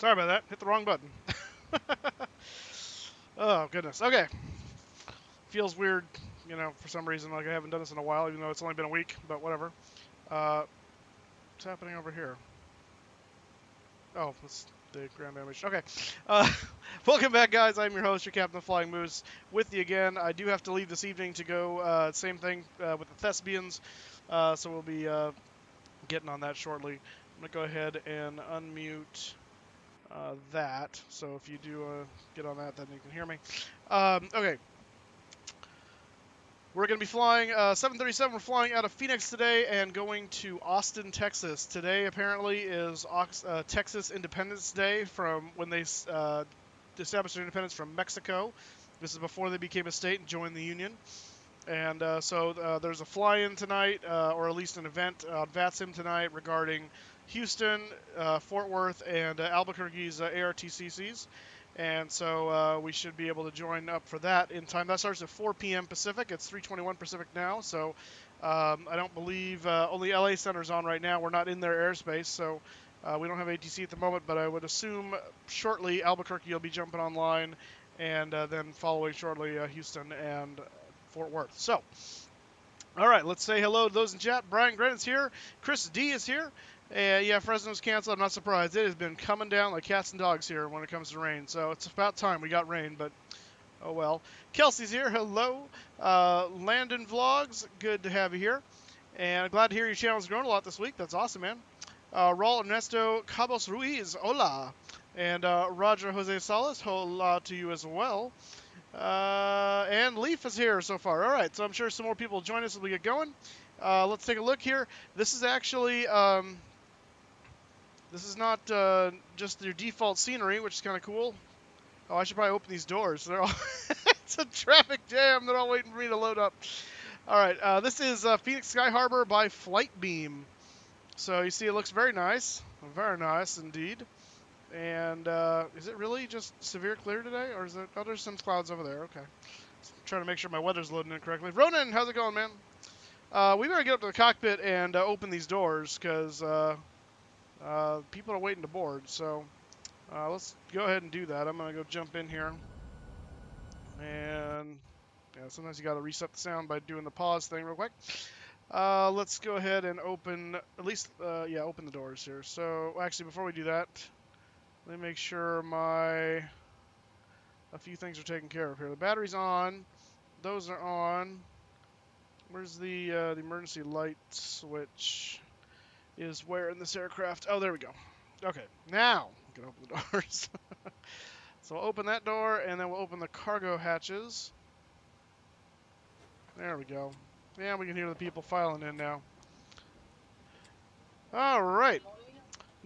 Sorry about that. Hit the wrong button. Oh, goodness. Okay. Feels weird, you know, for some reason. Like I haven't done this in a while, even though it's only been a week, but whatever. What's happening over here? Oh, it's the ground damage. Okay. Uh, welcome back, guys. I'm your host, your Captain TheFlyingMoose, with you again. I do have to leave this evening to go, same thing with the Thespians, so we'll be getting on that shortly. I'm going to go ahead and unmute that, so if you do get on that, then you can hear me. Okay. We're going to be flying 737. We're flying out of Phoenix today and going to Austin, Texas. Today, apparently, is Texas Independence Day from when they established their independence from Mexico. This is before they became a state and joined the Union. And so there's a fly-in tonight, or at least an event on VATSIM tonight regarding Houston, Fort Worth, and Albuquerque's ARTCCs. And so we should be able to join up for that in time. That starts at 4 p.m. Pacific. It's 3:21 Pacific now. So I don't believe only LA Center's on right now. We're not in their airspace, so we don't have ATC at the moment. But I would assume shortly Albuquerque will be jumping online, and then following shortly Houston and Fort Worth. So, all right, let's say hello to those in chat. Briangren is here. Chris D is here. Yeah, Fresno's canceled. I'm not surprised. It has been coming down like cats and dogs here when it comes to rain. So it's about time we got rain, but oh well. Kelsey's here. Hello. Landon Vlogs. Good to have you here. And glad to hear your channel's grown a lot this week. That's awesome, man. Raul Ernesto Cabos Ruiz. Hola. And Roger Jose Solis. Hola to you as well. And Leif is here so far. All right, so I'm sure some more people will join us as we get going. Let's take a look here. This is actually, this is not just your default scenery, which is kind of cool. Oh, I should probably open these doors. They're all it's a traffic jam. They're all waiting for me to load up. All right, this is Phoenix Sky Harbor by Flightbeam. So you see it looks very nice indeed. And is it really just severe clear today, or is it? Oh, there's some clouds over there. Okay. Trying to make sure my weather's loading in correctly. Ronan, how's it going, man? We better get up to the cockpit and open these doors because people are waiting to board. So let's go ahead and do that. I'm gonna go jump in here, and yeah, sometimes you gotta reset the sound by doing the pause thing real quick. Let's go ahead and open at least open the doors here. So actually, before we do that, let me make sure a few things are taken care of here. The battery's on. Those are on. Where's the emergency light switch? Is where in this aircraft? Oh, there we go. Okay, now we can open the doors. So we'll open that door, and then we'll open the cargo hatches. There we go. Yeah, we can hear the people filing in now. All right.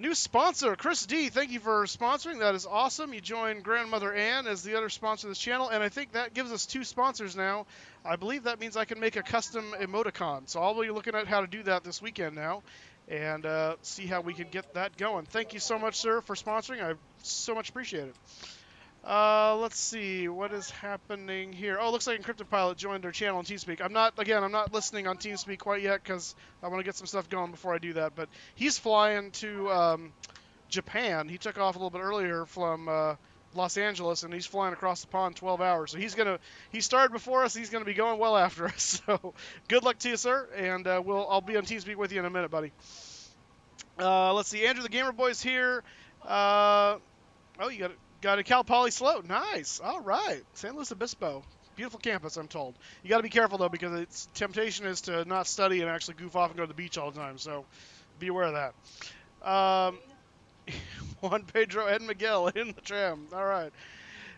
New sponsor, Chris D. Thank you for sponsoring. That is awesome. You joined Grandmother Ann as the other sponsor of this channel, and I think that gives us 2 sponsors now. I believe that means I can make a custom emoticon. So I'll be looking at how to do that this weekend now, and see how we can get that going. Thank you so much, sir, for sponsoring. I so much appreciate it. Let's see what is happening here. Oh, looks like Encrypted Pilot joined our channel on TeamSpeak. I'm not listening on TeamSpeak quite yet because I want to get some stuff going before I do that. But he's flying to Japan. He took off a little bit earlier from Los Angeles, and he's flying across the pond 12 hours. So he started before us. He's gonna be going well after us. So good luck to you, sir. And I'll be on TeamSpeak with you in a minute, buddy. Let's see. Andrew the Gamer Boy's here. Oh, you got it. Got a Cal Poly Sloat. Nice. All right. San Luis Obispo. Beautiful campus, I'm told. You got to be careful, though, because its temptation is to not study and actually goof off and go to the beach all the time. So be aware of that. Juan Pedro and Miguel in the tram. All right.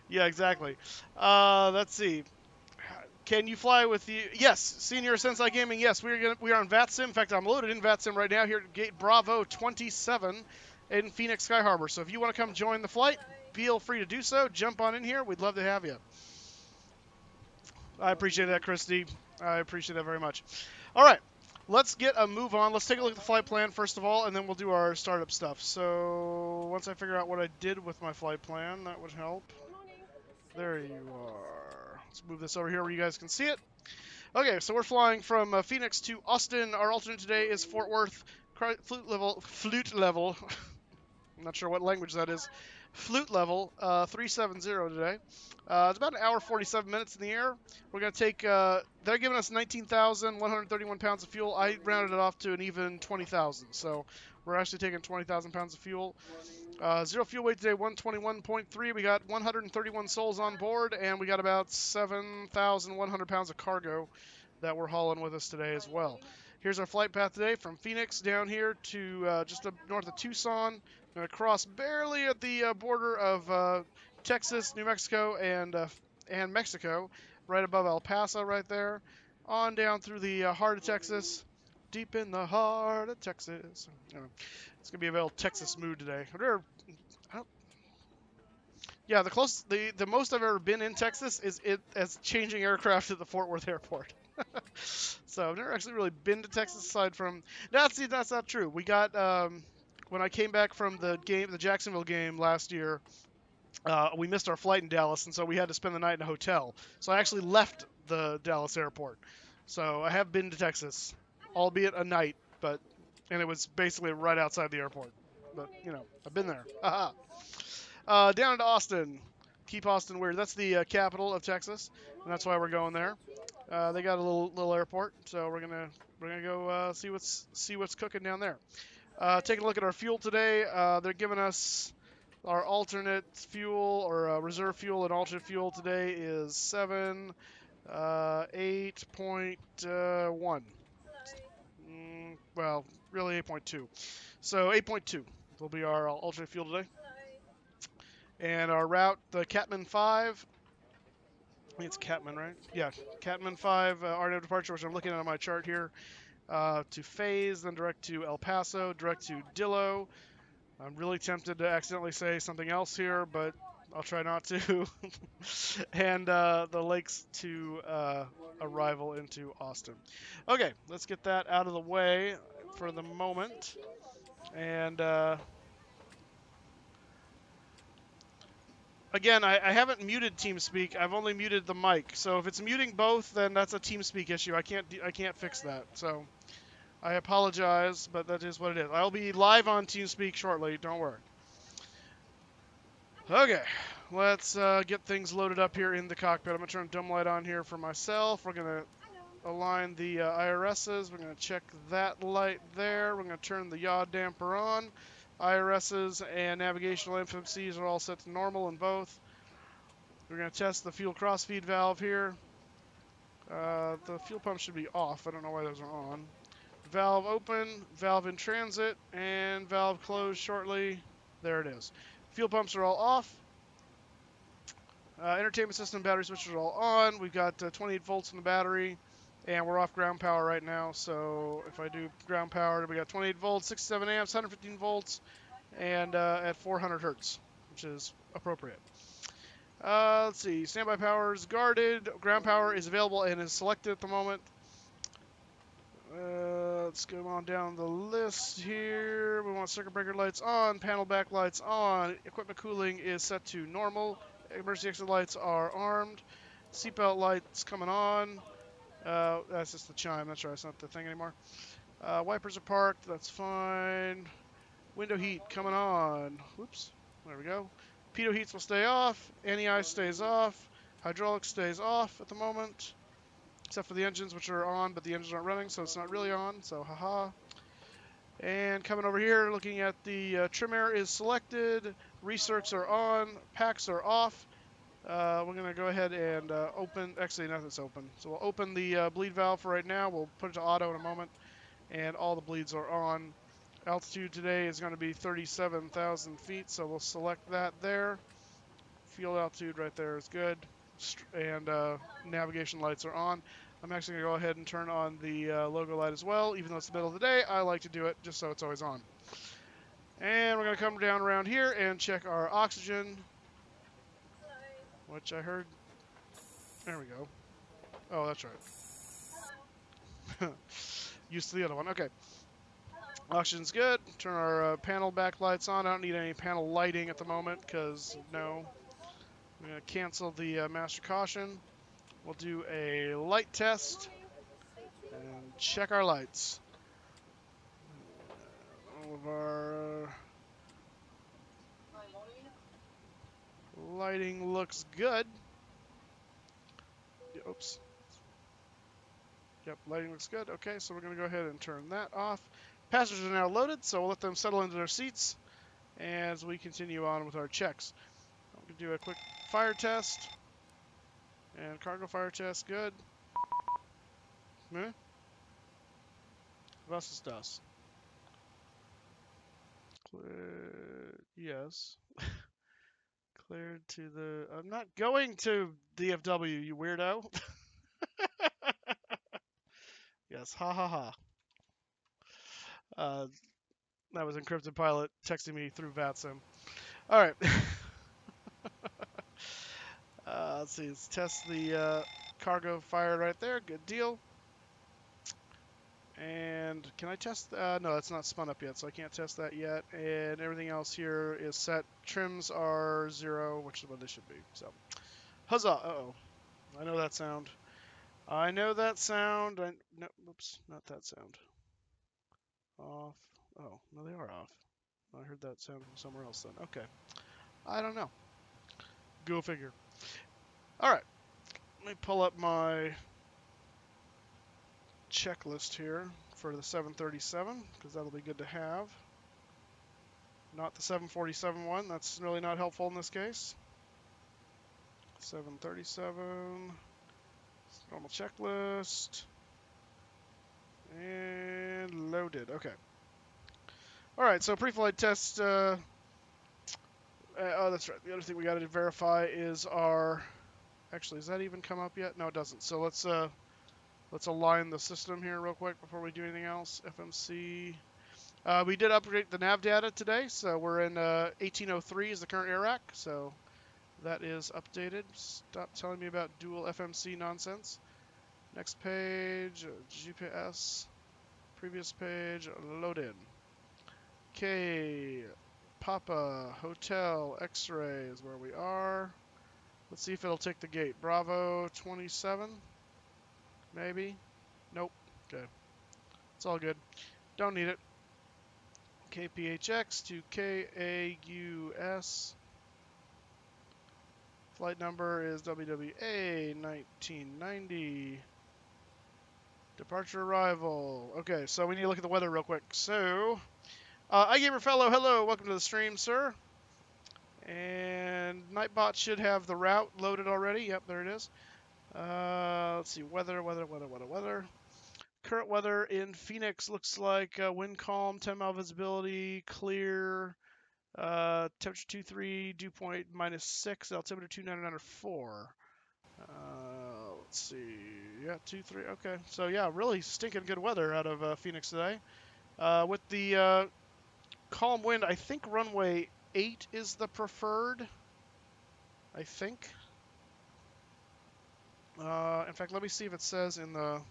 Yeah, exactly. Let's see. Can you fly with the... Yes, Senior Sensei Gaming, yes. We are on VATSIM. In fact, I'm loaded in VATSIM right now here at Gate Bravo 27 in Phoenix Sky Harbor. So if you want to come join the flight, feel free to do so. Jump on in here. We'd love to have you. I appreciate that, Christy. I appreciate that very much. All right. Let's get a move on. Let's take a look at the flight plan first of all, and then we'll do our startup stuff. So once I figure out what I did with my flight plan, that would help. There you are. Let's move this over here where you guys can see it. Okay, so we're flying from Phoenix to Austin. Our alternate today is Fort Worth. Flute level. I'm not sure what language that is. Flute level 370 today. It's about an hour 47 minutes in the air. We're going to take, they're giving us 19,131 pounds of fuel. I rounded it off to an even 20,000. So we're actually taking 20,000 pounds of fuel. Zero fuel weight today, 121.3. We got 131 souls on board, and we got about 7,100 pounds of cargo that we're hauling with us today as well. Here's our flight path today from Phoenix down here to just up north of Tucson. Going to cross barely at the border of Texas, New Mexico, and Mexico, right above El Paso right there. On down through the heart of Texas, deep in the heart of Texas. It's going to be a real Texas mood today. Yeah, the most I've ever been in Texas is it as changing aircraft at the Fort Worth airport. So I've never actually really been to Texas aside from that's not true. We got when I came back from the Jacksonville game last year, we missed our flight in Dallas, and so we had to spend the night in a hotel. So I actually left the Dallas airport. So I have been to Texas, albeit a night, and it was basically right outside the airport. But I've been there. Down into Austin. Keep Austin weird. That's the capital of Texas, and that's why we're going there. They got a little airport, so we're gonna go see what's cooking down there. Taking a look at our fuel today. They're giving us our alternate fuel or reserve fuel and alternate fuel today is 8.1. Well, really 8.2. So 8.2 will be our alternate fuel today. And our route, the Catman 5. I think it's Catman, right? Yeah, Catman 5 RNAV departure, which I'm looking at on my chart here. To FaZe, then direct to El Paso, direct to Dillo. I'm really tempted to accidentally say something else here, but I'll try not to. And the lakes to arrival into Austin. Okay, let's get that out of the way for the moment. And again, I haven't muted TeamSpeak. I've only muted the mic. So if it's muting both, then that's a TeamSpeak issue. I can't fix that. So I apologize, but that is what it is. I'll be live on TeamSpeak shortly. Don't worry. Okay, let's get things loaded up here in the cockpit. I'm going to turn dome light on here for myself. We're going to align the IRSs. We're going to check that light there. We're going to turn the yaw damper on. IRSs and navigational FMCs are all set to normal in both. We're going to test the fuel crossfeed valve here. The fuel pump should be off. I don't know why those are on. Valve open, valve in transit, and valve closed shortly. There it is. Fuel pumps are all off. Entertainment system battery switches are all on. We've got 28 volts in the battery, and we're off ground power right now. So if I do ground power, we got 28 volts, 67 amps, 115 volts, and at 400 hertz, which is appropriate. Let's see. Standby power is guarded. Ground power is available and is selected at the moment. Let's go on down the list here. We want circuit breaker lights on, panel back lights on, equipment cooling is set to normal, emergency exit lights are armed, seatbelt lights coming on. That's just the chime, that's right, it's not the thing anymore. Wipers are parked, that's fine. Window heat coming on. Whoops, there we go. Pitot heats will stay off, anti-ice stays off, hydraulics stays off at the moment. Except for the engines, which are on, but the engines aren't running, so it's not really on, so haha. And coming over here, looking at the trim air is selected, recircs are on, packs are off. We're going to go ahead and open, actually nothing's open. So we'll open the bleed valve for right now, we'll put it to auto in a moment, and all the bleeds are on. Altitude today is going to be 37,000 feet, so we'll select that there. Field altitude right there is good. And navigation lights are on. I'm actually going to go ahead and turn on the logo light as well. Even though it's the middle of the day, I like to do it just so it's always on. And we're going to come down around here and check our oxygen, which I heard. There we go. Oh, that's right. Used to the other one. Okay. Oxygen's good. Turn our panel back lights on. I don't need any panel lighting at the moment because no. I'm going to cancel the master caution. We'll do a light test and check our lights. All of our Lighting looks good. Oops. Yep, lighting looks good. Okay, so we're going to go ahead and turn that off. Passengers are now loaded, so we'll let them settle into their seats as we continue on with our checks. I'm going to do a quick fire test. And cargo fire test, good. Was ist das? Clear, yes. Cleared to the... I'm not going to DFW, you weirdo. Yes, ha ha ha. That was Encrypted Pilot texting me through VATSIM. All right. Let's see. Let's test the cargo fire right there. Good deal. And can I test? No, that's not spun up yet, so I can't test that yet. And everything else here is set. Trims are 0, which is what they should be. So, huzzah! Uh-oh. I know that sound. I know that sound. No, oops, not that sound. Off. Oh, no, they are off. I heard that sound from somewhere else then. Okay. I don't know. Go figure. All right. Let me pull up my checklist here for the 737, because that'll be good to have. Not the 747 one. That's really not helpful in this case. 737. Normal checklist. And loaded. Okay. All right, so pre-flight test. Oh, that's right. The other thing we got to verify is our... Actually, has that even come up yet? No, it doesn't. So let's align the system here real quick before we do anything else. FMC. We did upgrade the nav data today, so we're in 1803 is the current air rack, so that is updated. Stop telling me about dual FMC nonsense. Next page, GPS. Previous page, load in. Okay, Papa, Hotel, X-ray is where we are. Let's see if it'll take the gate. Bravo 27, maybe? Nope, okay. It's all good. Don't need it. KPHX to KAUS. Flight number is WWA 1990. Departure arrival. Okay, so we need to look at the weather real quick. So, Igamerfellow, hello, welcome to the stream, sir. And NightBot should have the route loaded already. Yep, there it is. Let's see, weather. Current weather in Phoenix looks like wind calm, 10 mile visibility, clear. Temperature 23, dew point -6, altimeter 299.4. Let's see. Yeah, 23. Okay. So, yeah, really stinking good weather out of Phoenix today. With the calm wind, I think runway 8 is the preferred. I think. In fact, let me see if it says in the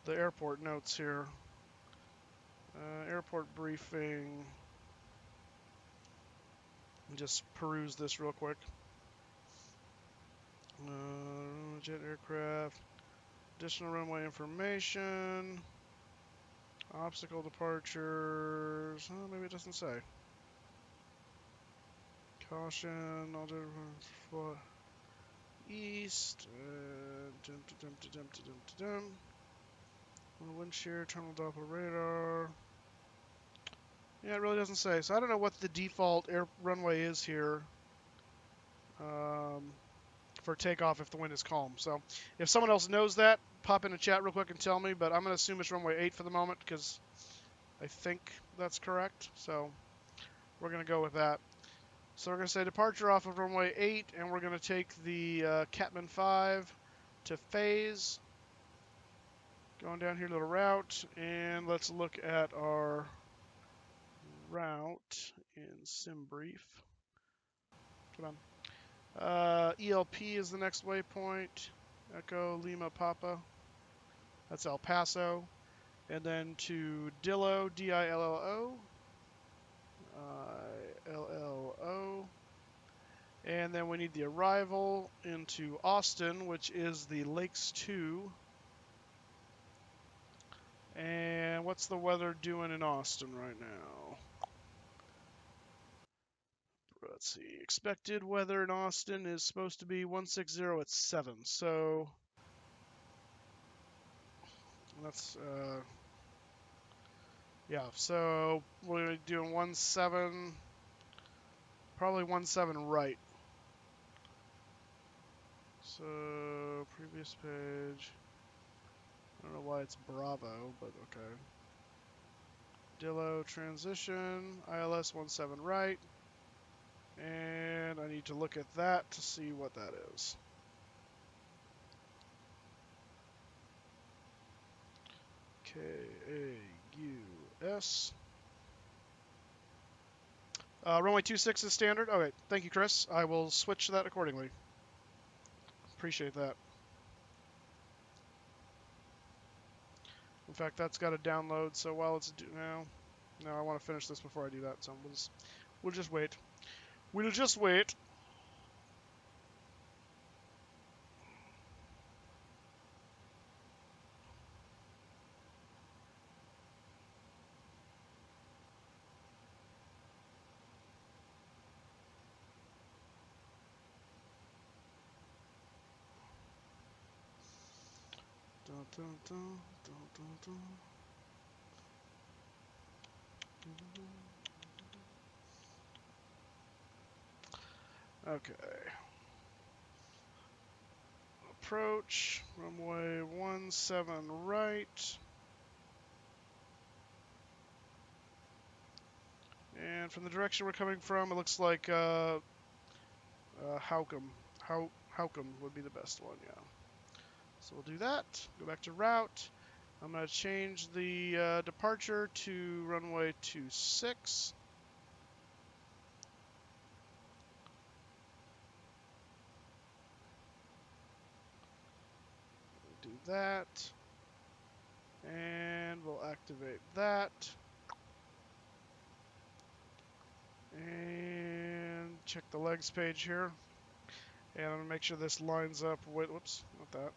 airport notes here. Airport briefing. Just peruse this real quick. Jet aircraft. Additional runway information. Obstacle departures. Oh, maybe it doesn't say. Caution. East. Wind shear. Terminal Doppler radar. Yeah, it really doesn't say. So I don't know what the default runway is here for takeoff if the wind is calm. So if someone else knows that, pop in the chat real quick and tell me. But I'm going to assume it's runway 8 for the moment because I think that's correct. So we're going to go with that. So we're going to say departure off of runway 8, and we're going to take the Catman 5 to phase. Going down here to the route, and let's look at our route in SimBrief. Come on. ELP is the next waypoint. Echo Lima Papa. That's El Paso. And then to Dillo, D-I-L-L-O. I-L-L-O. And then we need the arrival into Austin, which is the Lakes 2. And what's the weather doing in Austin right now? let's see. Expected weather in Austin is supposed to be 160 at 7. So that's yeah. So we're doing 17, probably 17 right. So previous page. I don't know why it's Bravo, but okay. Dillo transition, ILS 17 right. And I need to look at that to see what that is. KAUS. Runway 26 is standard. Okay, thank you, Chris. I will switch that accordingly. Appreciate that. In fact, that's got to download, so while it's now, no, I want to finish this before I do that, so we'll just wait. We'll just wait. Dun, dun, dun, dun, dun, dun. Okay. Approach, runway 17 right. And from the direction we're coming from, it looks like Houcom. Houcom would be the best one, yeah. So we'll do that. Go back to route. I'm going to change the departure to runway 26. Do that. And we'll activate that. And check the legs page here. And I'm going to make sure this lines up with, whoops, not that.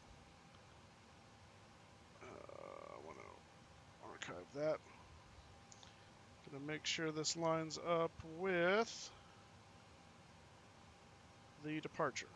I want to archive that. Going to make sure this lines up with the departure.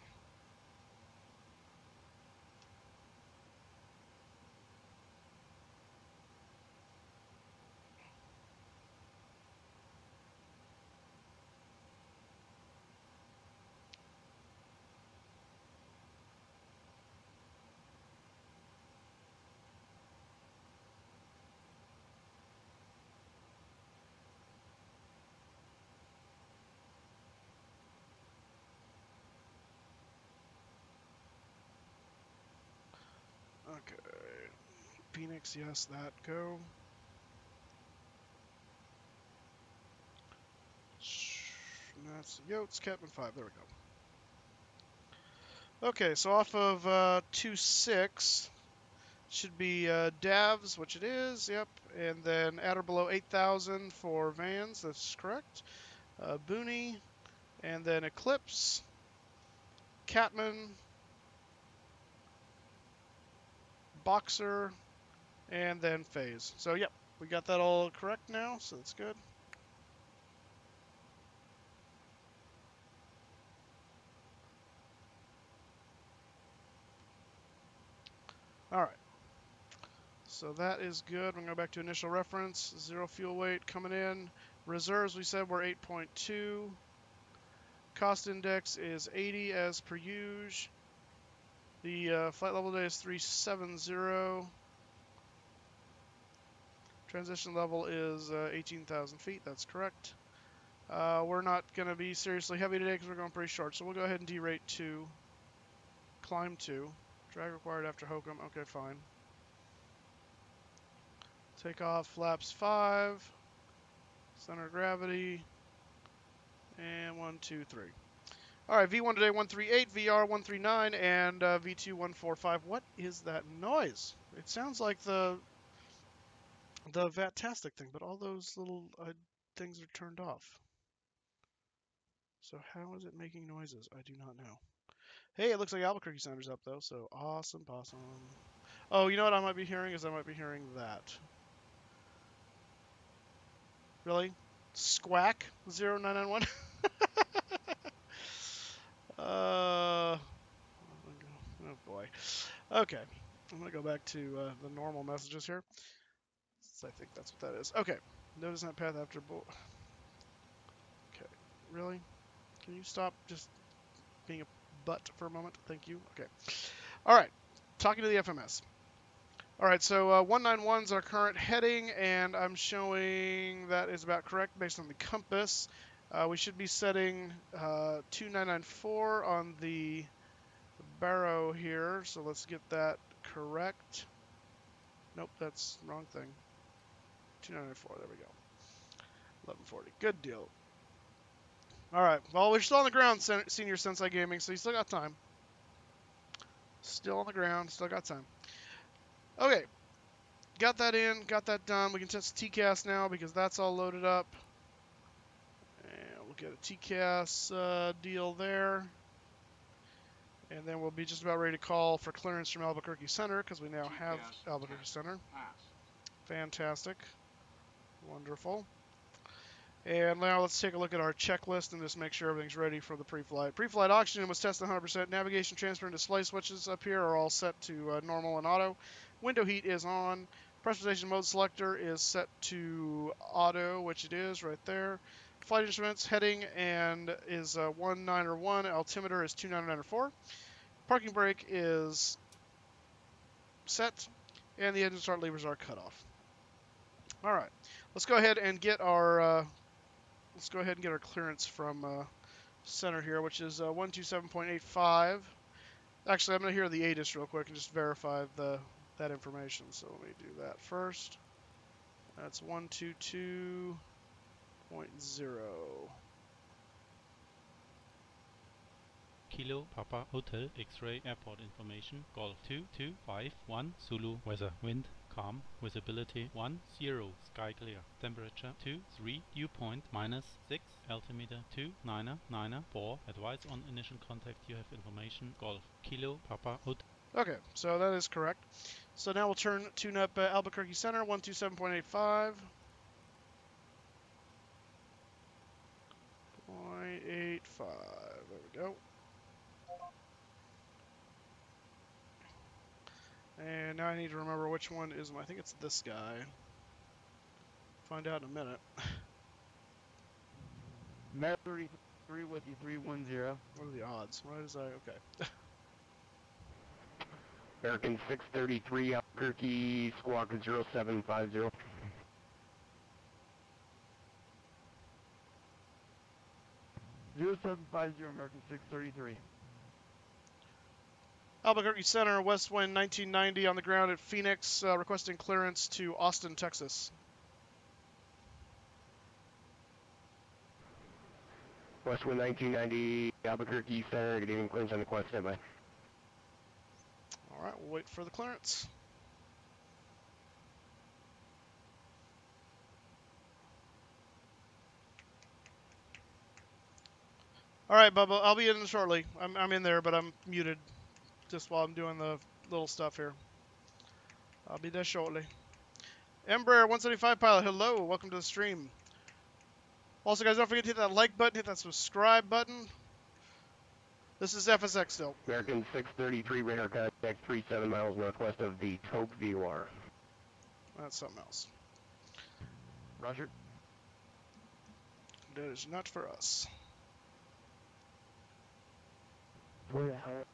Okay. Phoenix, yes, that, go. That's Yotes, Captain 5, there we go. Okay, so off of 2.6 should be DAVs, which it is, yep, and then at or below 8,000 for vans, that's correct. Booney, and then Eclipse, Catman, Boxer, and then Phase. So, yep, we got that all correct now, so that's good. All right. So that is good. I'm going to go back to initial reference. 0 fuel weight coming in. Reserves, we said, were 8.2. Cost index is 80 as per usual. The flight level day is 370. Transition level is 18,000 feet. That's correct. We're not going to be seriously heavy today because we're going pretty short. So we'll go ahead and derate 2. Climb 2. Drag required after Hokum. Okay, fine. Takeoff flaps 5. Center of gravity. And 1, 2, 3. All right, V1 today 138, VR 139, and V2 145. What is that noise? It sounds like the VATtastic thing, but all those little things are turned off. So how is it making noises? I do not know. Hey, it looks like Albuquerque Sounder's up though, so awesome, awesome. Oh, you know what I might be hearing is I might be hearing that. Really? Squawk 0991? Oh boy. Okay. I'm going to go back to the normal messages here. So I think that's what that is. Okay. Notice that path after... Okay. Really? Can you stop just being a butt for a moment? Thank you. Okay. All right. Talking to the FMS. All right, so 191 is our current heading, and I'm showing that is about correct based on the compass. We should be setting 2994 on the barrow here, so let's get that correct. Nope, that's the wrong thing. 2994, there we go. 1140, good deal. All right, well, we're still on the ground, Senior Sensei Gaming, so you still got time. Still on the ground, still got time. Okay. Got that in, got that done. We can test TCAS now because that's all loaded up. And we'll get a TCAS deal there. And then we'll be just about ready to call for clearance from Albuquerque Center because we now have Albuquerque Center. Fantastic. Wonderful. And now let's take a look at our checklist and just make sure everything's ready for the pre-flight. Pre-flight oxygen was tested 100%. Navigation, transfer, and display switches up here are all set to normal and auto. Window heat is on. Pressurization mode selector is set to auto, which it is right there. Flight instruments heading and is 191. Altimeter is 2994. Parking brake is set, and the engine start levers are cut off. All right, let's go ahead and get our clearance from center here, which is 127.85. Actually, I'm going to hear the ATIS real quick and just verify that information. So let me do that first. That's 122.0. Kilo Papa Hotel X-Ray Airport information Golf 2251 Zulu weather wind calm visibility 10 sky clear temperature 23 dew point -6 altimeter 2994 advise on initial contact you have information Golf Kilo Papa Hotel. Okay, so that is correct. So now we'll tune up Albuquerque Center 127.85. 0.85. There we go. And now I need to remember which one is I think it's this guy. Find out in a minute. Mayor 33 with you 310. What are the odds? Why is I okay? American 633 Albuquerque Squawk 0750. American 633. Albuquerque Center, west wind 1990 on the ground at Phoenix, requesting clearance to Austin, Texas. West wind 1990 Albuquerque Center, good evening, clearance on the quest, standby. All right, we'll wait for the clearance. All right, Bubba, I'll be in shortly. I'm in there, but I'm muted just while I'm doing the little stuff here. I'll be there shortly. Embraer 175 pilot, hello, welcome to the stream. Also, guys, don't forget to hit that like button, hit that subscribe button. This is FSX still. American 633 radar contact 37 miles northwest of the Toke VOR. That's something else. Roger. That is not for us. Where the hell?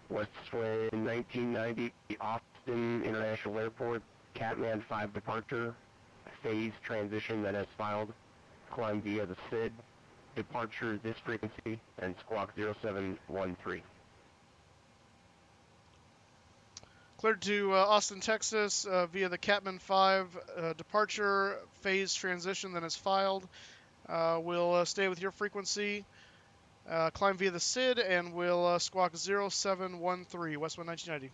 West wind 1990 Austin International Airport, Catman 5 departure, phase transition that has filed, climb via the SID, departure this frequency, and squawk 0713. Cleared to Austin, Texas via the Catman 5 departure phase transition that is filed. We'll stay with your frequency, climb via the SID, and we'll squawk 0713, Westwind 1990.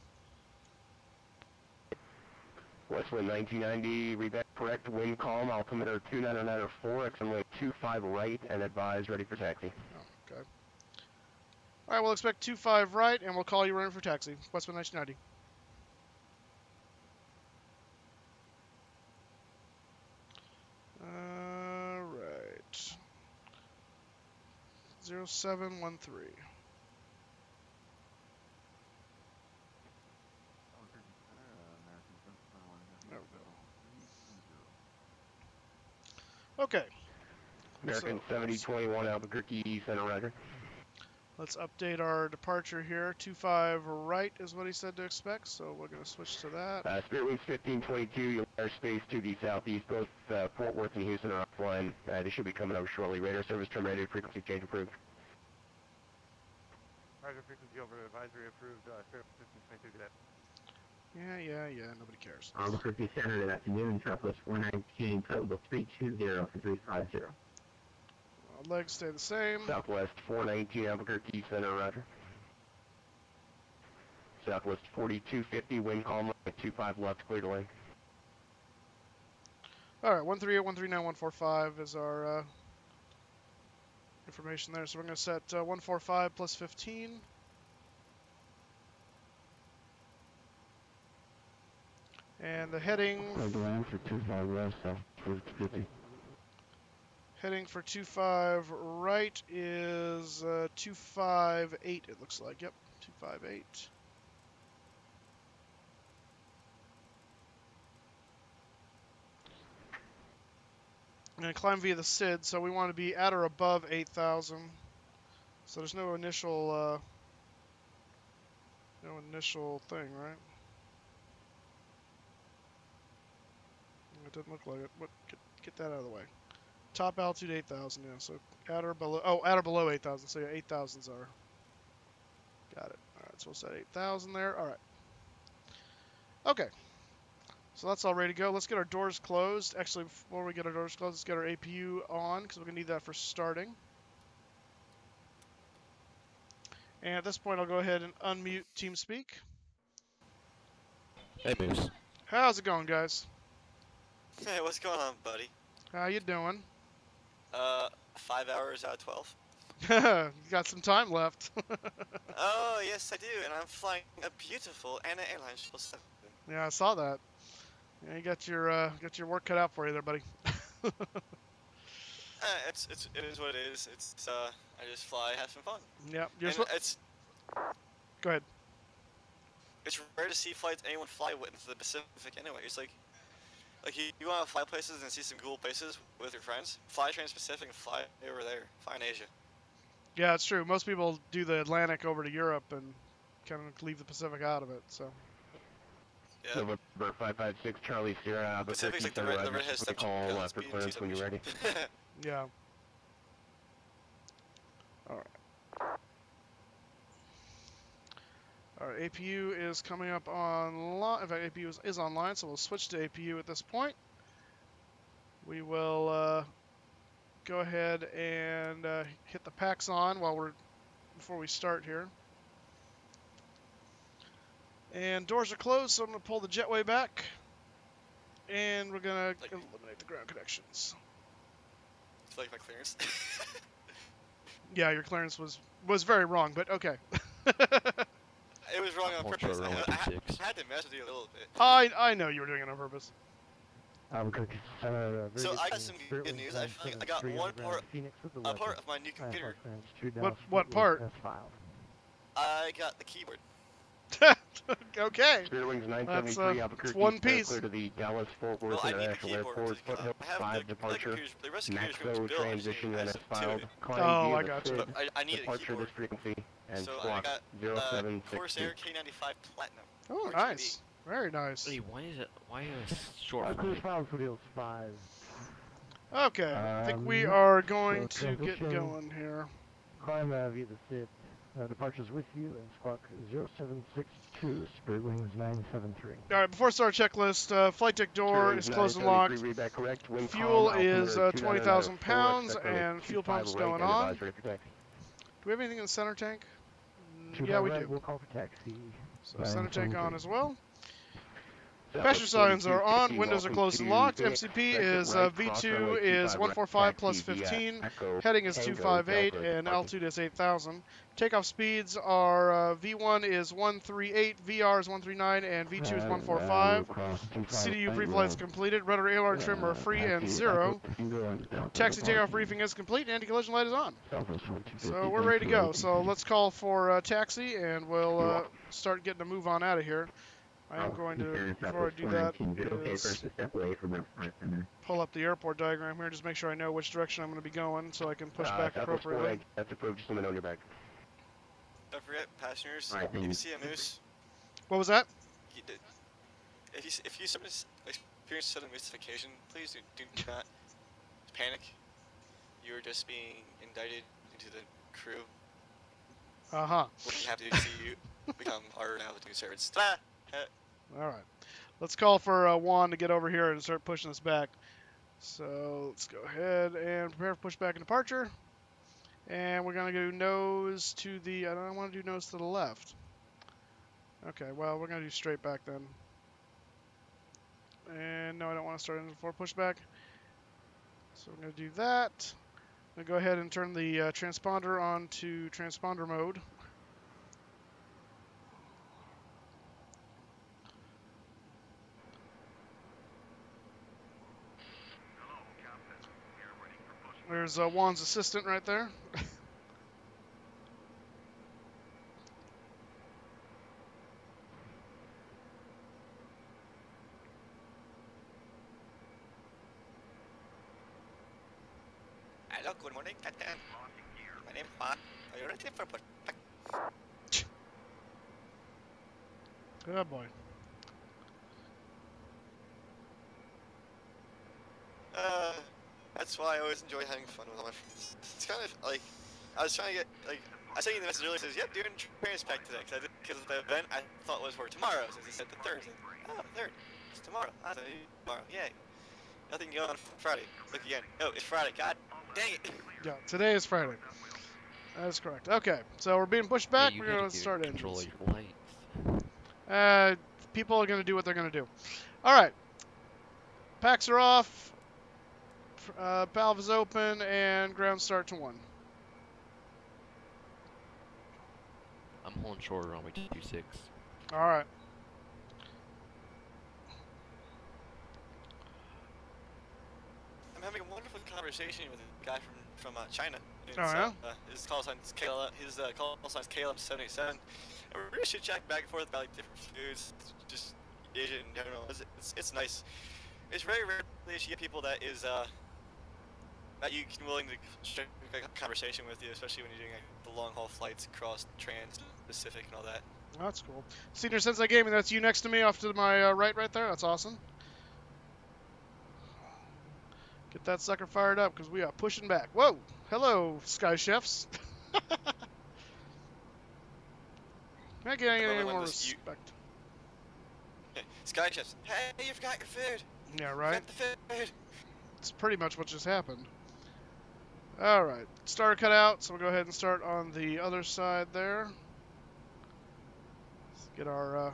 Westwind 1990, read that correct, wind calm, altimeter 2994, XMWay 25 right, and advise ready for taxi. Oh, okay. All right, we'll expect 25 right, and we'll call you running for taxi, Westwind 1990. 0713. There we go. Okay. American So, 7021 Albuquerque Center, roger. let's update our departure here. 25 right is what he said to expect, so we're going to switch to that. Spirit Wings 1522, you'll airspace to the southeast. Both Fort Worth and Houston are offline. They should be coming over shortly. Radar service terminated. Frequency change approved. Roger, frequency over, advisory approved, Spirit 1522, cadet. Yeah, nobody cares. Albuquerque Center, good afternoon. Southwest 419, total 320 for 350. Legs stay the same. Southwest 419 Albuquerque Center, roger. Southwest 4250, wind calm, 25 left, clear to land. All right, 138-139-145 is our information there. So we're going to set 145 plus 15. And the heading... Land for 25 left, south 50. Heading for 25 right is 258, it looks like. Yep, 258. I'm going to climb via the SID, so we want to be at or above 8,000. So there's no initial thing, right? It doesn't look like it. What? Get that out of the way. Top altitude 8,000, yeah. So at or below. Oh, at or below 8,000. So yeah, 8,000s are. Got it. All right, so we'll set 8,000 there. All right. Okay. So that's all ready to go. Let's get our doors closed. Actually, before we get our doors closed, let's get our APU on because we're gonna need that for starting. And at this point, I'll go ahead and unmute TeamSpeak. Hey, Moose. How's it going, guys? Hey, what's going on, buddy? How you doing? 5 hours out of 12. You got some time left. Oh, yes, I do, and I'm flying a beautiful Anna Airlines 777. Yeah, I saw that. Yeah, you got your work cut out for you there, buddy. It is what it is. It's I just fly, have some fun. Yeah, And it's Go ahead. it's rare to see flights anyone fly with into the Pacific anyway. It's like you want to fly places and see some cool places with your friends. Fly Trans-Pacific and fly over there. Fly in Asia. Yeah, it's true. Most people do the Atlantic over to Europe and kind of leave the Pacific out of it. So. Yeah. November 556 Charlie Sierra. Pacific's like the red has step call to after clearance when you're ready. Yeah. All right. All right, APU is coming up online. In fact, APU is online, so we'll switch to APU at this point. We will go ahead and hit the packs on before we start here. And doors are closed, so I'm going to pull the jetway back. And we're going to eliminate the ground connections. It's like my clearance. Yeah, your clearance was very wrong, but okay. It was wrong on purpose. I had to mess with you a little bit. I know you were doing it on purpose. So I got some good news. I got a part of my new computer. What part? I got the keyboard. Okay. Spirit Wings That's 973 Albuquerque. one piece. Clear to the Dallas Fort Worth Well, I need the International keyboard. Airport. Foothills I have 5 departure. the rest of the computers Maxo built transition that is filed. two. Climb Oh, via I the got you. SID, But I need a departure keyboard. this frequency and So I squawk got 0760. Corsair K95 Platinum. Oh, RGB. nice. Very nice. Wait, why is it short? Cruise file Foothills 5. Okay, I think we are going to get going here. Climb via the SID. Departures with you and squawk 0762, Spirit Wings 973. All right, before start checklist, flight deck door is closed and locked. Fuel is 20,000 pounds, and fuel pump's going on. Do we have anything in the center tank? Yeah, we do. We'll call for taxi. So center tank on as well. Passenger signs are on, windows are closed and locked. MCP is V2 is 145 plus 15, heading is 258, and altitude is 8,000. Takeoff speeds are V1 is 138, VR is 139, and V2 is 145. CDU pre-flight's completed, rudder aileron trim are free and 0. Taxi takeoff briefing is complete, and anti-collision light is on. So we're ready to go. So let's call for taxi, and we'll start getting a move on out of here. I am going to, before I do that, is pull up the airport diagram here, just make sure I know which direction I'm going to be going so I can push back appropriately. That's approved, just let me know when you're back. Don't forget, passengers, Alright, if you see a moose, What was that? if you experience sudden mystification, please do not panic. You are just being indicted into the crew. Uh-huh. We'll be happy to see you become our now new servants. Ta-da! All right. Let's call for Juan to get over here and start pushing us back. So let's go ahead and prepare for pushback and departure. And we're going to do nose to the... I don't want to do nose to the left. Okay, well, we're going to do straight back then. And no, I don't want to start in before pushback. So we're going to do that. I'm going to go ahead and turn the transponder on to transponder mode. There's Juan's assistant right there. Hello, good morning, Captain. My name is Juan. Are you ready for pushback? Oh boy. That's why I always enjoy having fun with all my friends. It's kind of like, I was trying to get, like, I sent you the message earlier, says, yep, doing Transpec today, because the event I thought was for tomorrow, since he said the 3rd. Oh, 3rd. It's tomorrow. I said, tomorrow, yay. Nothing going on Friday. Look again. Oh, it's Friday. God dang it. Yeah, today is Friday. That is correct. Okay, so we're being pushed back. Hey, We're going to start control engines. your flights. People are going to do what they're going to do. All right. Packs are off. Valve is open, and ground start to 1. I'm holding short runway 26. All right. I'm having a wonderful conversation with a guy from China. It's, Oh, yeah? His call sign is KLM 787. And we're just chit-chatting back and forth about like different foods, just Asian in general. It's nice. It's very rare that you get people that that you can willing to strike a conversation with you, especially when you're doing like, the long haul flights across Trans-Pacific and all that. Oh, that's cool. Senior Sensei Gaming, that's you next to me off to my right there. That's awesome. Get that sucker fired up because we are pushing back. Whoa! Hello, Sky Chefs. Can I get any more respect? Sky Chefs, hey, you forgot your food. Yeah, right? Forgot the food. It's pretty much what just happened. Alright, starter cut out, so we'll go ahead and start on the other side there. Let's get our,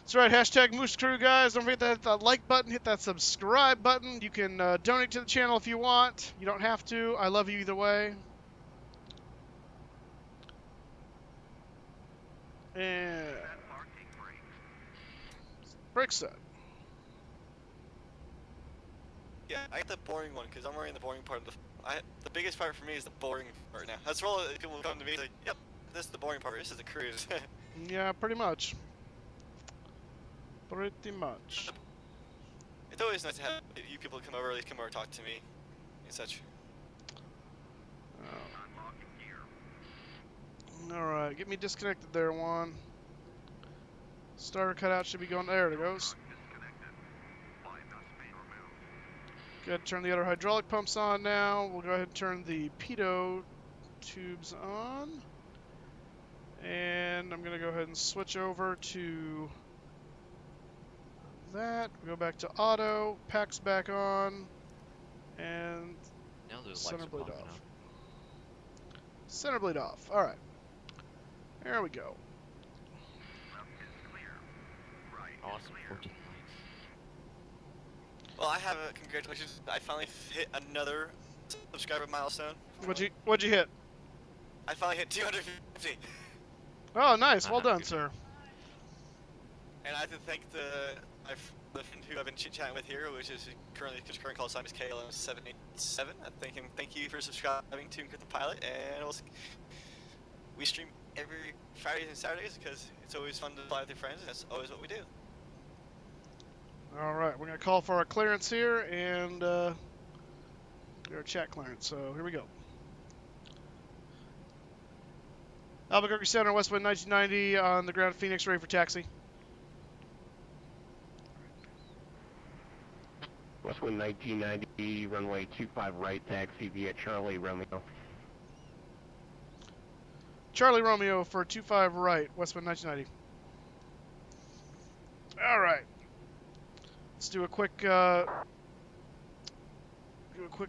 That's right, hashtag Moose Crew, guys. Don't forget to hit that like button, hit that subscribe button. You can donate to the channel if you want. You don't have to. I love you either way. And... brake set. Yeah, I get the boring one because I'm already in the boring part of the biggest part for me is the boring part now. That's where all the people come to me like, yep, this is the boring part. This is the cruise. Yeah, pretty much. Pretty much. It's always nice to have you people come over, at least come over and talk to me and such. Alright, get me disconnected there, Juan. Starter cutout should be going. There it goes. Go ahead and turn the other hydraulic pumps on now. We'll go ahead and turn the pitot tubes on. And I'm going to go ahead and switch over to that. Go back to auto. Packs back on. And Now those center lights are bleed popping off. up. Center bleed off. Alright. There we go. Awesome, 14 likes. Well, I have a congratulations. I finally hit another subscriber milestone. What'd you hit? I finally hit 250. Oh, nice. Well done, Good. sir. And I have to thank the friend who I've been chit-chatting with here, which is his current call sign is KLM787. I thank you for subscribing to Encrypted Pilot, and we stream every Fridays and Saturdays because it's always fun to fly with your friends, and that's always what we do. All right, we're gonna call for our clearance here and do our chat clearance. So here we go. Albuquerque Center, Westwind 1990 on the ground. Phoenix, ready for taxi. Westwind 1990, runway 25 right, taxi via Charlie Romeo. Charlie Romeo for 25 right, Westwind 1990. All right. Let's do a quick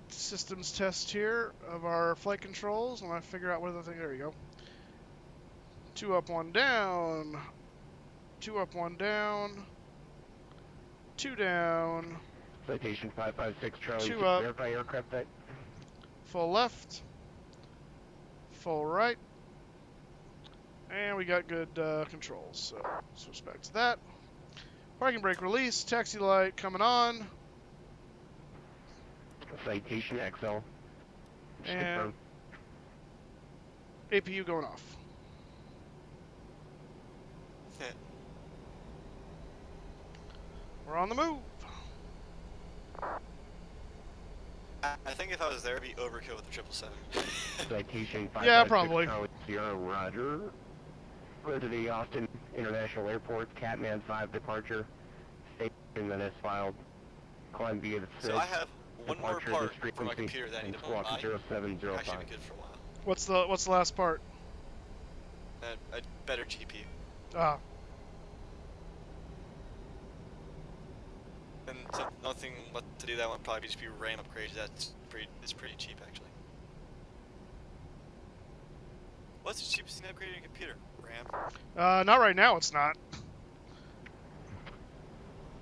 systems test here of our flight controls. When I figure out what the thing, there you go. 2 up, 1 down. 2 up, 1 down. 2 down. Citation 556 Charlie, 2 up. verify aircraft type. Full left. Full right. And we got good controls, so switch back to that. Parking brake release, taxi light coming on. Citation XL. And APU going off. We're on the move. I think if I was there, it'd be overkill with the 777. Citation 556 Yeah, probably. Charlie Sierra, Roger. Go to the Austin International Airport, Catman 5 departure. Station that is filed. Climb via the So I have one more departure part this for my frequency computer that I need and to squawk buy. 0705. Actually be good for a while. What's the last part? A better GPU. Ah, And so nothing left to do that one probably just be RAM upgrades. It's pretty cheap actually. What's the cheapest thing to upgrade in your computer? RAM. not right now. It's not.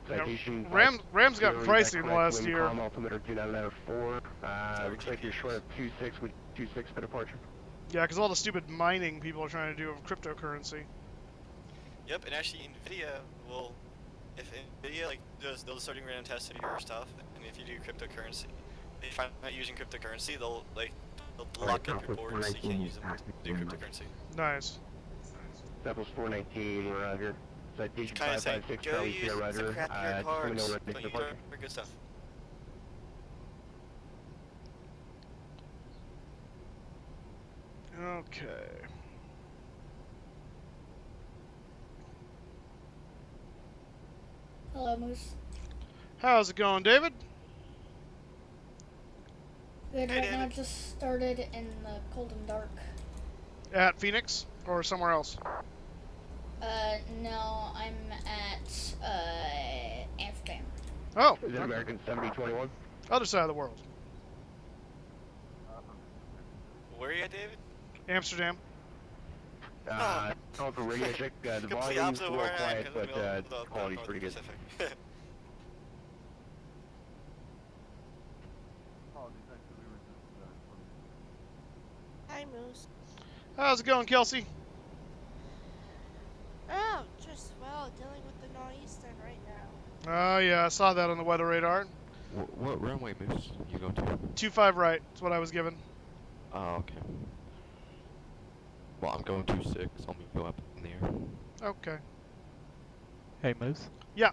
Citation Ram's gotten pricey in the last year. Altimeter 2904. Looks like you're short of 26 with 26 for departure. Yeah, because all the stupid mining people are trying to do of cryptocurrency. Yep, and actually NVIDIA will, if NVIDIA like does they'll starting random tests of your stuff, and if you do cryptocurrency, if I'm not using cryptocurrency, they'll lock up your boards so you can't use them to do cryptocurrency. Nice. That was 419. We're out here. Citation Kind of saying, 556 go Charlie use Sierra, some Roger. crappier cards, Let me know but you departure. do good stuff. Okay. Hello, Moose. How's it going, David? Good. Hey, Right now, David. just started in the cold and dark. At Phoenix or somewhere else? No, I'm at Amsterdam. Oh, Is it okay. American 7021? Other side of the world. Where are you at, David? Amsterdam. Call for radio check. The Complete volume's opposite a of little where I am, quiet, 'cause I'm in but the middle of the quality's North pretty good. Pacific. Hi, Moose. How's it going, Kelsey? Oh, just well, dealing with the nor'easter right now. Oh, yeah, I saw that on the weather radar. What runway, Moose, you go to? 25 right. That's what I was given. Oh, okay. Well, I'm going 26. I'll meet you up in the air. Okay. Hey, Moose? Yeah.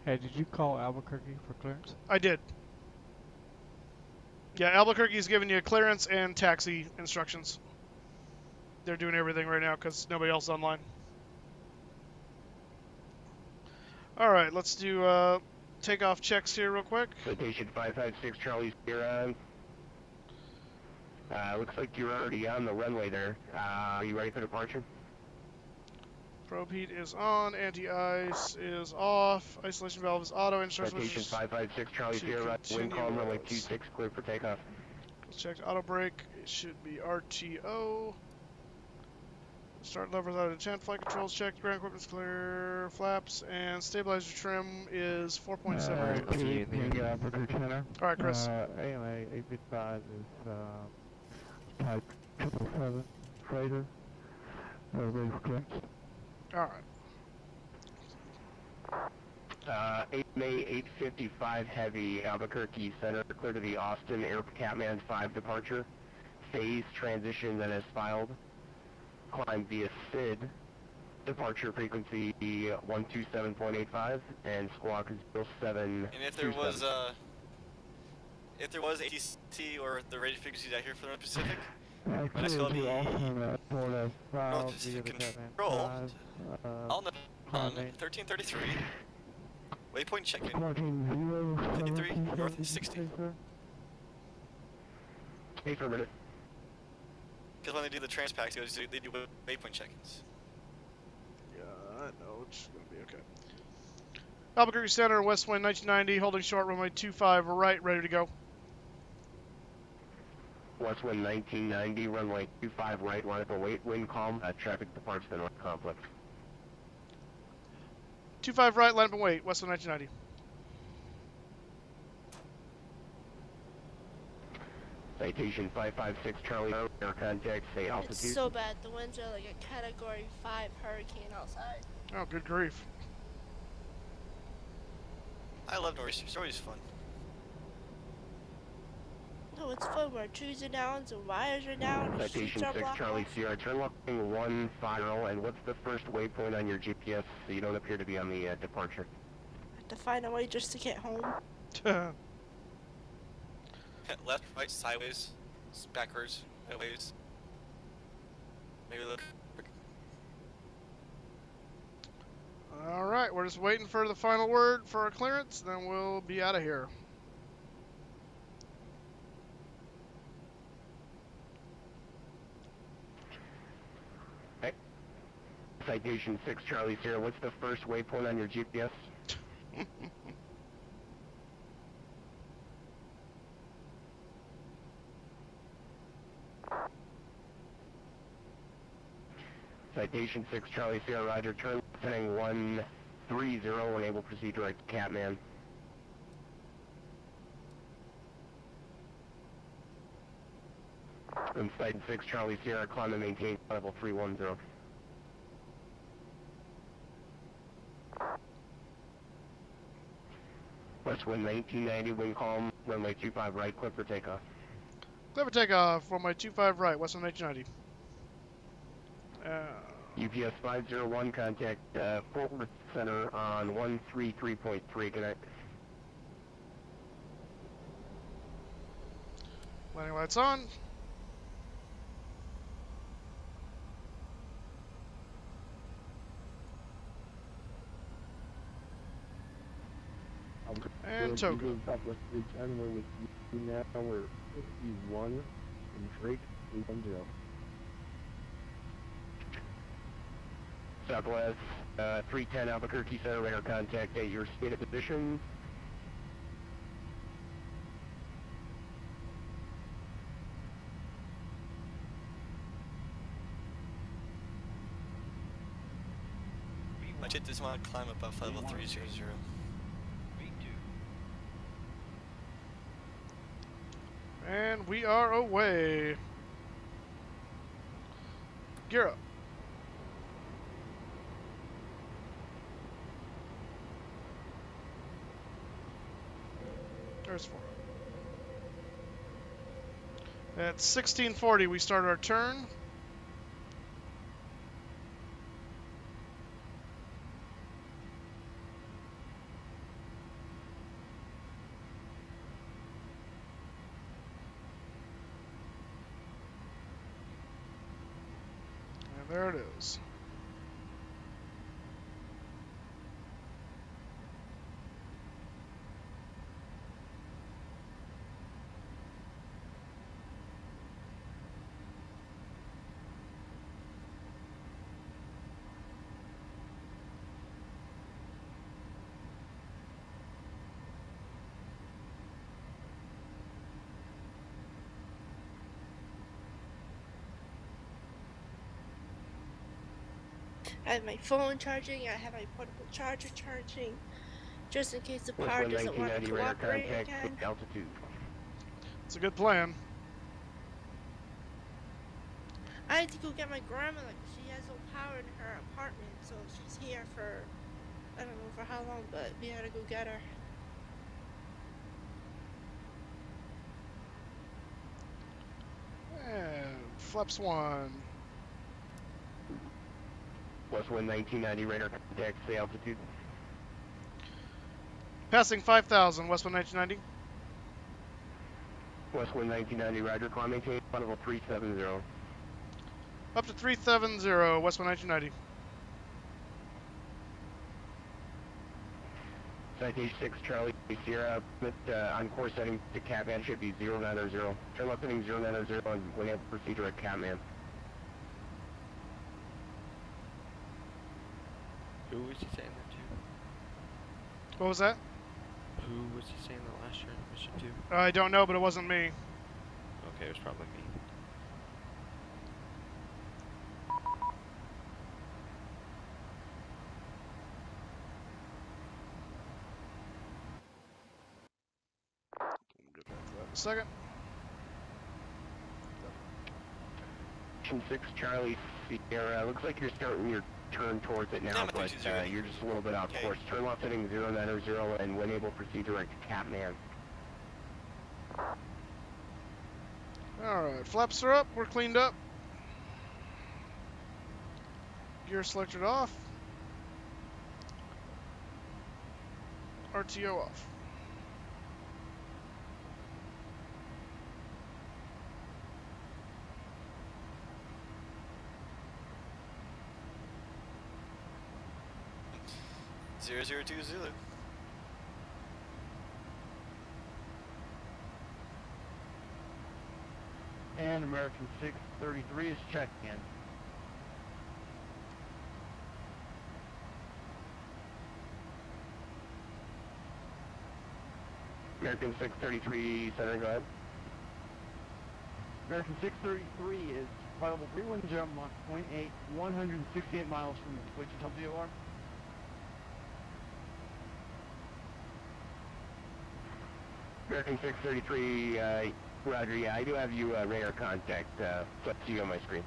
Hey, did you call Albuquerque for clearance? I did. Yeah, Albuquerque's giving you clearance and taxi instructions. They're doing everything right now because nobody else is online. All right, let's do takeoff checks here real quick. Citation 556 Charlie Sierra. Looks like you're already on the runway there. Are you ready for departure? Probe heat is on, anti-ice is off, isolation valve is auto, instruction Citation 556 Charlie to Sierra. Wind calm runway continuous. 26, clear for takeoff. Let's check auto brake. It should be RTO. Start lever without intent. Flight controls checked. Ground equipment's clear. Flaps and stabilizer trim is 4.78. I'll see you in there. All right, Chris. AMA 855 is type 777 freighter. Ready for clearance. All right. 8 May 855 Heavy, Albuquerque Center, clear to the Austin Air Catman 5 departure. Phase transition that has filed. Climb via SID. Departure frequency 127.85 and squawk 07. And if there was ATC or the radio frequency out here for the North Pacific, when I saw the North Pacific Control on 1333, waypoint check-in, 53 north 60. Stay for a minute. Because when they do the transpacks, they do waypoint check-ins. Yeah, I know. It's going to be okay. Albuquerque Center, west wind 1990, holding short, runway 25 right, ready to go. West wind 1990, runway 25 right, line up await, wind calm, traffic departs the North Complex. 25 right, line up and wait, west wind 1990. Citation 556 Charlie, air contact, say altitude. It's so bad. The winds are like a Category 5 hurricane outside. Oh, good grief. I love Nor'easter. It's always fun. No, it's fun where trees are down, the wires are down, the Citation streets are 6 blocked Charlie off. Sierra, turn left 1 final, and what's the first waypoint on your GPS so you don't appear to be on the departure? I have to find a way just to get home. Left, right, sideways, backwards, sideways. Maybe look. All right, we're just waiting for the final word for our clearance, then we'll be out of here. Okay. Citation 6 Charlie Sierra, what's the first waypoint on your GPS? Citation 6 Charlie Sierra, roger, turn heading 130, enable proceed direct to Catman. And Citation 6 Charlie Sierra, climb and maintain level 310. West wind 1990, wind calm, runway 25 right, clear for takeoff. Clear for takeoff, runway 25 right, west wind 1990. UPS 501, contact Fort Worth Center on 133.3, good night. Landing lights on. And token. Southwest 310, we're with you now, we're 51 in Drake 310. Southwest 310 Albuquerque Center, radar contact at your stated position. My jet does want to climb above level 300. And we are away. Gear up. There's 4. At 1640, we start our turn. And there it is. I have my phone charging. I have my portable charger charging, just in case the West power wind doesn't want to 1990 radar cooperate contact, again. altitude. It's a good plan. I had to go get my grandma. Like, she has no power in her apartment, so she's here for, I don't know for how long, but we had to go get her. And flaps 1. West wind 1990 radar contact, say altitude. Passing 5,000, Westwind 1990. West wind 1990 roger, climb maintain, level 370. Up to 370, Westwind 1990. Citation 6 Charlie Sierra, on course setting to Catman should be 090. Turn left heading 090 and when able to proceed direct Catman. Who was he saying that to? What was that? Who was he saying the last transmission to? I don't know, but it wasn't me. Okay, it was probably me. We'll get back to that in a second. 6 Charlie Sierra, looks like you're starting your turn towards it now, but you're just a little bit off course. Turn left heading 090 and when able proceed direct to Catman. Alright, flaps are up, we're cleaned up. Gear selected off. RTO off. Zero 002 Zulu. And American 633 is checked in. American 633, center, go ahead. American 633 is level 310 Mach 0.8, 168 miles from Wichita VOR. American 633, roger, yeah, I do have you radar contact, let's see you on my screen.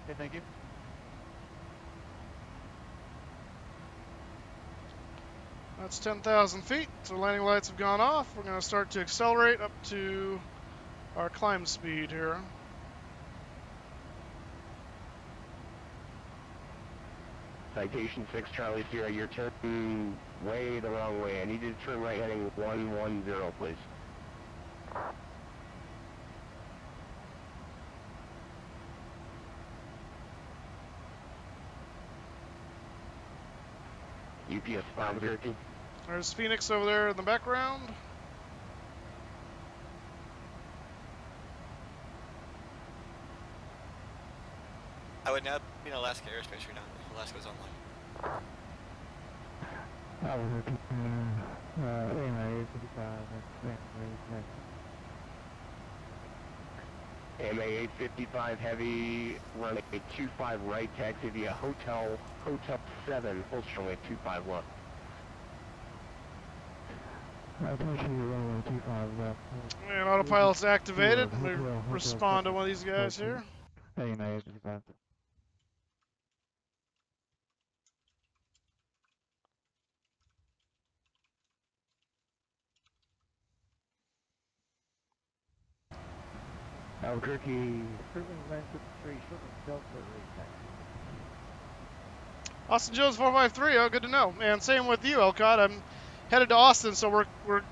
Okay, thank you. That's 10,000 feet, so landing lights have gone off. We're going to start to accelerate up to our climb speed here. Citation 6 Charlie Sierra, you're turning way the wrong way. I need you to turn right heading 110, please. UPS 513. There's Phoenix over there in the background. I would now be in Alaska airspace right now. Alaska's online. AMA 855 heavy, running a 25 right, taxi via Hotel 7, Holstrom 25 left. And autopilot's activated. We respond to one of these guys here. Albuquerque, Sterling 953, Sterling Delta rate taxi. Austin Jones 453. Oh, good to know. And same with you, Elcott. I'm headed to Austin, so we're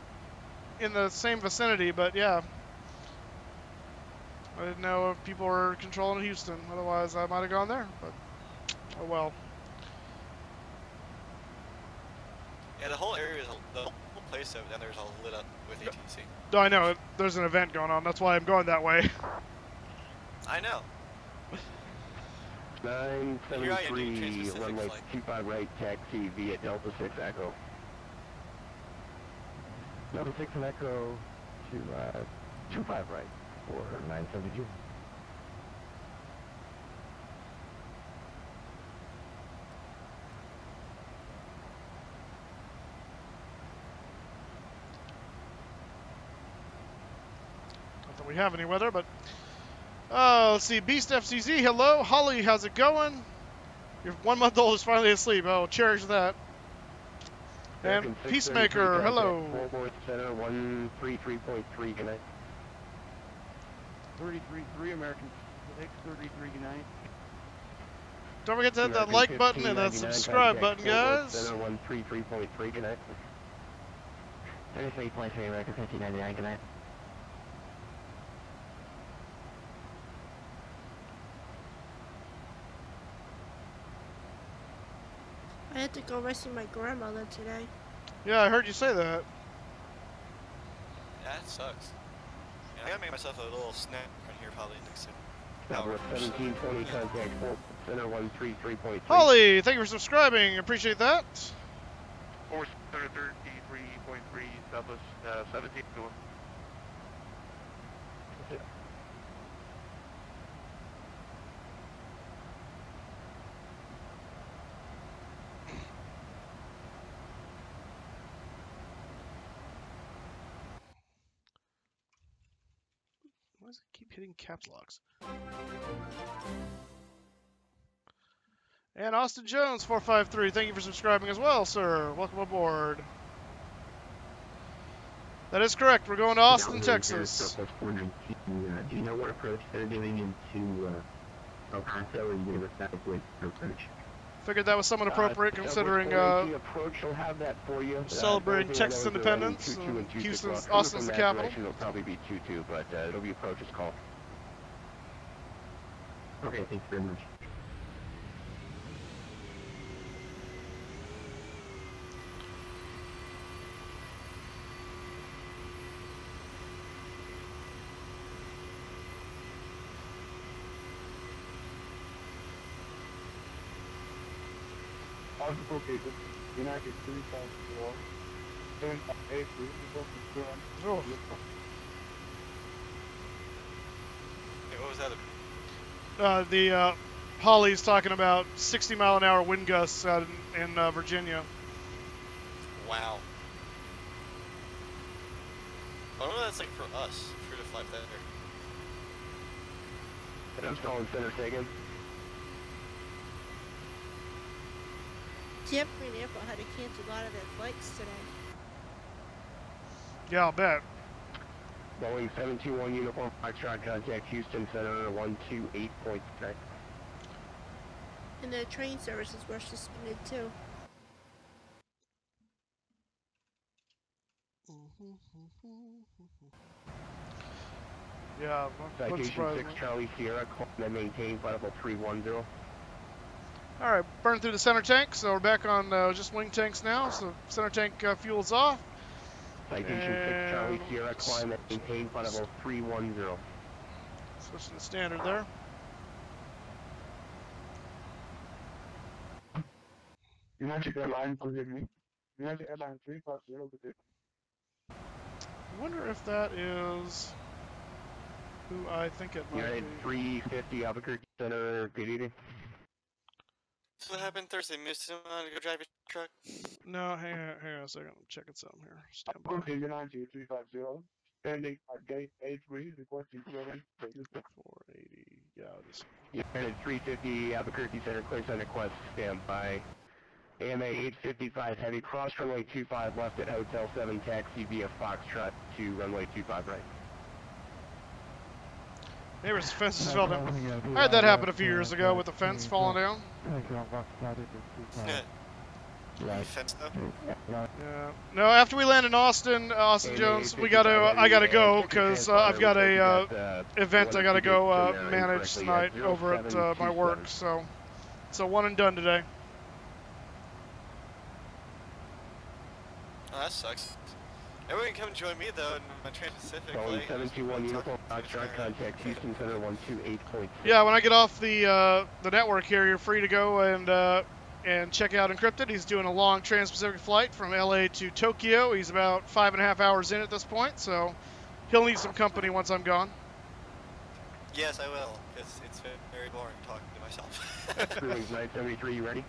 in the same vicinity. But yeah, I didn't know if people were controlling Houston. Otherwise, I might have gone there. But oh well. Yeah, the whole area is the whole place down there is all lit up with ATC. Oh, I know. There's an event going on. That's why I'm going that way. I know. 973, runway 25 right, taxi via Delta 6 Echo. Delta 6 and Echo to 25 right for 972. that we have any weather, but let's see. Beast FCZ, hello. Holly, how's it going? Your 1 month old is finally asleep. Oh, cherish that. And Peacemaker, hello. Center 133.3, good night. 33.3 American 633, good night. Don't forget to hit that like button and that subscribe button, guys. Center 133.3, good night. 33.3 American 1599, good night. I had to go rescue my grandmother today. Yeah, I heard you say that. Yeah, it sucks. Yeah, I gotta make myself a little snack right here probably next Number 1720, contact Center 133.3. Holly, thank you for subscribing. Appreciate that. Center 33.3, Southwest 17 to 1. Why does it keep hitting caps locks? And Austin Jones 453, thank you for subscribing as well, sir. Welcome aboard. That is correct. We're going to Austin, Texas. Do you know what approach they're doing into El Paso, or are you going to decide which approach? Figured that was somewhat appropriate considering approach will have that for you. celebrating Texas independence. Houston's, Austin's the capital. It'll probably be 2-2, but it'll be approach's call. Okay, thanks very much. Okay, United 354, 783, Oh. Hey, what was that? The Holly's talking about 60-mile-an-hour wind gusts out in Virginia. Wow. I don't know what that's like for us, if we were to fly that there. I'm calling center taken. Jeff Green Airport had to cancel a lot of their flights today. Yeah, I'll bet. Boeing 721 Uniform Foxtrot, contact Houston Center 128.6. And their train services were suspended too. Yeah, Citation 6 Charlie Sierra, and maintain flight level 310. All right, burn through the center tank, so we're back on just wing tanks now. So center tank fuel's off. Citation 6 Charlie Sierra, climb and maintain flight level 310. Switching to standard there. United Airlines, forgive me. United Airlines 350, good. I wonder if that is who I think it might United be. 350 Albuquerque Center, good evening. So what happened Thursday? Missed him on to go drive your truck? No, hang on a second. I'm checking something here. Stand by. Okay, United 350, standing at gate A3, requesting clearance. 480. Yeah, it is. United 350 Albuquerque Center, clear center request, stand by. AMA 855 heavy, cross runway 25 left at Hotel 7, taxi via Foxtrot to runway 25 right. Neighbors' fences fell down. I had that happen a few years ago with the fence falling down. Fence though? Yeah. No, after we land in Austin, Jones, I gotta go because I've got a event I gotta go manage tonight over at my work. So one and done today. Oh, that sucks. Everyone can come join me though in my Trans-Pacific flight. 721 Uniform Foxtrot, contact Houston Center 128.6. Yeah, when I get off the network here, you're free to go and check out Encrypted. He's doing a long Trans-Pacific flight from LA to Tokyo. He's about 5.5 hours in at this point, so he'll need some company once I'm gone. Yes, I will, because it's very boring talking to myself. Crewing 973, you ready?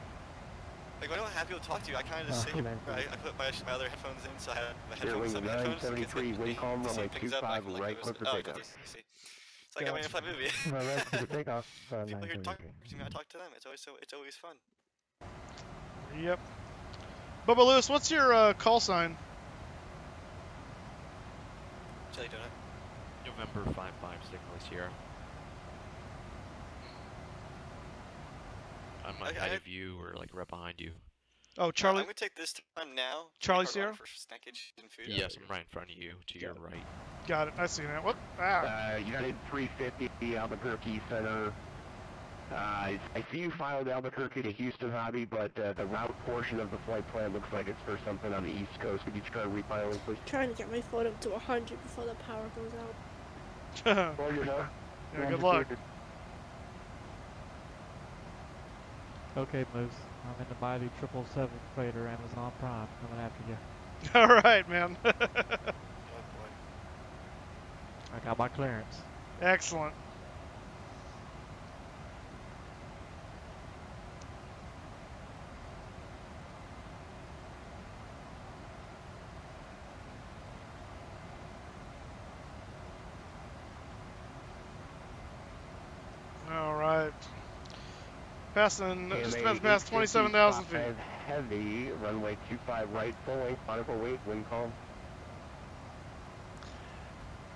Like when I don't have people to talk to, I kind of just sit here. I put my other headphones in, so I have my headphones on my headphones. So it gets wind calm, the runway same things up. I 25, can like right go clear for oh, takeoff. see. It's like I'm in a flat movie. Right clear for takeoff. People here talking to me, I talk to them. It's always fun. Yep. Bubba Lewis, what's your call sign? Jelly Donut. November 55 Signal Sierra. I'm like ahead of you or like right behind you. Oh, Charlie. I'm gonna take this time now. Charlie Sierra? For snackage and food. Yes, I'm right in front of you, to your right. Got it. I see that. What? Ah. United 350 Albuquerque Center. I see you filed Albuquerque to Houston Hobby, but the route portion of the flight plan looks like it's for something on the East Coast. Could you try repiling, please? Trying to get my phone up to 100 before the power goes out. Well, you know. Yeah, good luck. Okay, Moose. I'm in the mighty 777 freighter Amazon Prime coming after you. All right, man. Oh boy. I got my clearance. Excellent. All right. Passing, just past 27,000 feet. Heavy, runway 25 right, full length, final weight, wind calm.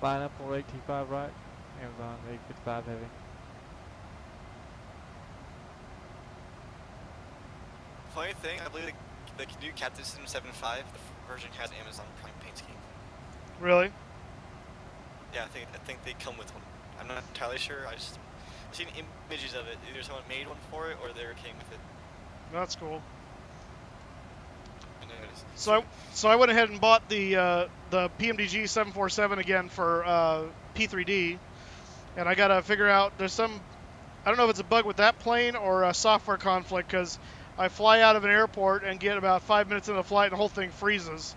Line up for 825 right. Amazon 855 heavy. Funny thing, I believe the new Captain System 7.5, the version has Amazon Prime paint scheme. Really? Yeah, I think they come with one. I'm not entirely sure. I've seen images of it. Either someone made one for it or they came with it. That's cool. I noticed. So I went ahead and bought the PMDG 747 again for P3D, and I gotta figure out there's some, I don't know if it's a bug with that plane or a software conflict, because I fly out of an airport and get about 5 minutes into the flight and the whole thing freezes.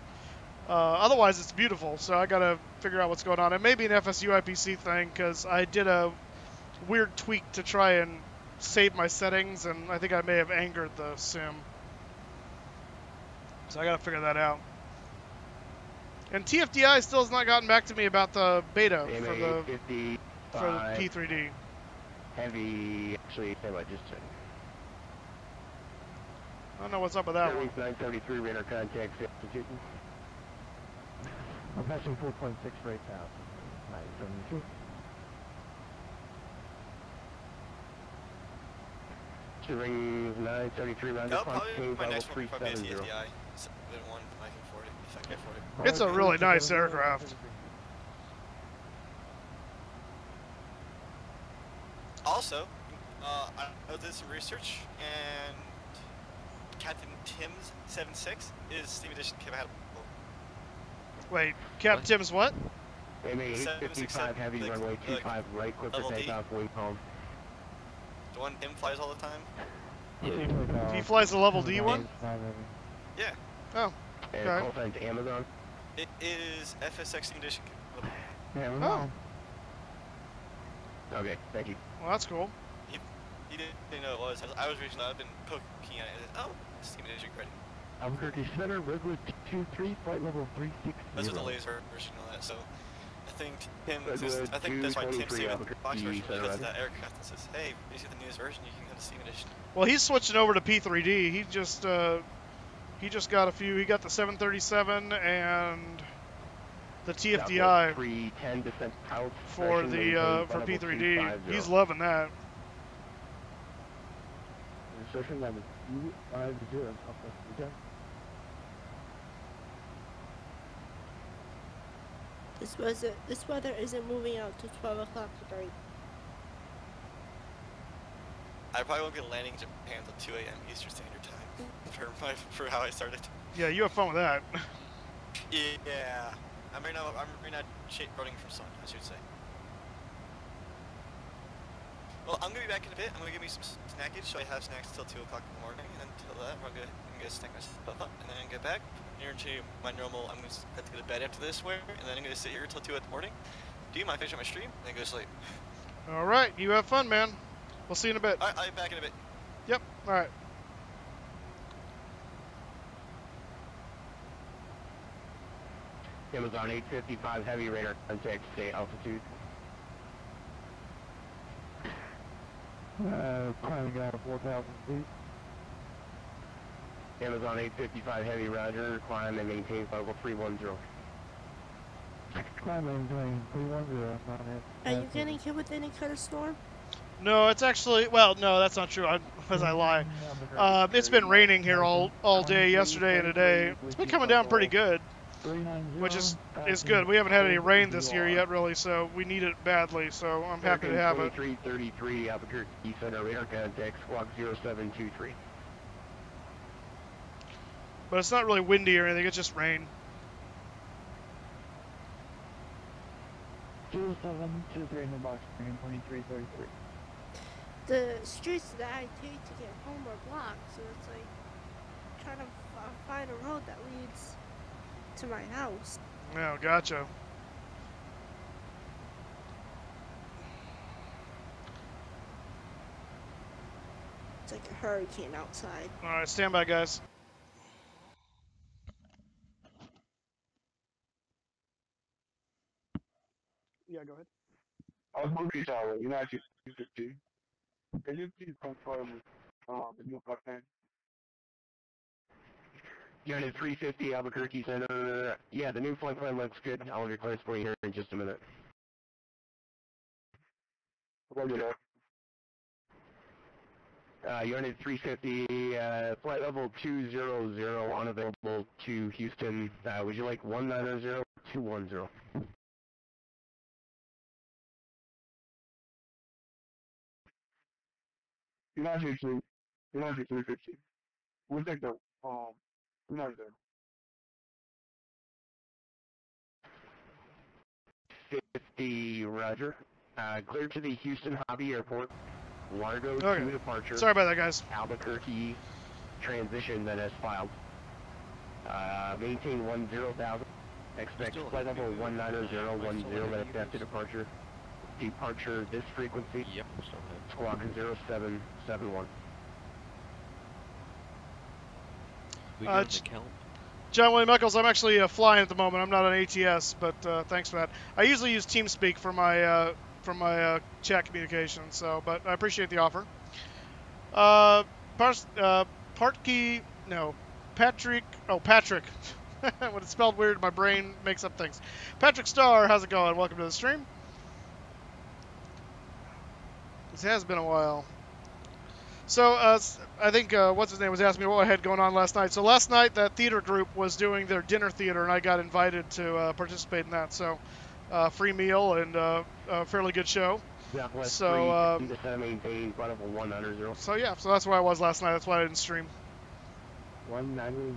Otherwise it's beautiful, so I gotta figure out what's going on. It may be an FSU IPC thing, because I did a weird tweak to try and save my settings, and I think I may have angered the sim. So I gotta figure that out. And TFDI still has not gotten back to me about the beta for the P3D. Heavy, actually, I just said. I don't know what's up with that one. 973 radar contact, substituting. I'm passing 4.6 right now. 972. Ring 973 round That'll probably be my next one, probably a TFDI. 7.1, if I can afford it, if I can afford it. It's a really nice aircraft. Also, I did some research, and Captain Tim's 7.6 is Steam Edition compatible. Wait, Captain Tim's what? MA-855 heavy runway 25 right, clear for takeoff, wind calm. The one Tim flies all the time? He flies the level D one? Yeah. Oh, and okay. call sign to Amazon? It is FSX Steam Edition compatible. Oh. Okay, thank you. Well, that's cool. He didn't know what it was. I was reaching out, I've been poking at it. Oh, Steam Edition credit. Albuquerque Center, Redwood 23, flight level 360. That's with the laser version and all that, so I think that's why Tim's saving the box version, because of that aircraft that says, hey, if you see the newest version, you can go to Steam Edition. Well, he's switching over to P3D. He just got a few. He got the 737 and the TFDI for the for P3D. He's loving that. Insertion number 250. Okay. This weather isn't moving out to 12 o'clock tonight. I probably won't be landing in Japan until 2 a.m. Eastern Standard Time for how I started. Yeah, you have fun with that. Yeah, I'm right now running from sun, I should say. Well, I'm gonna be back in a bit. I'm gonna give me some snackage, so I have snacks till 2 o'clock in the morning, and until that, I'm gonna snack myself up, and then get back here into my normal. I'm gonna have to go to bed after this, and then I'm gonna sit here till 2 in the morning. Do my finish on my stream, and then go to sleep. All right, you have fun, man. We'll see you in a bit. All right, I'll be back in a bit. Yep. All right. Amazon 855 heavy radar contact, stay altitude. Climbing out of 4,000 feet. Amazon 855 heavy roger, climb and maintain level 310. Climb and maintain 310, not it. Are you getting hit with any kind of storm? No, it's actually, well, no, that's not true, as I lie. It's been raining here all day, yesterday and today. It's been coming down pretty good, which is good. We haven't had any rain this year yet, really, so we need it badly, so I'm happy to have it. 2333 Albuquerque Center radar contact, squawk 0723. But it's not really windy or anything, it's just rain. 2723 in the box, 2333. The streets that I take to get home are blocked, so it's like trying to find a road that leads to my house. Oh, gotcha. It's like a hurricane outside. All right, stand by, guys. Yeah, go ahead. I was moving tower, United 250. Can you please confirm the new content? Unit 350 Albuquerque Center. Yeah, the new flight plan looks good. I'll have your clearance for you here in just a minute. Roger that. Unit 350, flight level 200, unavailable to Houston. Would you like 190 or 210? United 350. We'll take the, United. 50, roger. Clear to the Houston Hobby Airport. Largo Okay. to departure. Sorry about that, guys. Albuquerque transition that has filed. Maintain 10,000. Expect flight level 19010 minutes after departure. Departure this frequency. Yep, Squawk 0771. We got an account. John William Eccles, I'm actually flying at the moment. I'm not on ATS, but thanks for that. I usually use TeamSpeak for my chat communication, so but I appreciate the offer. Patrick. When it's spelled weird, my brain makes up things. Patrick Starr, how's it going? Welcome to the stream. This has been a while. So, I think, what's his name was asking me what I had going on last night. So last night, that theater group was doing their dinner theater, and I got invited to participate in that. So, free meal and a fairly good show. Southwest So, 3, maintain flight level 190. So yeah, so that's where I was last night. That's why I didn't stream. 190.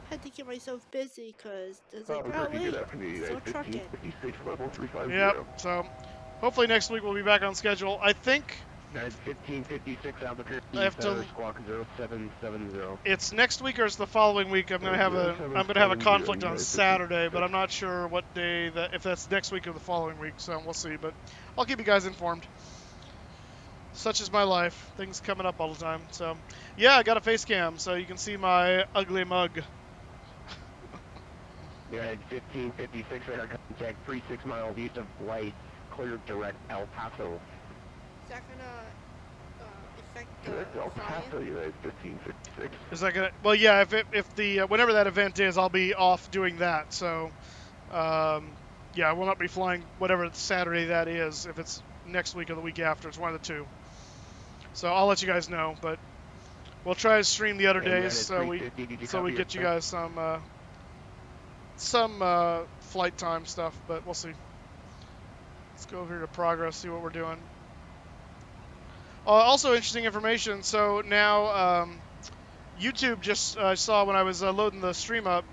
Had to get myself busy because there's like, oh wait, still trucking. Yep, so hopefully next week we'll be back on schedule. I think 1556 Albuquerque, I have to, squawk 0770. it's next week or it's the following week. I'm gonna have a conflict on Saturday, but I'm not sure what day that, if that's next week or the following week. So we'll see, but I'll keep you guys informed. Such is my life. Things coming up all the time. So yeah, I got a face cam, so you can see my ugly mug. United 1556 radar contact 36 miles east of Light, cleared direct El Paso. Is that gonna affect Direct El Paso, flying? United 1556. Is that gonna? Well, yeah. If the whenever that event is, I'll be off doing that. So, yeah, I will not be flying whatever Saturday that is. If it's next week or the week after, it's one of the two. So I'll let you guys know. But we'll try to stream the other days so we get you guys some flight time stuff. But we'll see. Let's go over here to progress, see what we're doing. Also interesting information. So now YouTube just saw when I was loading the stream up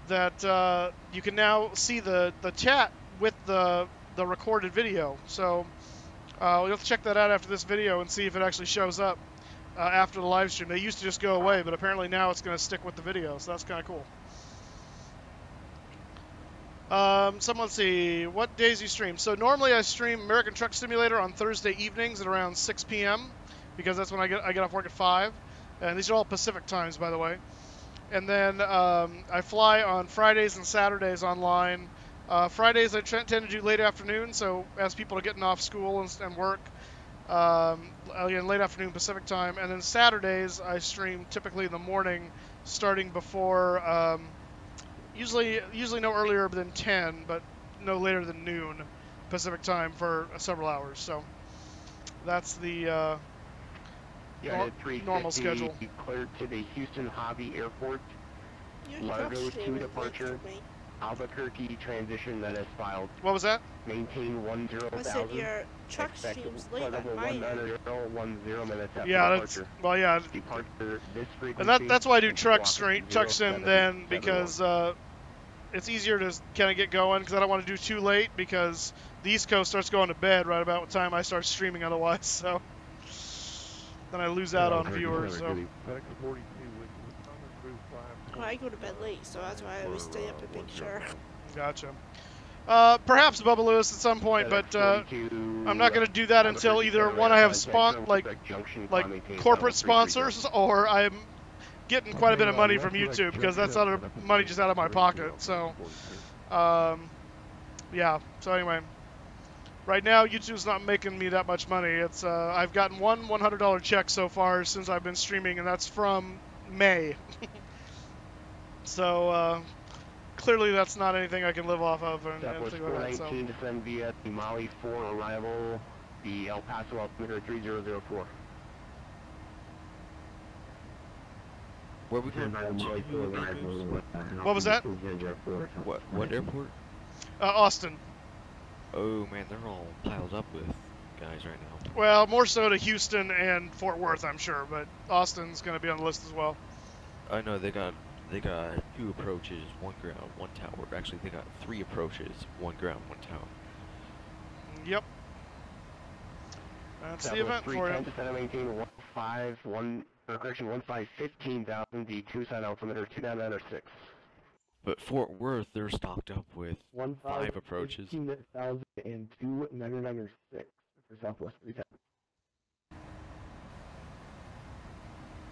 that you can now see the chat with the recorded video. So we'll have to check that out after this video and see if it actually shows up after the live stream. They used to just go away, but apparently now it's going to stick with the video. So that's kind of cool. Let's see, what days you stream? So normally I stream American Truck Simulator on Thursday evenings at around 6 p.m. because that's when I get off work at 5. And these are all Pacific times, by the way. And then I fly on Fridays and Saturdays online. Fridays I tend to do late afternoon, so as people are getting off school and work, again, late afternoon Pacific time. And then Saturdays I stream typically in the morning, starting before, usually no earlier than 10, but no later than noon Pacific time for several hours. So that's the normal schedule. Cleared to the Houston Hobby Airport. Largo to departure. Albuquerque transition that is filed. What was that? Maintain 10,000. I said your truck stream's late at my end. 10 minutes after Yeah, departure. well, yeah. Departure this frequency. And that's why I do truck sim then, because it's easier to kind of get going, because I don't want to do too late, because the East Coast starts going to bed right about the time I start streaming otherwise, so then I lose out on viewers. So. Well, I go to bed late, so that's why I always stay up and make sure. Gotcha. Perhaps Bubba Lewis at some point, but I'm not going to do that until either one I have corporate sponsors, or I'm getting quite a bit of money from YouTube, because that's money just out of my pocket. So, yeah. So anyway, right now YouTube's not making me that much money. It's I've gotten one $100 check so far since I've been streaming, and that's from May. So clearly that's not anything I can live off of and things like that. So. 419 descend via the Mali 4 arrival, the El Paso altimeter 3004. Where we going? What was that? What airport? Austin. Oh man, they're all piled up with guys right now. Well, more so to Houston and Fort Worth, I'm sure, but Austin's going to be on the list as well. I know they got 2 approaches, 1 ground, 1 tower. Actually, they got 3 approaches, 1 ground, 1 tower. Yep. That's the event for you. Descend maintain 15,000, the Tucson altimeter 2996. But Fort Worth, they're stocked up with 5 approaches. 15,000 and 2996 for Southwest 310.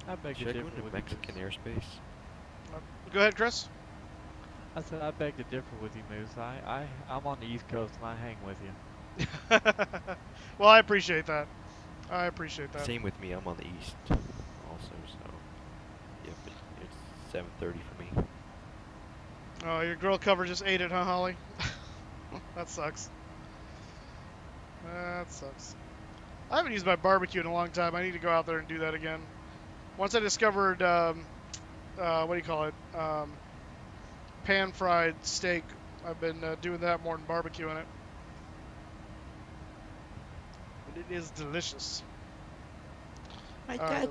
I beg to Should I differ go into with Mexican airspace? Go ahead, Chris. I said I beg to differ with you, Moose. I'm on the East Coast and I hang with you. Well, I appreciate that. I appreciate that. Same with me. I'm on the East also, so yep, it's 7:30 for me. Oh, your grill cover just ate it, huh, Holly? That sucks. That sucks. I haven't used my barbecue in a long time. I need to go out there and do that again. Once I discovered, what do you call it? Pan-fried steak. I've been doing that more than barbecuing it. But it is delicious. My dad's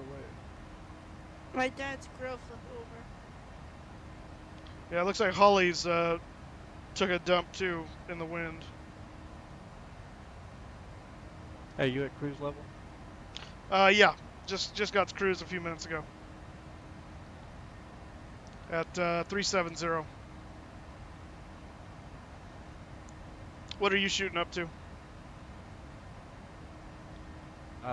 grill flipped over. Yeah, it looks like Holly's took a dump too in the wind. Hey, you at cruise level? Yeah, just got to cruise a few minutes ago. At 370. What are you shooting up to?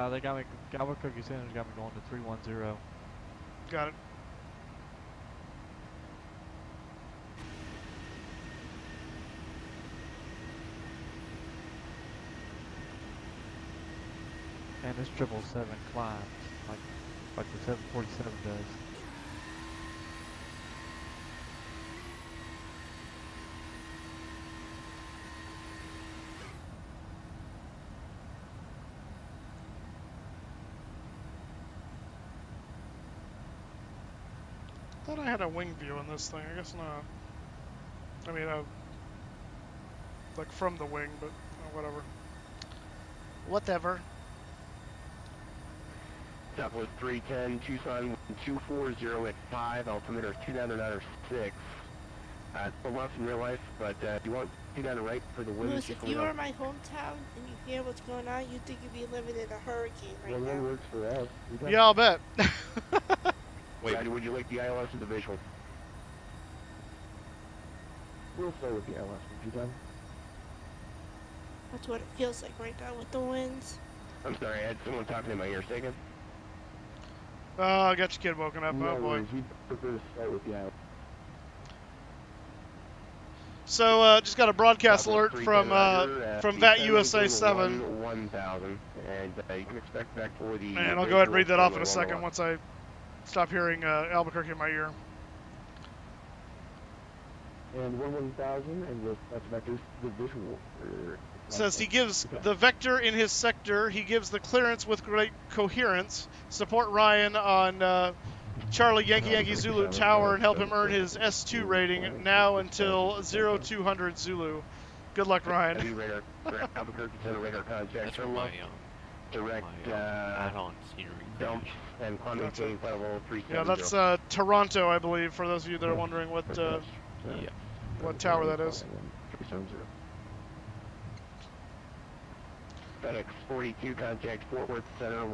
They got me. Albuquerque Center's got me going to 310. Got it. And this 777 climbs like the 747 does. I thought I had a wing view on this thing. I guess not. I mean, like from the wing, but whatever. Whatever. Southwest 310, Tucson 240 at 5, altimeter 2996. It's a lot in real life, but if you want to do that right for the wind. Lewis, if you were in my hometown and you hear what's going on, you'd think you'd be living in a hurricane right now. Well, that works for us. Yeah, I'll bet. Wait, would you like the ILS or the visual? We'll start with the ILS. Would you done? That's what it feels like right now with the winds. I'm sorry, I had someone talking in my ear. Say again? Oh, I got your kid woken up. No Oh boy. worries, we prefer to start with you. So just got a broadcast alert from VAT USA 7. 1000, and you can expect back for the. And I'll go ahead and read that off in a second once I stop hearing Albuquerque in my ear. And 1000, and that's vectors the visual. Says he gives the vector in his sector. He gives the clearance with great coherence. Support Ryan on Charlie Yankee Yankee Zulu Tower and help him earn his S2 rating now until 0200 Zulu. Good luck, Ryan. That's for my direct add-on scenery dump and climbing change level 370. Yeah, that's Toronto, I believe, for those of you that are wondering what tower that is. 370. FedEx 42, contact Fort Worth Center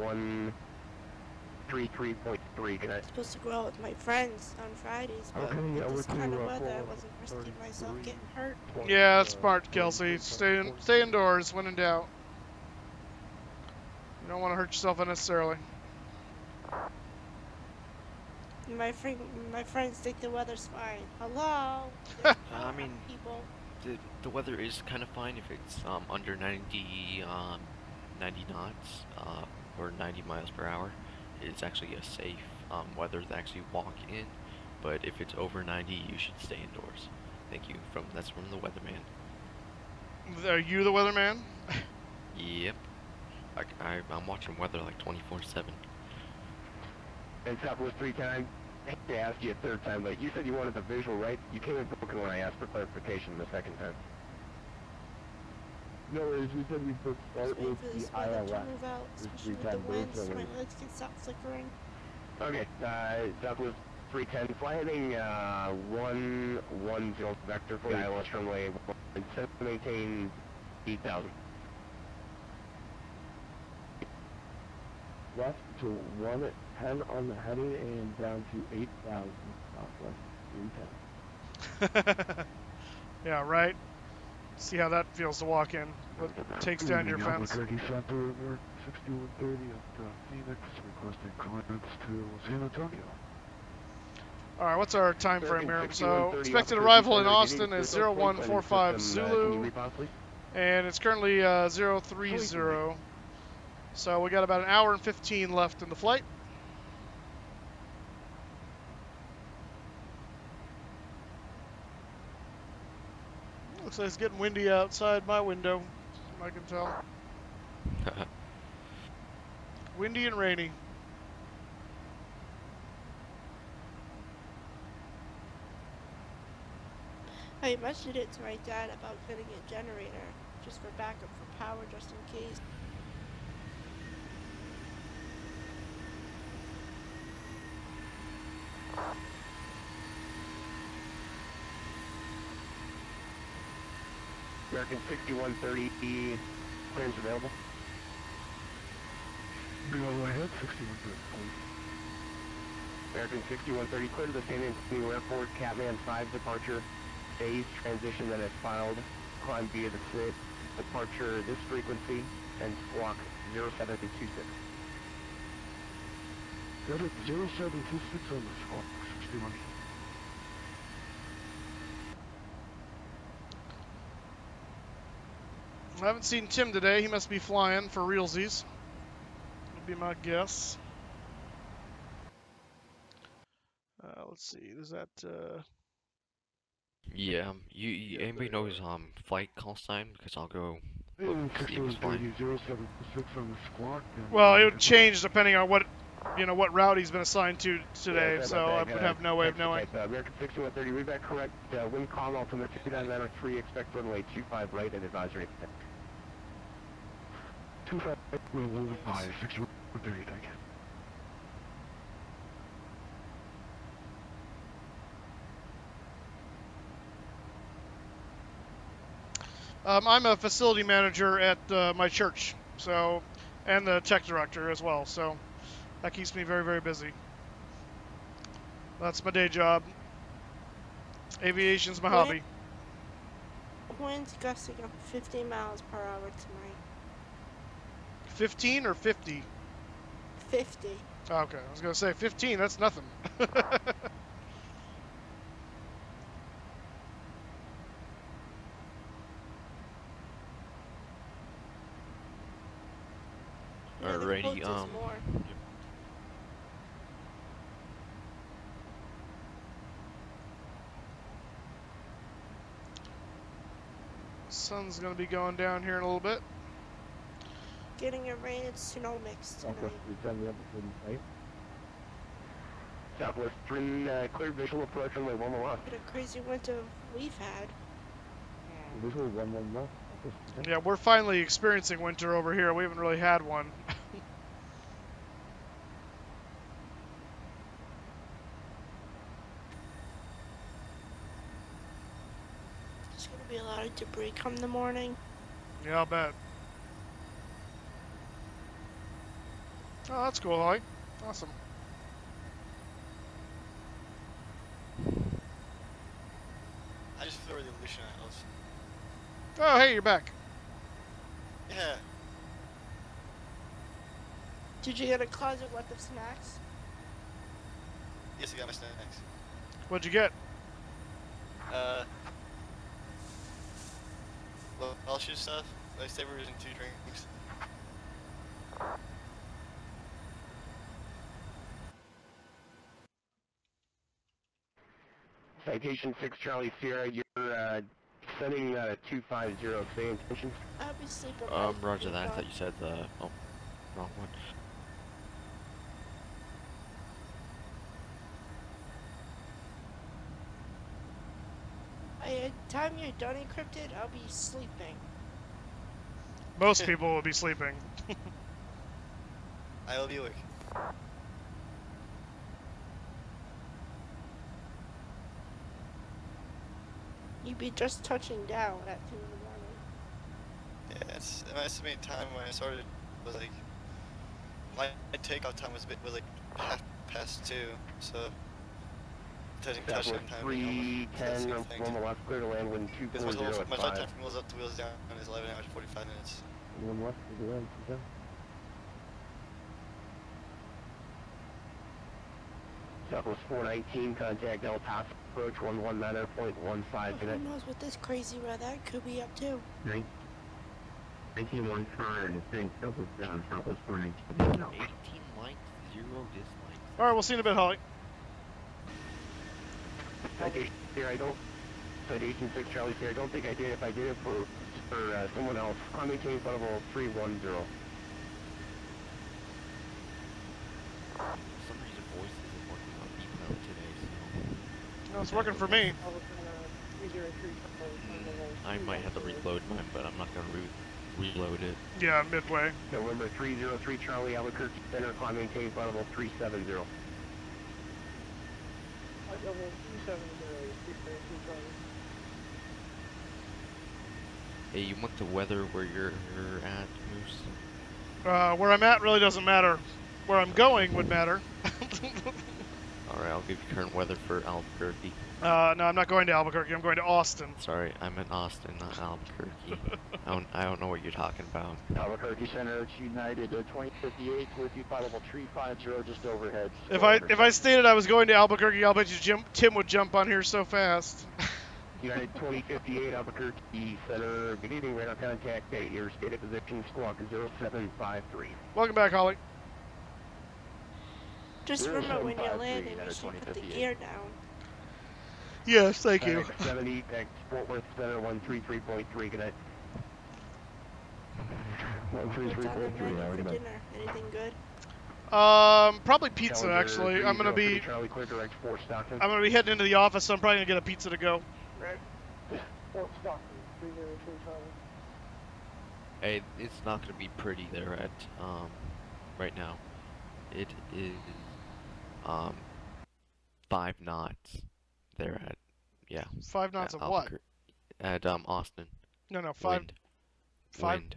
133.3. Good night. I'm supposed to go out with my friends on Fridays, but with this kind of weather, I wasn't risking myself getting hurt. Yeah, that's smart, Kelsey. Stay indoors when in doubt. You don't want to hurt yourself unnecessarily. My friends think the weather's fine. Hello? I mean, people. The weather is kind of fine if it's under 90 knots or 90 miles per hour. It's actually a safe weather to actually walk in, but if it's over 90, you should stay indoors. Thank you. That's from the weatherman. Are you the weatherman? Yep. I'm watching weather like 24/7. And Southwest 310. I hate to ask you a third time, but you said you wanted the visual, right? You came in broken when I asked for clarification the second time. No worries, we said we could start with for the this weather to ILS. move out, There's especially with 310 the winds, birds, so my and legs can stop flickering. Okay, Southwest 310, fly heading 110 vector for the ILS runway, and set to maintain 8,000. left to 110 on the heading and down to 8,000 southwest 310. Yeah, right. See how that feels to walk in. What takes down your fence. Albuquerque Center over 6130 at Phoenix, requesting clearance to San Antonio. All right, what's our time frame here? So expected arrival in Austin is 0145 Zulu, and it's currently 030. So we got about an hour and 15 left in the flight. Looks like it's getting windy outside my window, I can tell. Windy and rainy. I mentioned it to my dad about getting a generator, just for backup for power, just in case. American 6130, clearance available. Go ahead, 6130. American 6130, clear to the San Antonio Airport, Catman 5 departure, phase transition that has filed, climb via the SID, departure this frequency, and squawk 0726. Got it, 0726 on the squawk, 61. I haven't seen Tim today. He must be flying for realsies. Would be my guess. Let's see. Is that? Yeah. Anybody knows flight call sign? Because I'll go. See if it's flying. 0726 on the squawk. Well, it would change depending on what, what route he's been assigned to today. Yeah, so I would have no way of knowing. American 6130, read back correct. Wind calm, altimeter 2993, expect runway 25 right and advisory. 25 will move by 6130, thank you. I'm a facility manager at my church, so, and the tech director as well. So that keeps me very, very busy. That's my day job. Aviation's my hobby. Wind's gusting up 50 miles per hour tonight. 15 or 50? 50. Okay, I was gonna say 15. That's nothing. Yeah, the Alrighty, quote is more. Sun's gonna be going down here in a little bit. Getting a rain and snow mix tonight. Southwest 3, clear visual approach runway 11 left. What a crazy winter we've had. Visual 11 left. Yeah, we're finally experiencing winter over here. We haven't really had one. There's gonna be a lot of debris come the morning. Yeah, I'll bet. Oh, that's cool, Holly. Awesome. I just flew over the illusion house. Oh, hey, you're back. Yeah. Did you get a closet worth of snacks? Yes, I got my snacks. What'd you get? Welsh's stuff. Lifesavers and 2 drinks. Citation 6 Charlie Sierra, you're sending 250, say intentions. I'll be sleeping. Roger that. I thought you said the wrong one. By the time you're done encrypted, I'll be sleeping. Most people will be sleeping. I will be awake. You'd be just touching down at 2 in the morning. Yeah, it's my estimated time when I started was like my takeoff time was like past 2, so touching touchdown time. 310 on the left, clear to land wind 240 at my 5. flight time from wheels up to wheels down is 11 hours 45 minutes. One left, clear to land, down. Southwest 419, contact El Paso approach 119.15 Who knows what this crazy weather could be up to? 1915, thanks, Southwest down, Southwest 419. 18 likes, 0 dislikes. Alright, we'll see you in a bit, Holly. Citation here, Citation 6 Charlie here, I don't think I did. If I did it for someone else, I'm maintaining level 310. For some reason, voice isn't working on email today, so... No, it's working for me. I might have to reload mine, but I'm not going to reload it. Yeah, midway. November 303 Charlie, Albuquerque Center, climb maintain flight level 370. Hey, you want the weather where you're at, Moose? Where I'm at really doesn't matter. Where I'm going would matter. Alright, I'll give you current weather for Albuquerque. No, I'm not going to Albuquerque. I'm going to Austin. Sorry, I meant Austin, not Albuquerque. I don't know what you're talking about. Albuquerque Center, it's United 2058 with you, flight level 350 just overhead. If I stated I was going to Albuquerque, I'll bet you Tim would jump on here so fast. United 2058 Albuquerque Center, good evening, radar contact at your stated position, squawk 0753. Welcome back, Holly. Just remember when you're landing, you should put the gear down. Yes, thank you. 70, Fort Worth Center 133.3, good night. What's on the menu for dinner? Anything good? Probably pizza, actually. I'm gonna be heading into the office, so I'm probably gonna get a pizza to go. Hey, it's not gonna be pretty there at right now. It is 5 knots there at 5 knots of what? At Austin. No, Wind.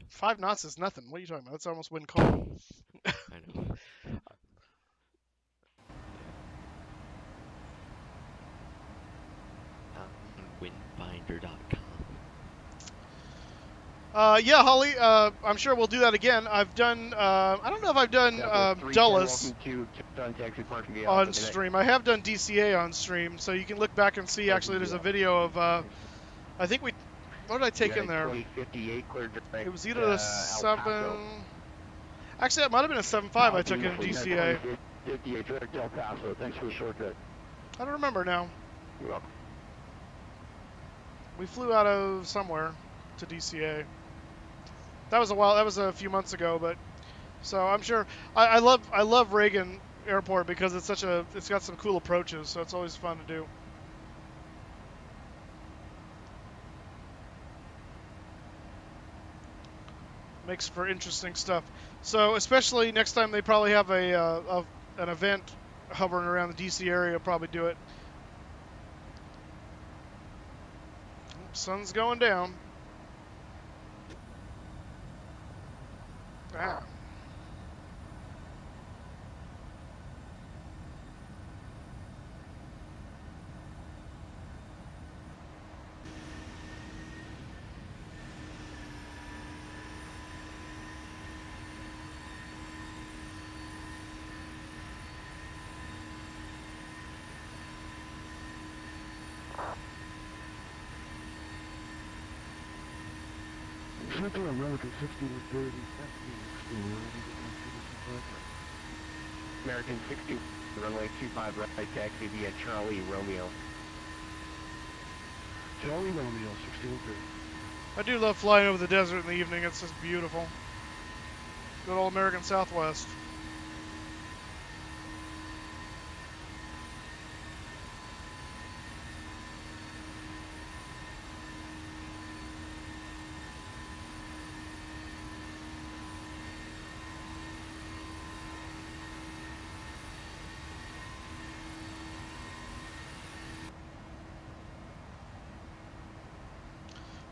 5 knots is nothing. What are you talking about? That's almost wind calm. I know. Windfinder.com. Yeah, Holly. I'm sure we'll do that again. I've done. I don't know if I've done Dulles on stream. I have done DCA on stream, so you can look back and see. Actually, there's a video of. I think we. What did I take in there? It was either a 7. Actually, it might have been a 7.5 I took in DCA. Thanks for the shortcut. I don't remember now. We flew out of somewhere to DCA. That was a while. That was a few months ago, but so I'm sure. I love Reagan Airport because it's got some cool approaches, so it's always fun to do. Makes for interesting stuff. So especially next time they probably have an event hovering around the DC area, probably do it. Sun's going down. Ah. Center American 60-30. American 60, runway 25 right taxi via Charlie Romeo. Charlie Romeo 16-30. I do love flying over the desert in the evening. It's just beautiful. Good old American Southwest.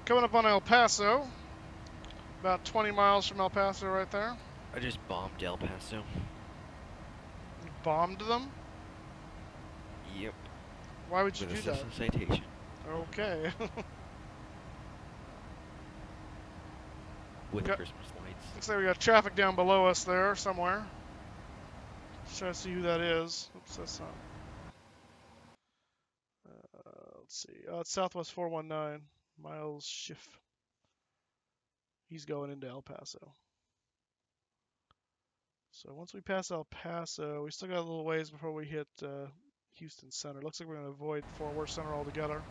Coming up on El Paso, about 20 miles from El Paso right there. I just bombed El Paso. You bombed them? Yep. Why would you do that? With a citation. Okay. With Christmas lights. Looks like we got traffic down below us there somewhere. Just trying to see who that is. Oops, that's not. Let's see. It's Southwest 419. Miles Schiff. He's going into El Paso. So once we pass El Paso, we still got a little ways before we hit Houston Center. Looks like we're going to avoid Fort Worth Center altogether.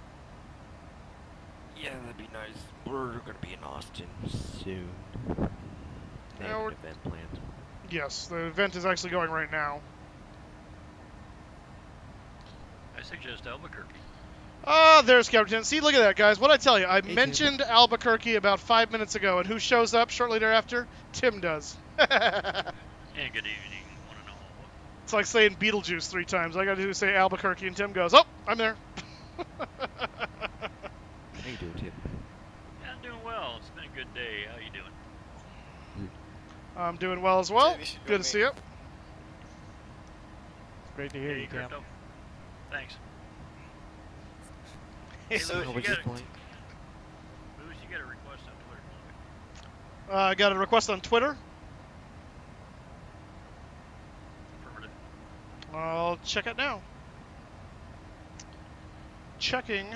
Yeah, that'd be nice. We're going to be in Austin soon. They have an event planned. Yes, the event is actually going right now. I suggest Albuquerque. Ah, there's Captain. See, look at that, guys. What I tell you, I mentioned Albuquerque about 5 minutes ago, and who shows up shortly thereafter? Tim does. And good evening, one and all. It's like saying Beetlejuice 3 times. I got to say Albuquerque, and Tim goes, "Oh, I'm there." How you doing, Tim? Yeah, I'm doing well. It's been a good day. How you doing? I'm doing well as well. Tim, Good to see you. It's great to hear you, Tim. Crypto. Thanks. Hey, so Moose, How was your flight? Moose, you got a request on Twitter. I got a request on Twitter. Affirmative. I'll check it now. Checking.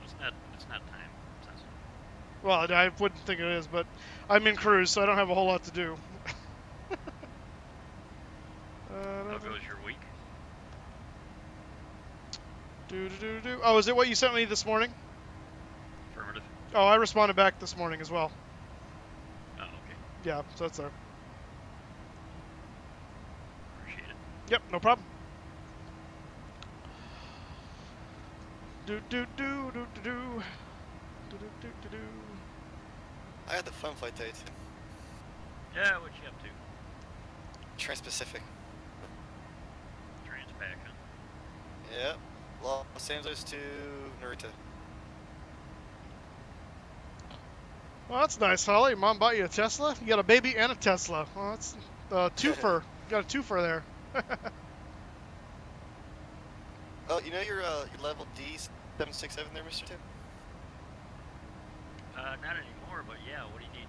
It's not time sensitive. Well, I wouldn't think it is, but I'm in cruise, so I don't have a whole lot to do. How goes your week? Oh, is it what you sent me this morning? Affirmative. Oh, I responded back this morning as well. Oh, okay. Yeah, so that's there. Appreciate it. Yep, no problem. I had the fun flight day too. Yeah, what you up to? Trans-Pacific. Transpac, huh? Yep. Los Angeles to Narita. Well, that's nice, Holly. Mom bought you a Tesla? You got a baby and a Tesla. Well, that's twofer. You got a twofer there. Oh, you know your level D 767 there, Mr. Tim? Not anymore. more, but yeah, what do you need?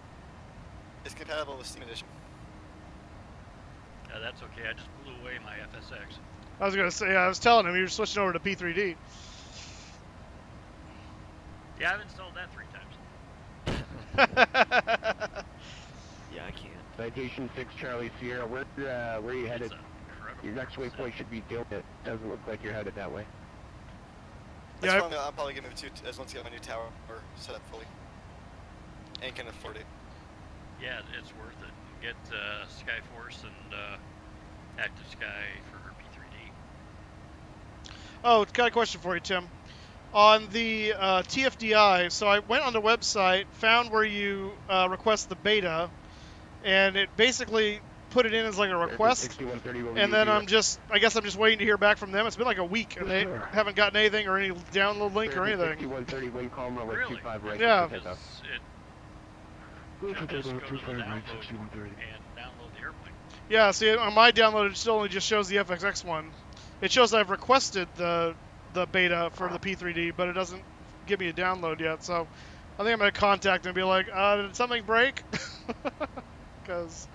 It's compatible with Steam Edition. That's okay. I just blew away my FSX. I was gonna say, I was telling him you were switching over to P3D. Yeah, I've installed that 3 times. Yeah, I can't. Citation 6 Charlie Sierra, where are you headed? Your next waypoint should be Dill. It doesn't look like you're headed that way. That's why I'm probably going to move to as once I get my new tower set up fully. And can afford it. Yeah, it's worth it. Get Skyforce and Active Sky for P3D. Oh, got a question for you, Tim. On the TFDI, so I went on the website, found where you request the beta, and it basically put it in as like a request, and then I guess I'm just waiting to hear back from them. It's been like a week, and they haven't gotten anything or any download link or anything. 6130 wind calm runway 25 right. Yeah. Just go to the download and download the airplane. Yeah, see, on my download, it still only just shows the FXX one. It shows I've requested the beta for the P3D, but it doesn't give me a download yet. So I think I'm going to contact them and be like, did something break? Because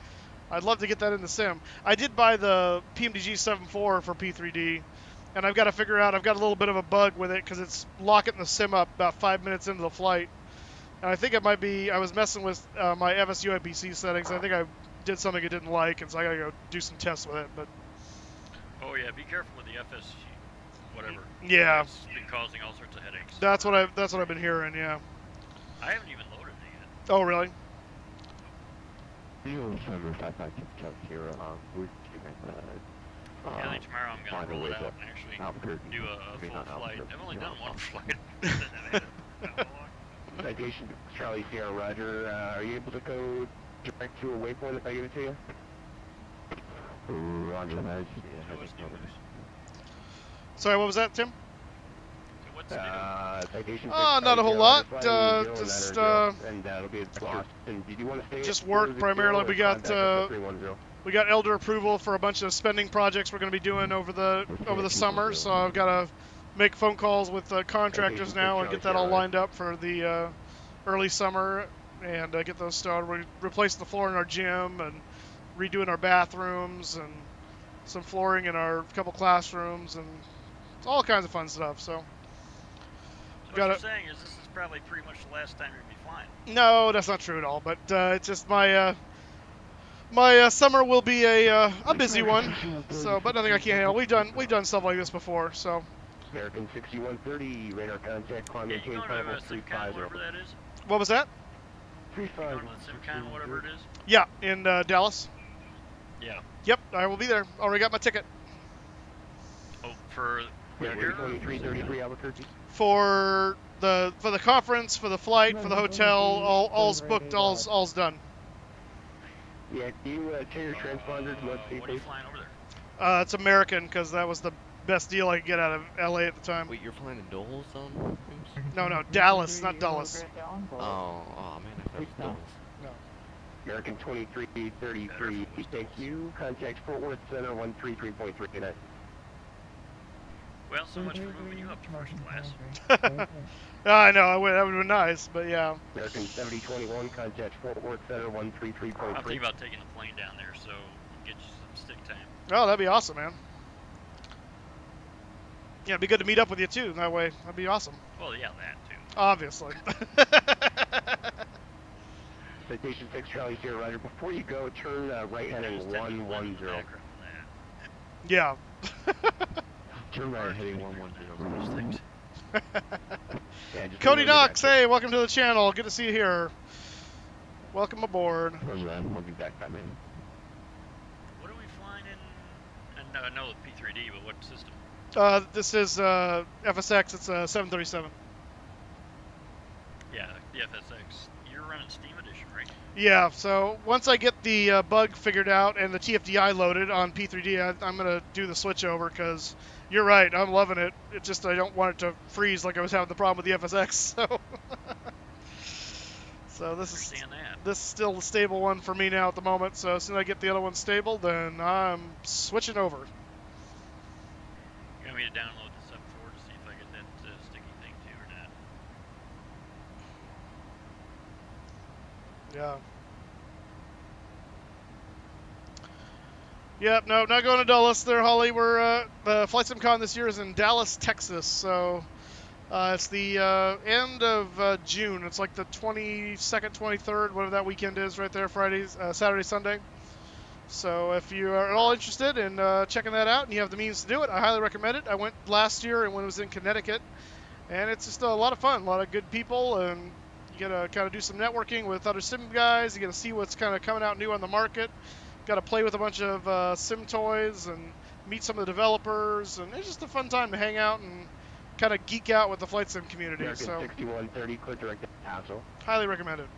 I'd love to get that in the sim. I did buy the PMDG 7.4 for P3D, and I've got to figure out, I've got a little bit of a bug with it because it's locking the sim up about 5 minutes into the flight. And I think it might be, I was messing with my FSU IPC settings. I think I did something I didn't like, and so I got to go do some tests with it. But oh yeah, be careful with the FSU, whatever. Yeah. It's been causing all sorts of headaches. That's what I've been hearing. Yeah. I haven't even loaded it yet. Oh really? Yeah, I think tomorrow I'm gonna roll it out and actually do a full flight. I've only done one flight. Citation Charlie Sierra Roger. Are you able to go direct to a waypoint if I give it to you? Roger that. Sorry, what was that, Tim? Citation not a whole lot. Just work primarily. We got elder approval for a bunch of spending projects we're going to be doing over the summer. So I've got to make phone calls with contractors now and get that all lined up for the early summer and get those started. We replaced the floor in our gym and redoing our bathrooms and some flooring in our couple classrooms and all kinds of fun stuff. So what you're saying is this is probably pretty much the last time you'll be flying. No, that's not true at all. But it's just my summer will be a busy one. So, but nothing I can't handle. We've done stuff like this before. So. American 6130 radar contact. Climb maintain level 35. Whatever that is. What was that? 35. SimCon, whatever it is. Yeah, in Dallas. Yeah. Yep, I will be there. Already got my ticket. Oh, for where? 2333 Albuquerque. For the conference, for the flight, for the hotel, all's booked, all's done. Yeah, do you check your transponders? What are you flying over there? It's American because that was the best deal I could get out of LA at the time. Wait, you're flying in Dulles, No, Dallas, not Dulles. Oh man, I thought it was Dulles. No. American 2333, thank you. Contact Fort Worth Center 133.39. Well, so much for moving you up to first class. I know, that would have been nice, but yeah. American 7021, contact Fort Worth Center 133.3. I'm thinking about taking the plane down there, so get you some stick time. Oh, that'd be awesome, man. Yeah, it'd be good to meet up with you too. That way, that'd be awesome. Well, yeah, that too. Obviously. Citation 6 Charlie Sierra Roger. Before you go, turn right heading 110. Yeah. Turn right heading 110. Cody Knox, hey, welcome to the channel. Good to see you here. Welcome aboard. We'll be back by minute. What are we flying in? And I know the P3D, but what system? This is FSX. It's a 737. Yeah, the FSX. You're running Steam Edition, right? Yeah. So once I get the bug figured out and the TFDI loaded on P3D, I'm gonna do the switch over because you're right. I'm loving it. It's just I don't want it to freeze like I was having the problem with the FSX. So. So this is still the stable one for me now at the moment. So as soon as I get the other one stable, then I'm switching over. You want me to download the 7.4 to see if I get that sticky thing too or not? Yeah. Yep, no, not going to Dulles there, Holly. We're the Flight Sim Con this year is in Dallas, Texas. So it's the end of June. It's like the 22nd, 23rd, whatever that weekend is, right there, Saturday, Sunday. So if you are at all interested in checking that out and you have the means to do it, I highly recommend it. I went last year and when it was in Connecticut, and it's just a lot of fun, a lot of good people, and you get to kind of do some networking with other sim guys. You get to see what's kind of coming out new on the market. Got to play with a bunch of sim toys and meet some of the developers, and it's just a fun time to hang out and kind of geek out with the flight sim community. American so 6130, clear direct to Paso. Highly recommend it.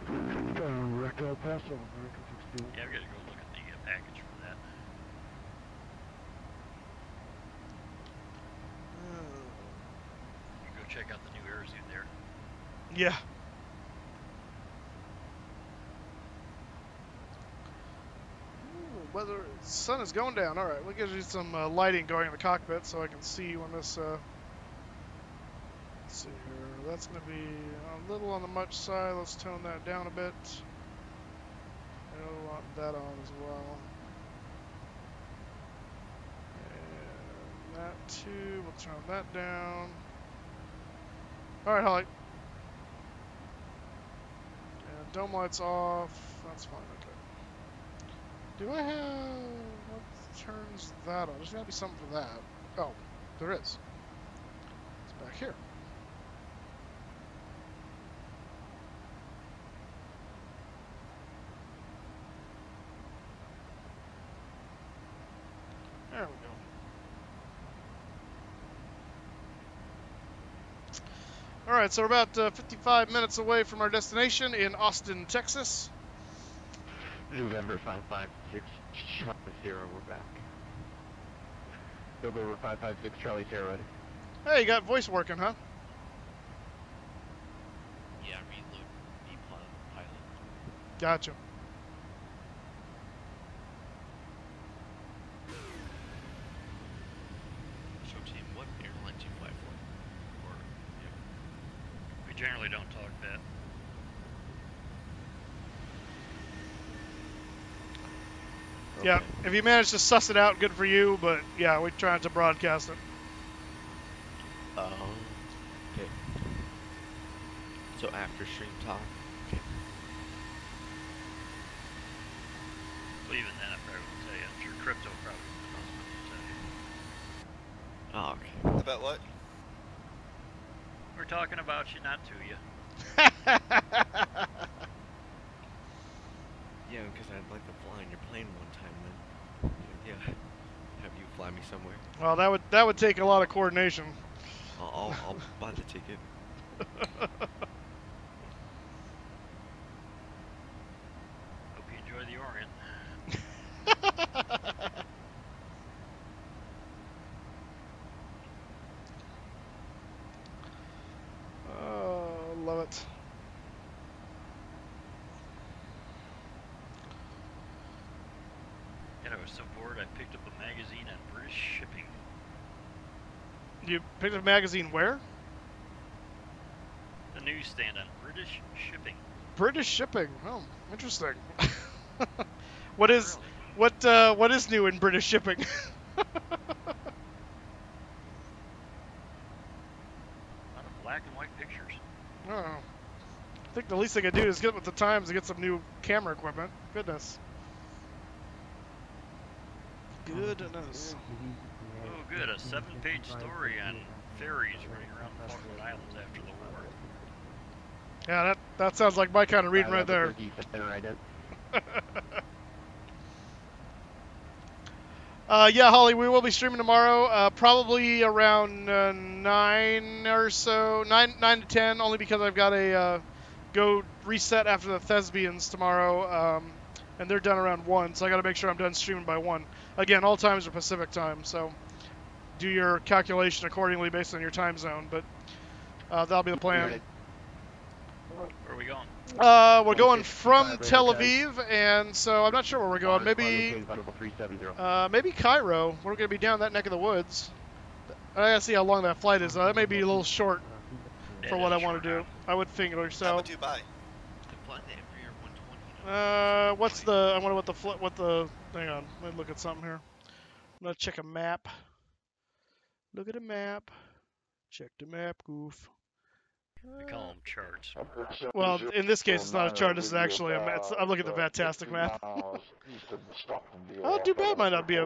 Direct to El Paso, American 61. Yeah, we gotta go look at the package for that. You can go check out the new airsuit there. Yeah. Weather, sun is going down. All right, we'll get you some lighting going in the cockpit so I can see when this. Let's see here. That's going to be a little on the much side. Let's tone that down a bit. I'll want that on as well. And that too. We'll turn that down. All right, Holly. And dome lights off. That's fine. Okay. Do I have... what turns that on? There's got to be something for that. Oh, there is. It's back here. There we go. All right, so we're about 55 minutes away from our destination in Austin, Texas. November 556, Charlie Sierra, we're back. November 556, Charlie Sierra, ready. Hey, you got voice working, huh? Yeah, reload Pilot. Gotcha. So team, what airline do you fly for? Or, yeah. We generally don't talk that. Okay. Yeah, if you manage to suss it out, good for you, but yeah, we're trying to broadcast it. Okay. So after stream talk. Okay. Well, even then, I probably wouldn't tell you. I'm sure crypto probably wouldn't tell you. Oh, okay. About what? We're talking about you, not to you. Yeah, because I'd like to fly in your plane one time then. Yeah. Have you fly me somewhere? Well, that would take a lot of coordination. I'll buy the ticket. Hope you enjoy the Orient. Oh, love it. And I was so bored, I picked up a magazine on British shipping. You picked up a magazine where? The newsstand on British shipping. British shipping. Oh, interesting. What is new in British shipping? A lot of black and white pictures. Oh. I think the least they could do is get with the times and get some new camera equipment. Goodness. Goodness. Oh, good. A 7-page story on ferries running around the Falkland Islands after the war. Yeah, that sounds like my kind of reading right there. Yeah, Holly, we will be streaming tomorrow, probably around 9 or so, 9 to 10, only because I've got to go reset after the Thespians tomorrow, and they're done around 1, so I got to make sure I'm done streaming by 1. Again, all times are Pacific time, so do your calculation accordingly based on your time zone, but that'll be the plan. Where are we going? We're going from Tel Aviv, and so I'm not sure where we're going. Maybe Cairo. We're going to be down that neck of the woods. I gotta see how long that flight is. That may be a little short for what I want to do. I would think so. How about Dubai? I'm flying to every What's the? I wonder what the. Hang on. Let me look at something here. I'm gonna check a map. Look at a map. Check the map, goof. We call them charts. Well, in this case, it's not a chart. This is actually I'm looking at the Vatastic map. Oh, too bad. Might not be a.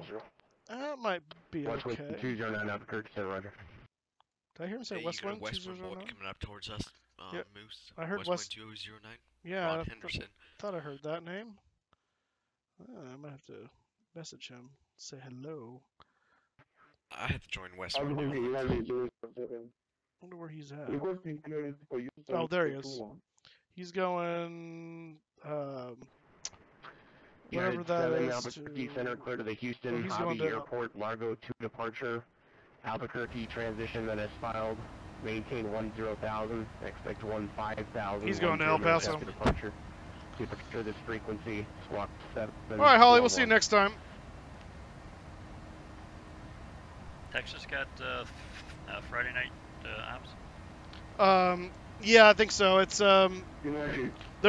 That might be okay. 209 Albuquerque, Roger. Did I hear him say Hey, Westwind you got a Westwind 209? mod coming up towards us, Yep. Moose. I heard Westwind 2009. Yeah, Ron Henderson. thought I heard that name. I might have to message him, say hello. I had to join Westwind. Wonder where he's at. Oh, there he is. He's going, whatever that is. Albuquerque Center, clear to the Houston Hobby Airport, Largo 2 departure. Albuquerque transition that is filed. Maintain 10,000. Expect 15,000. He's going to El Paso. Departure. Departure this frequency. Squawk 7. All right, Holly. We'll see you next time. Texas got Friday night ops. Yeah, I think so. It's they're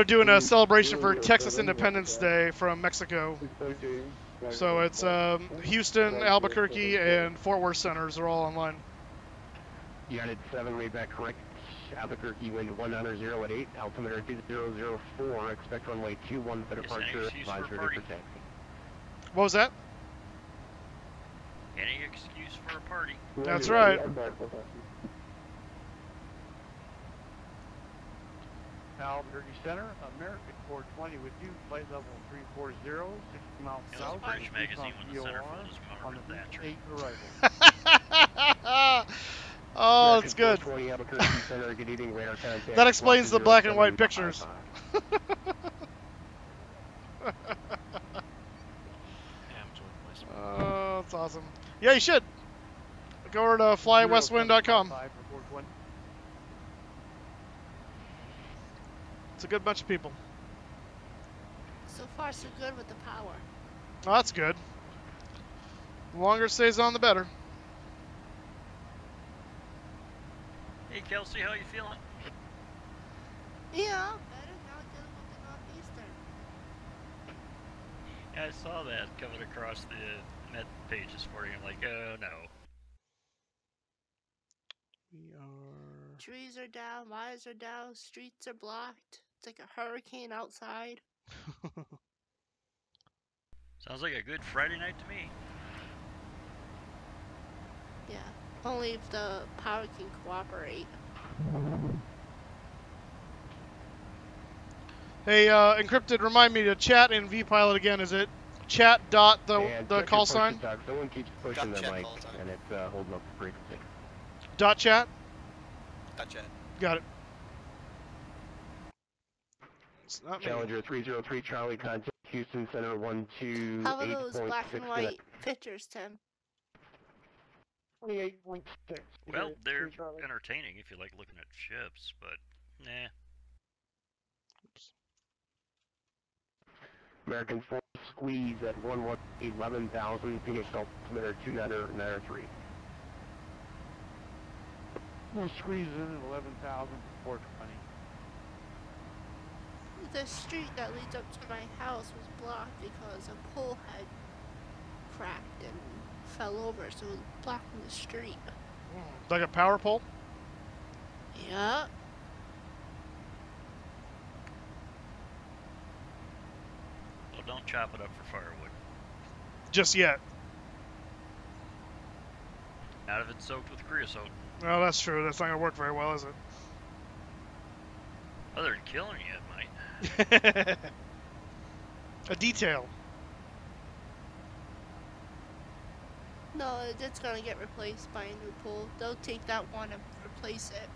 doing a celebration for Texas Independence Day from Mexico. So it's Houston, Albuquerque, and Fort Worth centers are all online. United 7, read back correct. Albuquerque wind 190 at 8, altimeter 2004, expect runway 21 for departure, advisory to protect. What was that? Any excuse for a party. That's right. Albuquerque Center, American 420 with you, flight level 340, 60 miles south. British magazine when the centerfold is on the Thatcher. arrival. Oh, it's good. That explains the black and white pictures. Oh, that's awesome. Yeah, you should. Go over to flywestwind.com. It's a good bunch of people. So far, so good with the power. Oh, that's good. The longer it stays on, the better. Hey, Kelsey, how you feeling? Yeah, better now dealing with the Northeastern. Yeah, I saw that coming across the net pages for you. I'm like, oh no. We are... Trees are down, wires are down, streets are blocked. It's like a hurricane outside. Sounds like a good Friday night to me. Yeah, only if the power can cooperate. Hey, Encrypted, remind me to chat in VPilot again. Is it chat dot the call sign? Someone keeps pushing the mic, and it's holding up the frequency. Dot chat? Dot chat. Got it. It's not me. Challenger 303, Charlie, contact Houston Center 128.6. How are those black and white pictures, Tim? 28.6. Well, they're entertaining if you like looking at ships, but nah. American Force squeeze at 11,000, Phoenix altimeter 2993. We'll squeeze in at 11,000 for 420. The street that leads up to my house was blocked because a pole had cracked and fell over, so it was blocking the street. Like a power pole? Yeah. Well, don't chop it up for firewood. Just yet. Not if it's soaked with creosote. Well, that's true. That's not going to work very well, is it? Other than killing you, it might. A detail. No, it's gonna get replaced by a new pole. They'll take that one and replace it.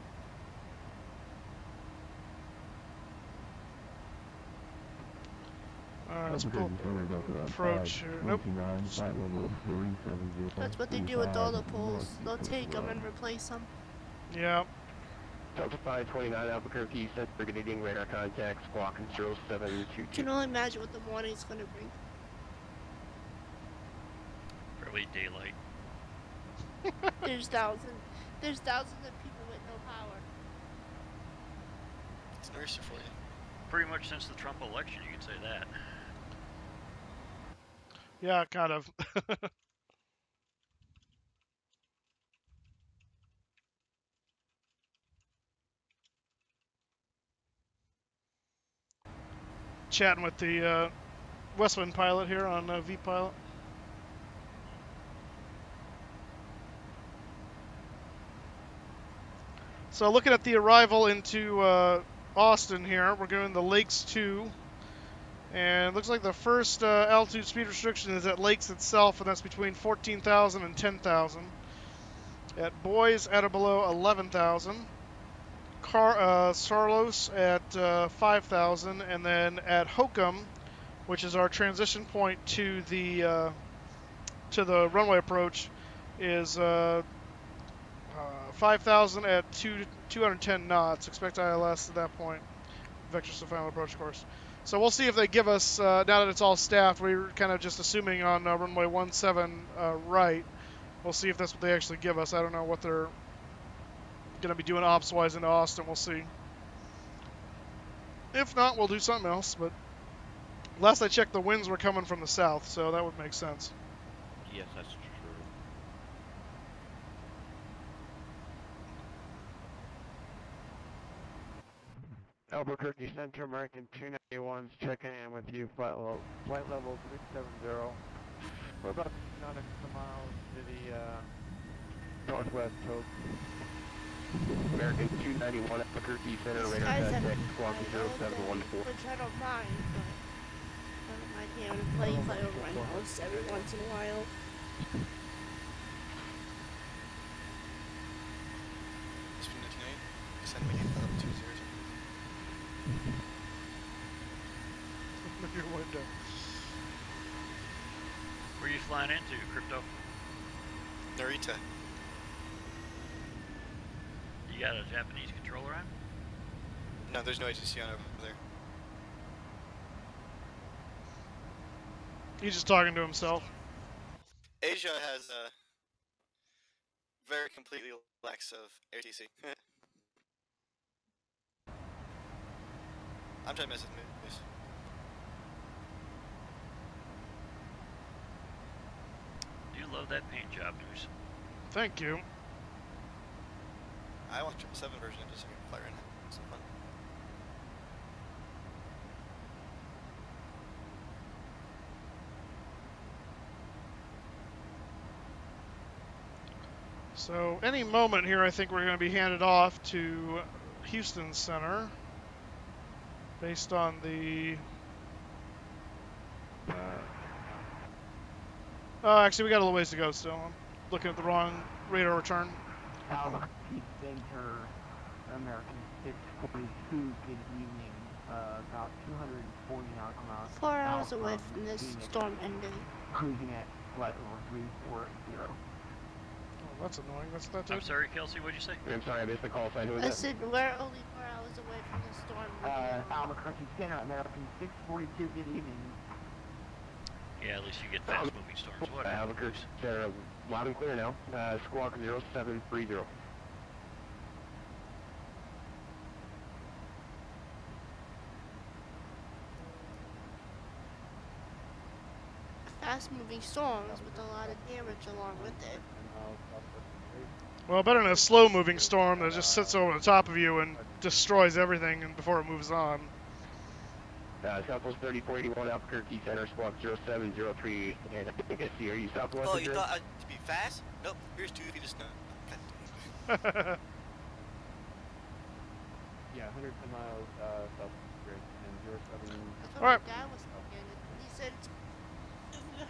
Alright, let's pull approach here. Nope. That's what they do with all the poles. They'll take them and replace them. Yeah. Delta 529 Albuquerque, Center Canadian radar contact, squawk 0722. Can only imagine what the morning's gonna bring. Probably daylight. There's thousands of people with no power. It's nursery for you. Pretty much since the Trump election, you can say that. Yeah, kind of. Chatting with the Westwind pilot here on V-Pilot. So looking at the arrival into Austin here, we're going to Lakes 2. And it looks like the first altitude speed restriction is at Lakes itself, and that's between 14,000 and 10,000. At Boys at or below 11,000. Solis at 5,000, and then at Hokum, which is our transition point to the runway approach, is 5,000 at 210 knots. Expect ILS at that point. Vectors to final approach course. So we'll see if they give us, now that it's all staffed, we were kind of just assuming on runway 17 right. We'll see if that's what they actually give us. I don't know what they're going to be doing ops-wise into Austin. We'll see. If not, we'll do something else. But last I checked, the winds were coming from the south, so that would make sense. Yes, that's true. Albuquerque Central American 291's checking in with you, flight level 370. We're about 9 extra miles to the northwest coast. American 291 Albuquerque Center, radar contact, squawk 0714. Which I don't mind, but I don't mind being able to fly over my nose every once in a while. Spin 99, send me up 20. Your window. Where are you flying into, Crypto? Narita. You got a Japanese controller on? No, there's no ATC on over there. He's just talking to himself. Asia has a very completely lacks of ATC. I'm trying to mess with Moose. Do love that paint job, Moose. Thank you. I want 7 version of this fly right now. It's so fun. So any moment here, I think we're going to be handed off to Houston Center, based on the. Oh, actually, we got a little ways to go still. I'm looking at the wrong radar return. Albuquerque Center, American 642, good evening. About 240 nautical miles. 4 hours away from this storm ending. Cruising at flight level 340. Oh, that's annoying. That's not. I'm sorry, Kelsey. What'd you say? I'm sorry, I missed the call sign. Who was I that? said we're only 4 hours away from the storm. Albuquerque Center, American 642, good evening. Yeah, at least you get fast-moving storms. What? Albuquerque Center, loud and clear now. Squawk 0730. Fast-moving storms with a lot of damage along with it. Well, better than a slow-moving storm that just sits over the top of you and destroys everything and before it moves on. Southwest 3481 Albuquerque Center, squawk 0703. And I think I see, are you southwest? Oh, you thought I'd be fast? Nope, here's 2 feet of snow. Yeah, 110 miles south of Grid and 07. That's what Alright. my dad was looking at. He said,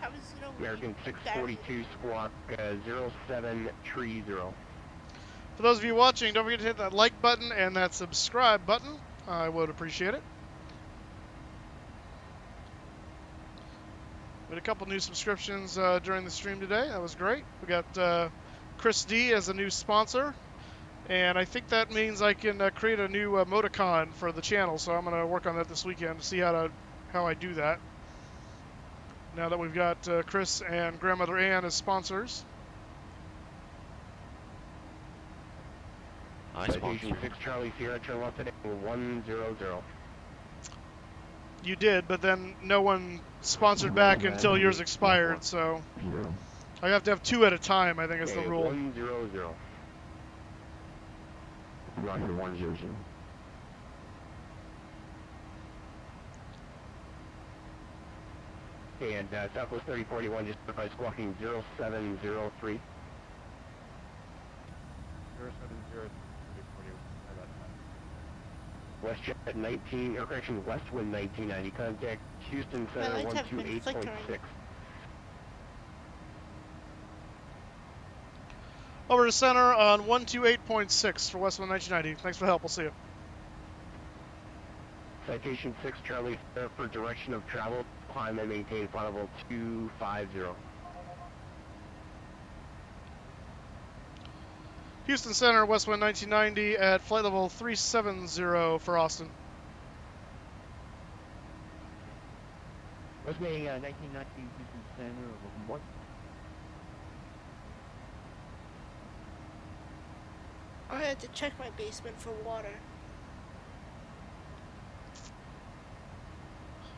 how is it over American 642 squawk 0730. For those of you watching, don't forget to hit that like button and that subscribe button. I would appreciate it. We had a couple new subscriptions during the stream today. That was great. We got Chris D as a new sponsor. And I think that means I can create a new emoticon for the channel. So I'm going to work on that this weekend to see how I do that. Now that we've got Chris and Grandmother Ann as sponsors. Citation 6 Charlie Sierra, turn left at 100. You did, but then no one sponsored back until yours expired, so I have to have 2 at a time, I think is the rule. 100. Roger, 100. And Southwest 3041 just by squawking 0703. 0703. WestJet 19, or correction, Westwind 1990, contact Houston Center 128.6. Over to center on 128.6 for Westwind 1990. Thanks for the help. We'll see you. Citation 6 Charlie for direction of travel, climb and maintain flight level 250. Houston Center, Westwind 1990 at flight level 370 for Austin. Westwind 1990, Houston Center, what? I had to check my basement for water.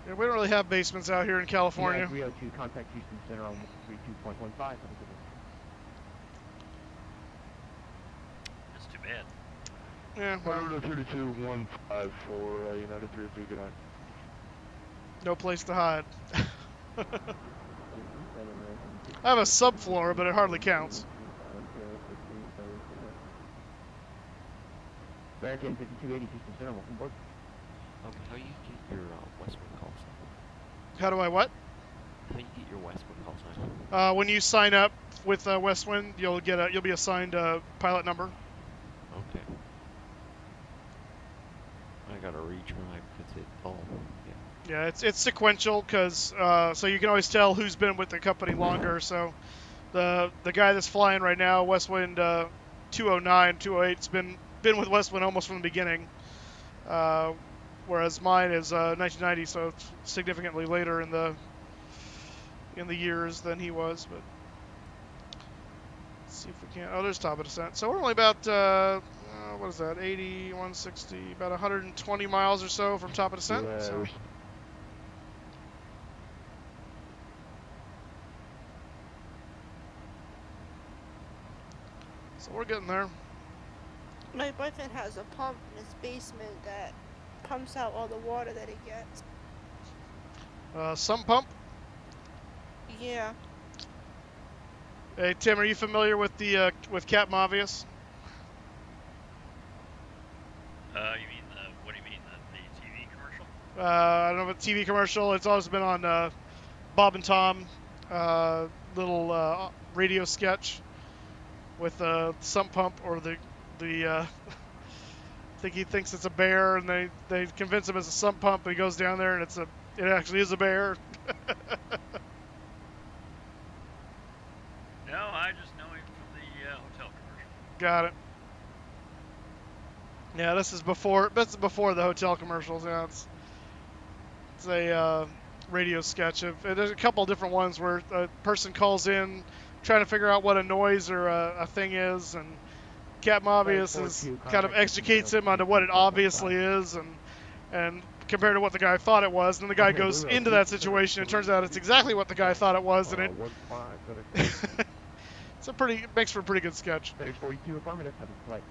Yeah, we don't really have basements out here in California. 302, contact Houston Center on 32.15. That's too bad. Yeah, well, 3215 for United 302, good night. no place to hide. I have a subfloor, but it hardly counts. American 5280, Houston Center, welcome aboard. How you get your Westwind call sign? How do I what? How you get your Westwind call sign? When you sign up with Westwind, you'll be assigned a pilot number. Okay. I gotta retry because it all. Yeah, it's sequential because so you can always tell who's been with the company longer. So the guy that's flying right now, Westwind 209, 208's been with Westwind almost from the beginning. Whereas mine is 1990, so it's significantly later in the years than he was. But let's see if we can. Oh, there's top of descent. So we're only about what is that? 80, 160, about 120 miles or so from top of descent. So. So we're getting there. My boyfriend has a pump in his basement that pumps out all the water that he gets. Sump pump? Yeah. Hey Tim, are you familiar with the with Captain Obvious? You mean what do you mean, the TV commercial? I don't know if it's a TV commercial. It's always been on Bob and Tom little radio sketch with a sump pump or the I think he thinks it's a bear, and they convince him it's a sump pump, and he goes down there, and it actually is a bear. No, I just know him from the hotel commercial. Got it. Yeah, this is before the hotel commercials. Yeah, it's a radio sketch of. There's a couple different ones where a person calls in trying to figure out what a noise or a thing is, and Captain Obvious kind of educates him onto what it obviously is, and compared to what the guy thought it was, and then the guy goes into that situation, and it turns out it's exactly what the guy thought it was, and it makes for a pretty good sketch. 42 affirmative, have a flight.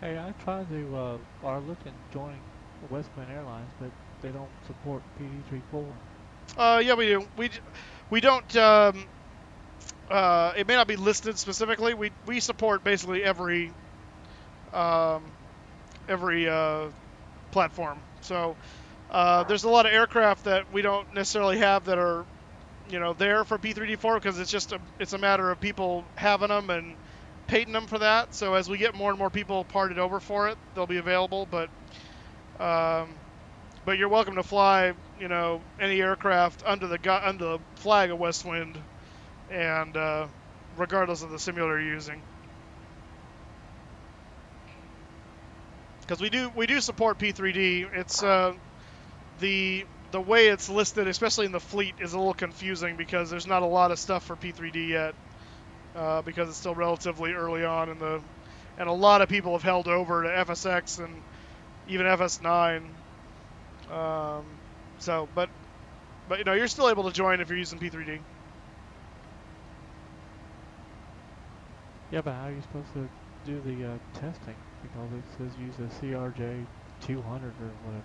Hey, I tried to are looking joining Westwind Airlines, but they don't support PD34. Yeah, we do. We don't. It may not be listed specifically. We support basically every platform. So there's a lot of aircraft that we don't necessarily have that are there for P3D4 because it's a matter of people having them and patenting them for that. So as we get more and more people parted over for it, they'll be available. But you're welcome to fly any aircraft under the flag of Westwind, and regardless of the simulator you're using. Because we do support P3D. It's the way it's listed, especially in the fleet, is a little confusing because there's not a lot of stuff for P3D yet, because it's still relatively early on and a lot of people have held over to FSX and even FS9. So, but you know, you're still able to join if you're using P3D. Yeah, but how are you supposed to do the testing? Because it says use a CRJ 200 or whatever.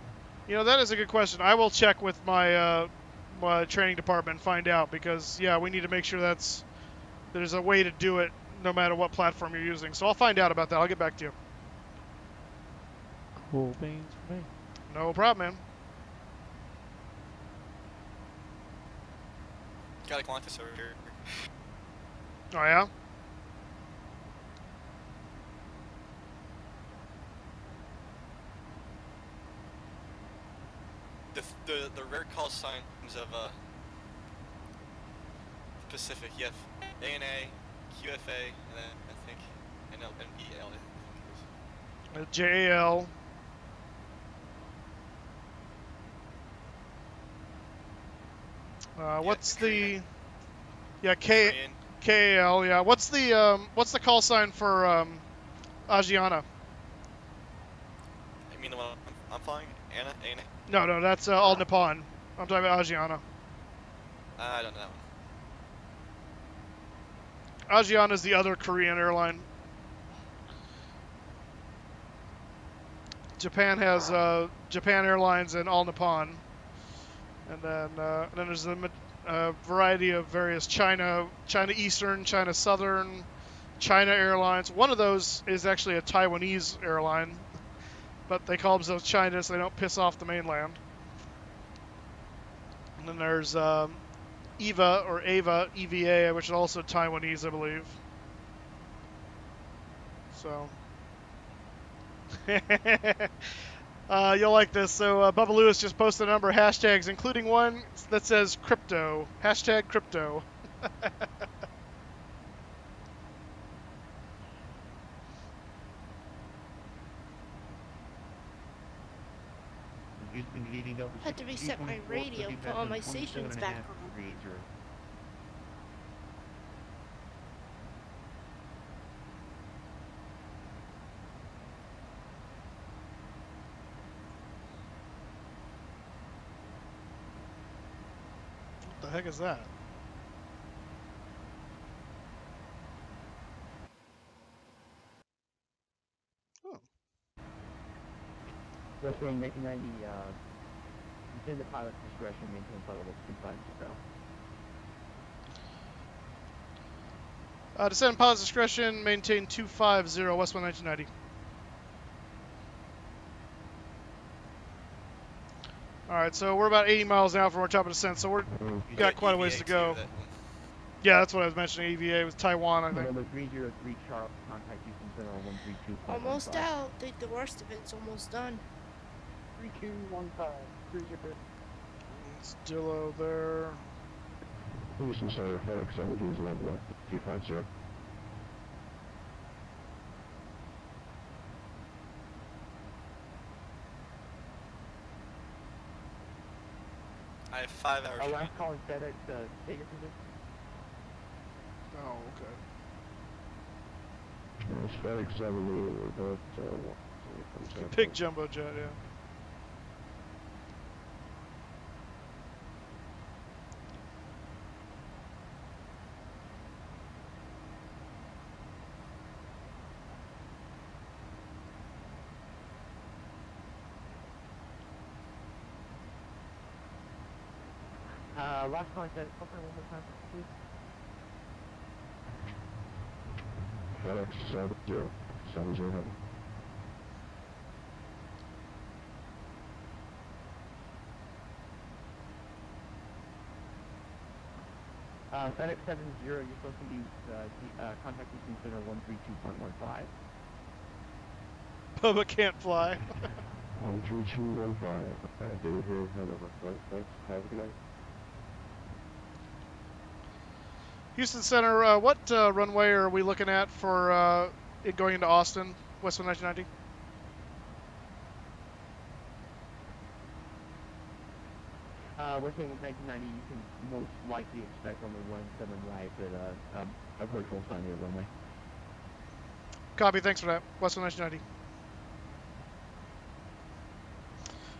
You know, that is a good question. I will check with my my training department and find out, because yeah, we need to make sure there's a way to do it no matter what platform you're using. So I'll find out about that. I'll get back to you. Cool beans for me. No problem, man. Got a Galantis over here. Oh yeah. The rare call signs of Pacific, you have ANA, QFA, and then I think NBL. JAL. What's the? Yeah, KAL. Yeah. What's the call sign for Agiana? You mean the one I'm flying? ANA? No, that's All Nippon. I'm talking about Agiana. I don't know that one. Agiana is the other Korean airline. Japan has Japan Airlines and All Nippon, and then there's a variety of various China Eastern, China Southern, China Airlines. One of those is actually a Taiwanese airline, but they call themselves China so they don't piss off the mainland. And then there's EVA or EVA, which is also Taiwanese, I believe. So. You'll like this. So Bubba Lewis just posted a number of hashtags, including one that says crypto. Hashtag crypto. I had to reset my radio, put all my stations back on. What the heck is that? Oh. Wrestling 1990, within the pilot's discretion, maintain flight level 250. Descend pilot's discretion, maintain 250, Westbound 1990. Alright, so we're about 80 miles an hour from our top of descent, so we've got quite a ways to go. Yeah, that's what I was mentioning, EVA with Taiwan, I think. Number 303 Charles, contact Houston Center on 132. Almost out. The worst of it's almost done. 3215. It's Dillo there. Houston Center, FedEx 17 is level 250. I have 5 hours. Our last call is FedEx, take your position. Oh, okay. It's FedEx 17, we're both, Big jumbo jet, yeah. Last call is FedEx, one more time, please. FedEx 707. FedEx 70, you're supposed to be contact Houston Center 132.15. Bubba can't fly. 13215. David here, head over. Thanks. Have a good night. Houston Center, what runway are we looking at for it going into Austin, Westbound 1990? Westbound 1990, you can most likely expect only 17 right, but a virtual sign here runway. Copy, thanks for that. Westbound 1990.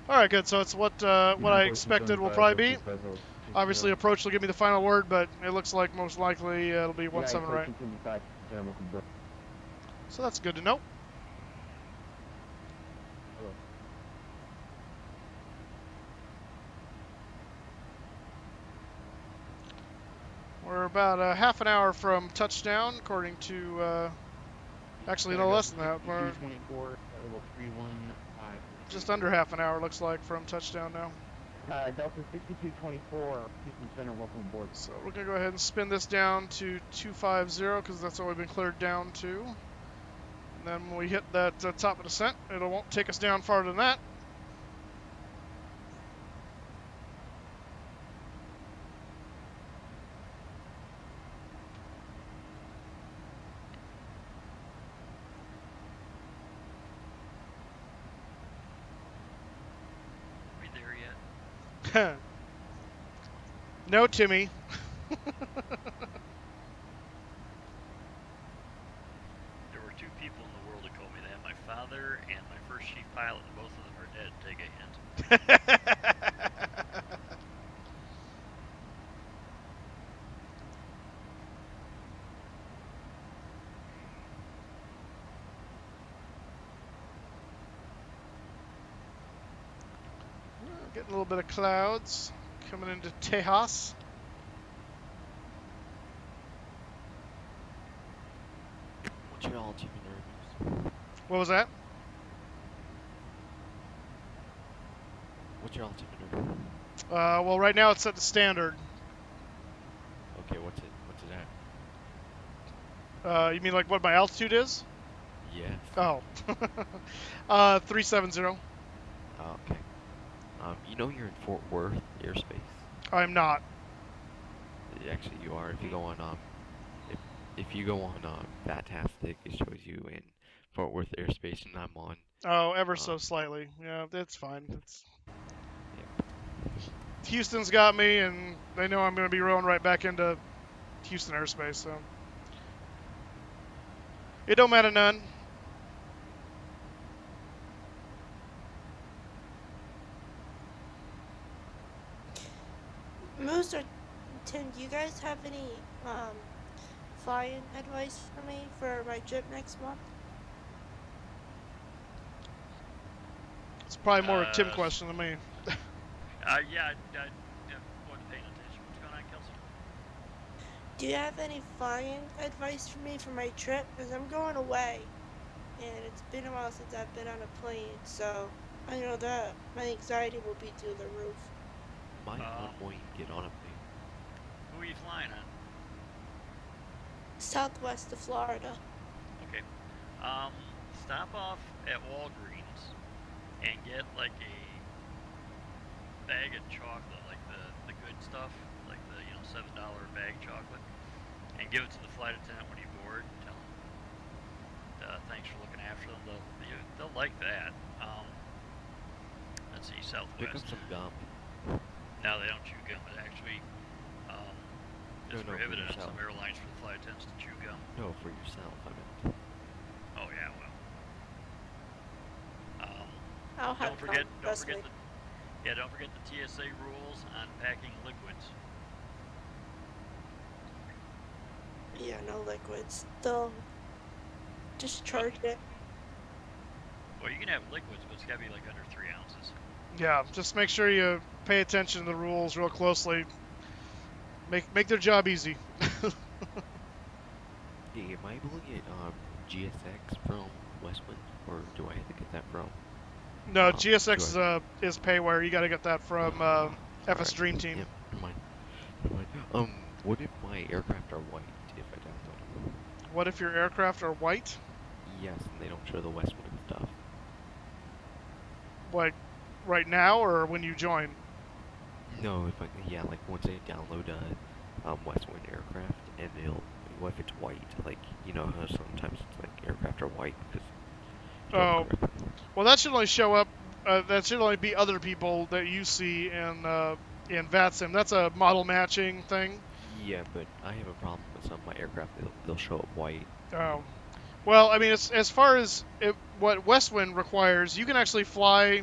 All right, good. So it's what I expected will probably be. Obviously, approach will give me the final word, but it looks like most likely it'll be 17 right. So that's good to know. We're about a half an hour from touchdown, according to, actually no less than that. We're just under half an hour, looks like, from touchdown now. Delta 6224, Houston Center, welcome aboard. So we're going to go ahead and spin this down to 250, because that's all we've been cleared down to. And then when we hit that top of descent, it won't take us down farther than that. No, Timmy. There were two people in the world that called me that. My father and my first chief pilot, and both of them are dead. Take a hint. Getting a little bit of clouds coming into Tejas. What's your altitude, Ramos? What was that? What's your altitude, Ramos? Well, right now it's set to standard. Okay, what's it at? You mean like what my altitude is? Yeah. Oh. 370. Oh, okay. You know you're in Fort Worth airspace. I'm not. Actually, you are. If you go on if you go on Fantastic, it shows you in Fort Worth airspace, and I'm on. Oh, ever so slightly. Yeah, that's fine. It's. Yep. Houston's got me, and they know I'm going to be rolling right back into Houston airspace, so it don't matter none. Moose or Tim, do you guys have any flying advice for me for my trip next month? It's probably more a Tim question than me. Yeah, I wasn't paying attention. What's going on, Kelsey? Do you have any flying advice for me for my trip? Because I'm going away, and it's been a while since I've been on a plane, so I know that my anxiety will be through the roof. My mom won't get on a plane. Who are you flying on? Southwest of Florida. Okay. Stop off at Walgreens and get like a bag of chocolate, like the good stuff, like the $7 bag chocolate, and give it to the flight attendant when you board. Tell them thanks for looking after them. They'll like that. Let's see, Southwest. Pick up some gum. No, they don't chew gum. It actually is prohibited on some airlines for the flight attendants to chew gum. No, for yourself, I meant. Oh yeah, well. Don't forget the TSA rules on packing liquids. Yeah, no liquids. They'll discharge it. Well, you can have liquids, but it's gotta be like under 3 ounces. Yeah, just make sure you pay attention to the rules real closely. Make their job easy. Hey, am I able to get GSX from Westwind, or do I have to get that from? No, GSX is payware. You got to get that from FS Dream Team. Yep, never mind. What if my aircraft are white? If I download them? What if your aircraft are white? Yes, and they don't show the Westwind stuff. Like right now, or when you join? No, like once I download a Westwind aircraft, and what if it's white? Like, how sometimes it's like aircraft are white because. Oh, well, that should only show up. That should only be other people that you see in VATSIM. That's a model matching thing. Yeah, but I have a problem with some of my aircraft. They'll show up white. Oh, well, I mean, as far as what Westwind requires, you can actually fly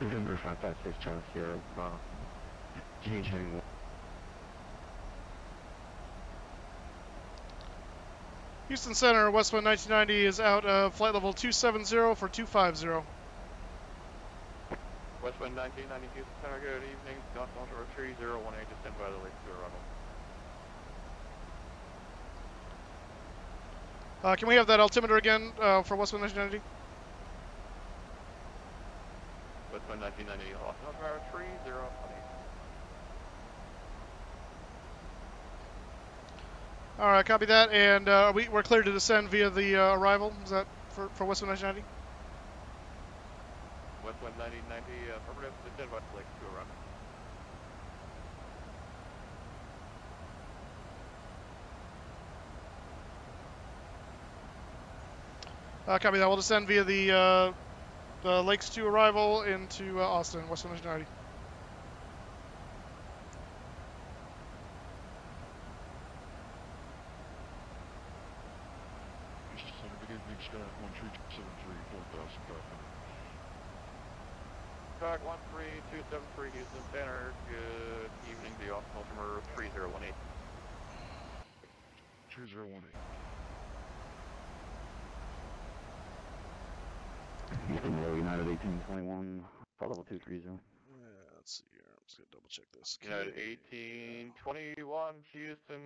November 556 Charlie Sierra, change heading. Houston Center, Westwind 1990 is out of flight level 270 for 250. Westwind 1990 Houston Center, good evening. Scott Foster 3018 to stand by the lake to arrival. Can we have that altimeter again for Westwind 1990? Westwind 1990, lost number 3018. All right, copy that, and we're clear to descend via the arrival. Is that for Westwind 1990? Westwind 1990, affirmative, descend by the lake to arrival. Copy that. We'll descend via the Lakes to arrival into Austin, Westwind 1990. Track 13273 Houston Center, good evening, the Austin altimeter 3018. 3018. Houston Low United 1821, flight level 230. Let's see here. I'm just gonna double check this. United 1821 Houston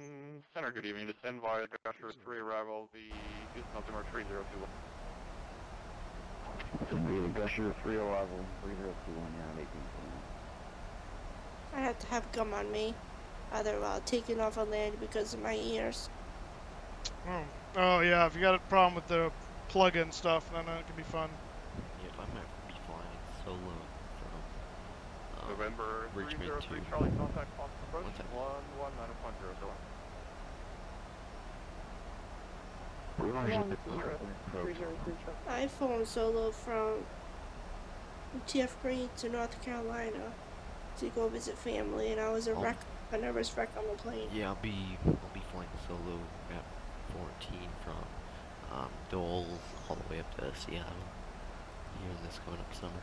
Center, good evening, descend via Gusher 3 arrival, the Houston altimeter 3021. Via the Gusher 3 arrival, 3021, United 1821. I have to have gum on me, either while taking off on land because of my ears. Oh yeah, if you got a problem with the plug-in stuff, then it can be fun. Yeah, I might be flying solo from November Richmond 303 to Charlie, contact Austin approach 119.0. I flown solo from TF Green to North Carolina to go visit family, and I was a nervous wreck on the plane. Yeah, I'll be flying solo at 14 from Dole all the way up to Seattle here in this coming up summer.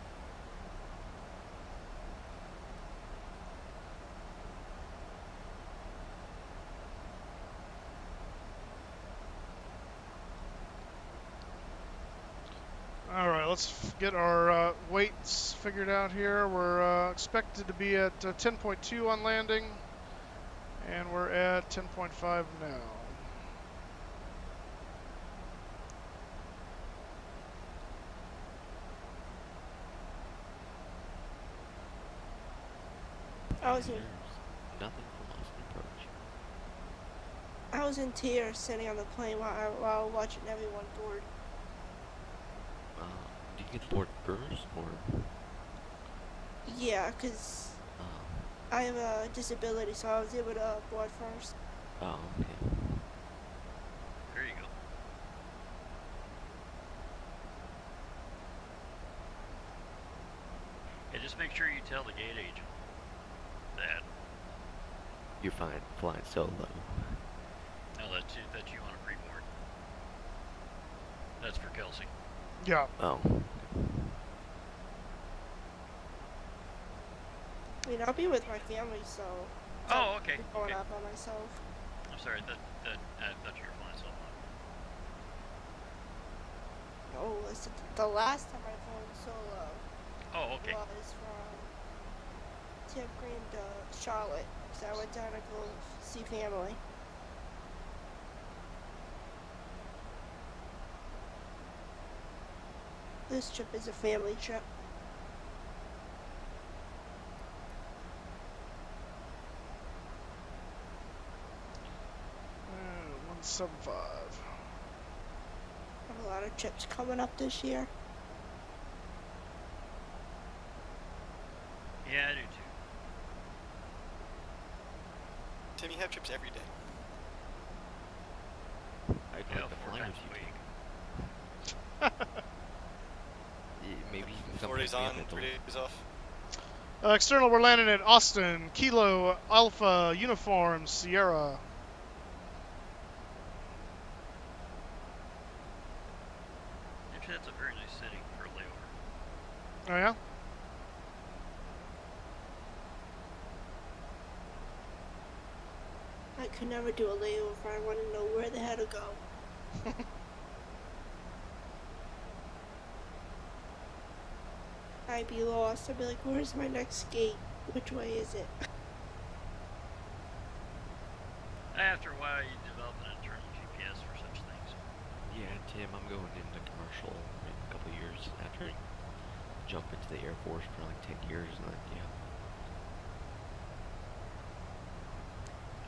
All right, let's get our weights figured out here. We're expected to be at 10.2 on landing, and we're at 10.5 now. Nothing from Austin approach. I was in tears sitting on the plane while watching everyone board. Do you get board first, or? Yeah, because I have a disability, so I was able to board first. Oh, okay. There you go. Hey, just make sure you tell the gate agent that You're fine flying solo. no, that you want to pre-board. That's for Kelsey. Yeah. Oh. I mean, I'll be with my family, so. Oh, okay. I'll be going Okay. out by myself. I'm sorry, I thought you were flying solo. Oh, listen, the last time I flew solo Oh, okay. was from TF Green to Charlotte, so I went down to go see family. This trip is a family trip. And 175. I have a lot of trips coming up this year. Yeah, I do too. Tim, you have trips every day. I'd Yeah, like to 4 fly times with a you. week. Maybe you can come 4 days pick me on, up at 3 Dole. days off. External, we're landing at Austin, Kilo, Alpha, Uniform, Sierra. Actually, that's a very nice city for a layover. Oh yeah? I could never do a layover. I want to know where the hell to go. I'd be lost. I'd be like, where's my next gate? Which way is it? After a while, you develop an internal GPS for such things. Yeah, Tim, I'm going into commercial in a couple of years after I jump into the Air Force for like 10 years, and then, yeah.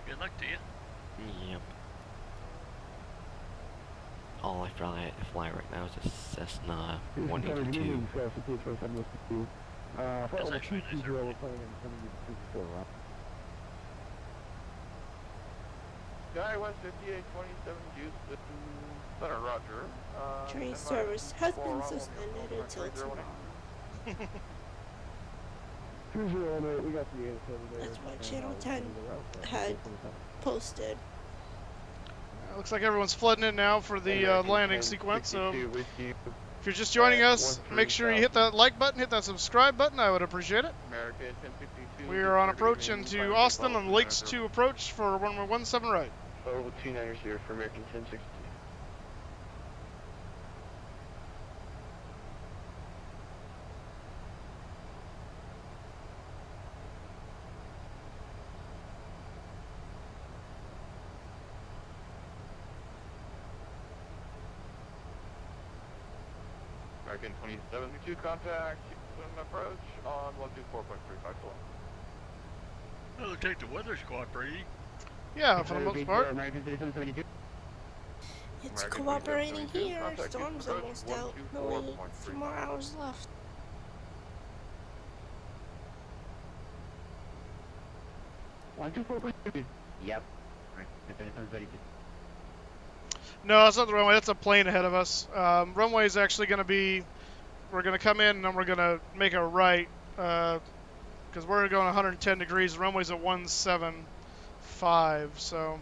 Good luck to you. Yep. All I fly right now is a Cessna 182. That's actually nicer. Guy 15827 Houston, Center Roger. Train service has been suspended until tomorrow. 208, we got the 87 there. That's what Channel 10 had posted. Looks like everyone's flooding in now for the landing sequence, so if you're just joining us, make sure you hit that like button, hit that subscribe button. I would appreciate it. We are on approach into Austin on the Lakes 2 approach for runway 17 right. Level 29ers here for American 1062. American 2072 contact, Houston approach on 124.35 below. It looks like the weather's cooperating. Yeah, for the most part. It's cooperating here. Storm's almost out. Only 2 more hours left. Yep. No, that's not the runway. That's a plane ahead of us. Runway is actually going to be, we're going to come in and then we're going to make a right because we're going 110 degrees. The runway's at 175, so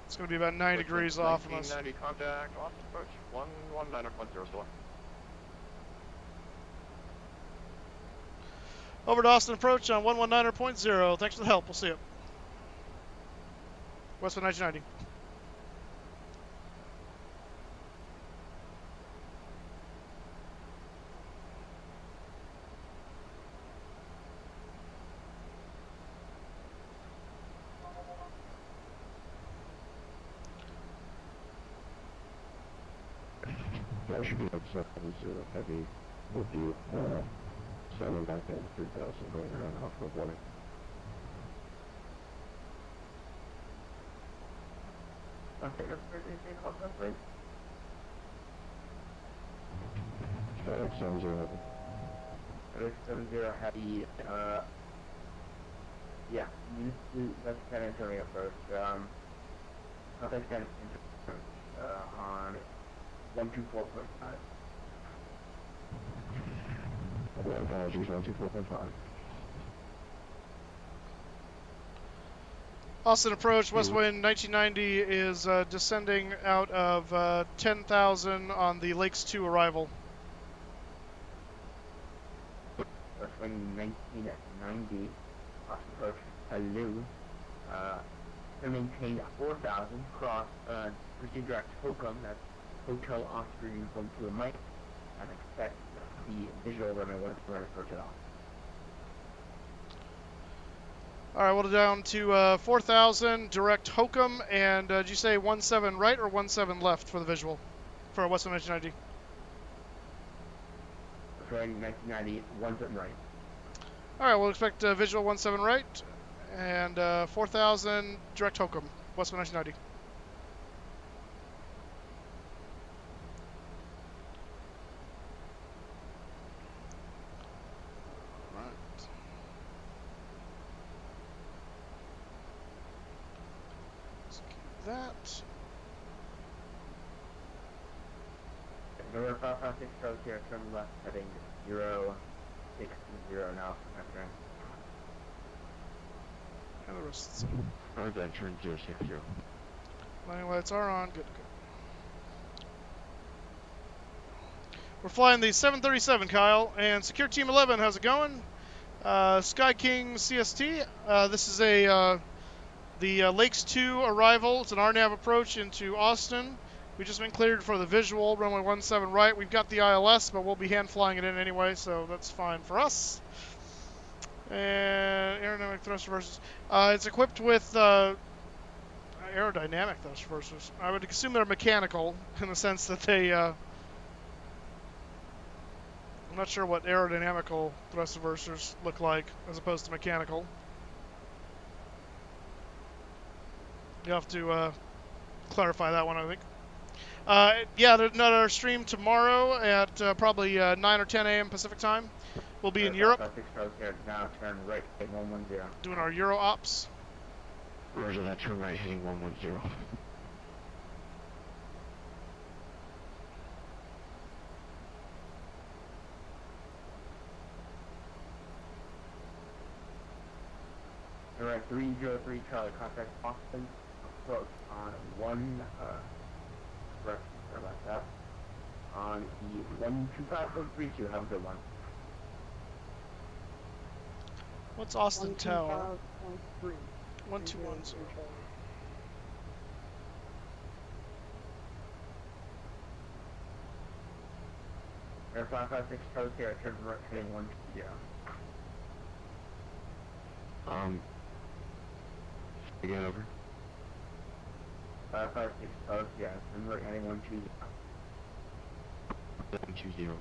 it's going to be about 9 degrees off from us. 1990 contact, Austin approach, 119.0 still. Over to Austin approach on 119.0. Thanks for the help. We'll see you. Westwood 1990. I should be upset with heavy with you. 7 back in 3000 going around off of 1. Okay, that's sounds right. 70 heavy, yeah, that's kind of coming up first. That's kind of on 124.5. Apologies, 124.5. Austin approach, west wind 1990 is descending out of 10,000 on the Lakes 2 arrival. West wind 1990, Austin approach, hello. To maintain 4,000, cross, proceed direct Hokum, that's Hotel Oscar Uniform to a mic, and expect the visual runway 1 approach at all. All right, we'll down to 4,000, direct Hokum, and did you say 17 right or 17 left for the visual for Western 1990? Right, 1990, 17 right. All right, we'll expect visual 17 right, and 4,000, direct Hokum, Western 1990. That. Number 556 goes here, turn left, heading 060 now. After. And the rest. Alright, then turn 060. Landing lights are on. Good, good. We're flying the 737, Kyle, and Secure Team 11. How's it going? Sky King CST. This is a The Lakes 2 arrival, it's an RNAV approach into Austin. We've just been cleared for the visual, runway 17 right. We've got the ILS, but we'll be hand flying it in anyway, so that's fine for us. And aerodynamic thrust reversers. It's equipped with aerodynamic thrust reversers. I would assume they're mechanical in the sense that they. I'm not sure what aerodynamical thrust reversers look like as opposed to mechanical. You have to clarify that one, I think. Yeah, there's another stream tomorrow at probably 9 or 10 a.m. Pacific time. We'll be in Europe. Now turn right, 110. Doing our Euro ops. Roger that, turn right, heading 110. Alright, 303 Charlie, contact Austin, approach on 1, sorry about that, on the 125.32, have a good one. What's Austin Tower? 1210. Air 556 Charlie, here, turn right, heading 120. Again, over. 556 Charlie, yeah, turn right, heading 120. 120.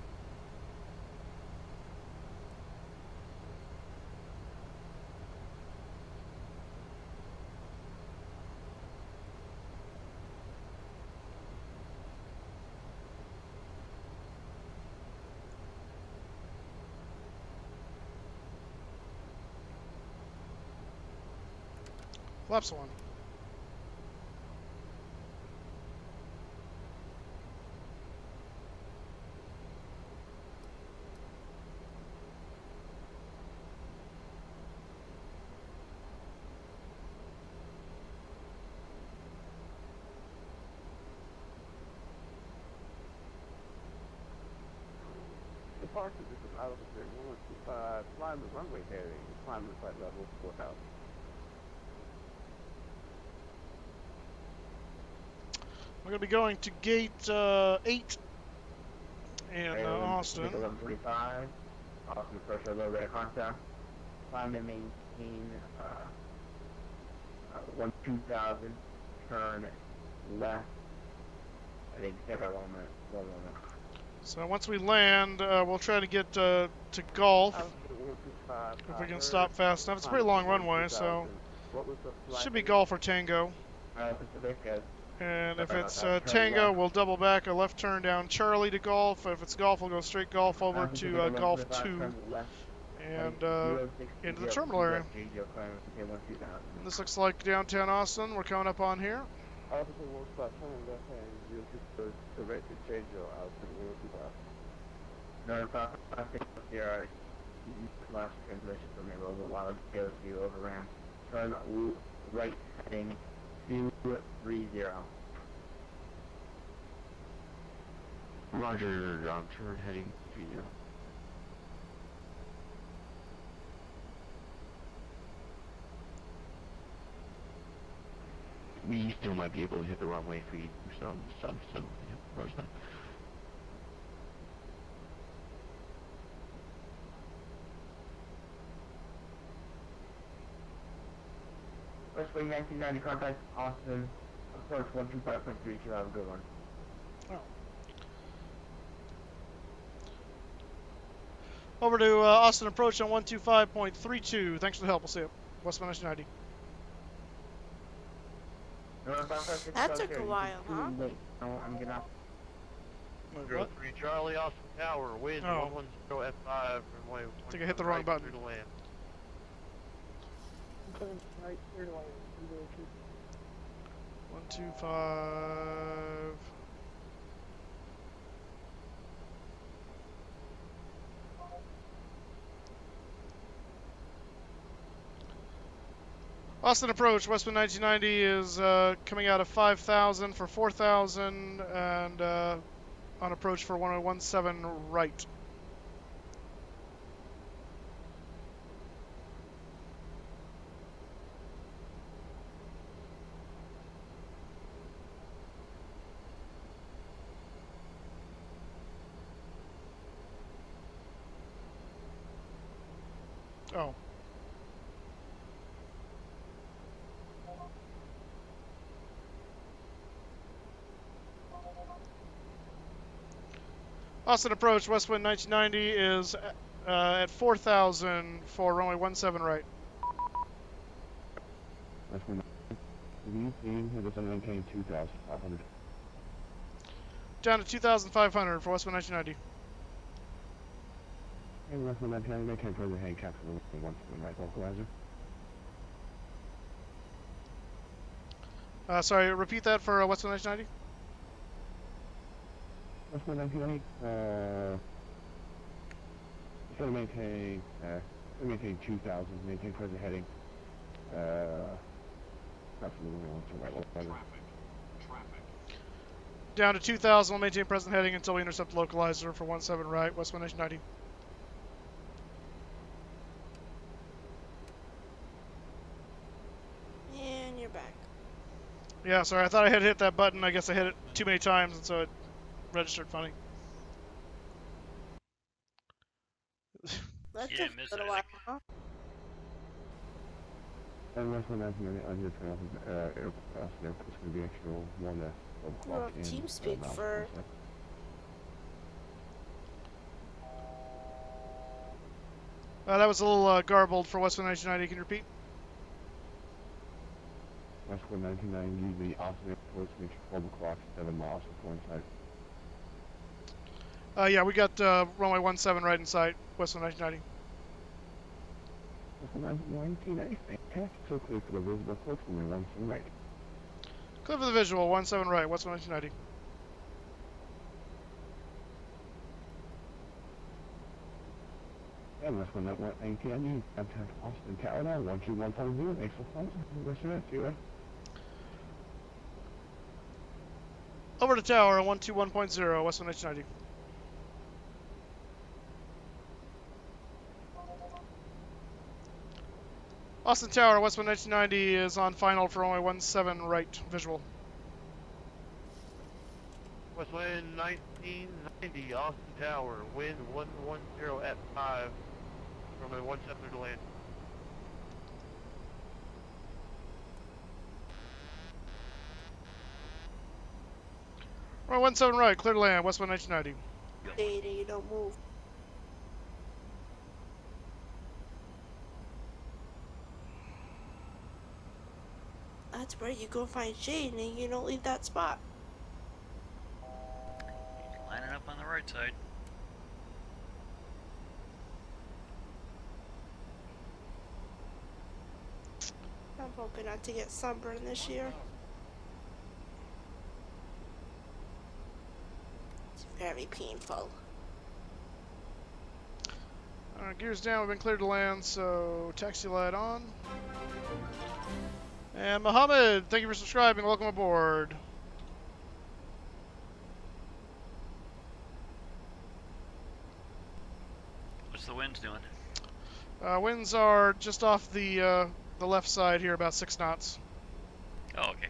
Flaps 1. Departure is out of the 125, climb the runway heading, climb the flight level 4000. We're going to be going to gate 8 in Austin. 1145, Austin pressure low rate of contact. Climb and maintain 12000, turn left. I think take a 1 minute, 1 minute. So once we land, we'll try to get to Gulf. If we can stop fast enough. It's a pretty long runway, so should be Golf or Tango. And if it's Tango, we'll double back a left turn down Charlie to Golf. If it's Golf, we'll go straight Golf over to Golf 2 and into the terminal area. And this looks like downtown Austin. We're coming up on here. Last transition for me, a lot of KOC overran. Turn right heading 230. Roger, turn heading 30. We still might be able to hit the runway if we do some stuff, so yeah, roger that. West Wing 1990, contact Austin, approach 125.32, have a good one. Oh. Over to Austin approach on 125.32. Thanks for the help. We'll see you. Westbound 1990. That took a while, huh? No, I'm gonna... 03 Charlie, Austin Tower, wind 110 F5, runway. I think I hit the wrong button. 125. Austin approach, Westbound 1990 is coming out of 5,000 for 4,000 and on approach for 1017 right. Oh. Austin approach, west wind 1990 is at 4,000 for runway 17 right. West wind 19, it is maintain 2,500. Down to 2,500 for west wind 1990. And west wind 1990, maintain further heading capture the 17 right localizer. Sorry, repeat that for west wind 1990. West wind 1990, it's going to maintain 2,000, maintain further heading, capture the right localizer. Down to 2,000, we'll maintain present heading until we intercept the localizer for 17 right, west wind 1990. And you're back. Yeah, sorry, I thought I had hit that button. I guess I hit it too many times, and so it registered funny. That You took didn't miss a little anything. while, huh? And west wind 1990, I'm just going to it's going to be actual 1 You have TeamSpeak for... That was a little garbled for west wind 1990. Can you repeat? West wind 1990, the Austin Airport, make sure 12 o'clock, 7 miles before inside. Yeah, we got runway 17 right in sight, west wind 1990. West wind 1990, fantastic. So clear for the visible approach, runway 17 right. Clear for the visual, 17 right, west wind 1990. And west wind 1990, contact Austin Tower now, 121.0, thanks for flying. Rest of it, see you later. Over to tower, 121.0, west wind 1990. Austin Tower, west wind 1990 is on final for runway 17 right, visual. West wind 1990, Austin Tower, wind 110 at 5, runway 17 to land. Runway 17 right, clear to land, west wind 1990. Data, you don't move. That's where you go find shade and you don't leave that spot. Lining up on the right side. I'm hoping not to get sunburned this year. It's very painful. Gears down, we've been cleared to land, so taxi light on. And Mohammed, thank you for subscribing, welcome aboard. What's the winds doing? Winds are just off the left side here, about 6 knots. Oh, okay.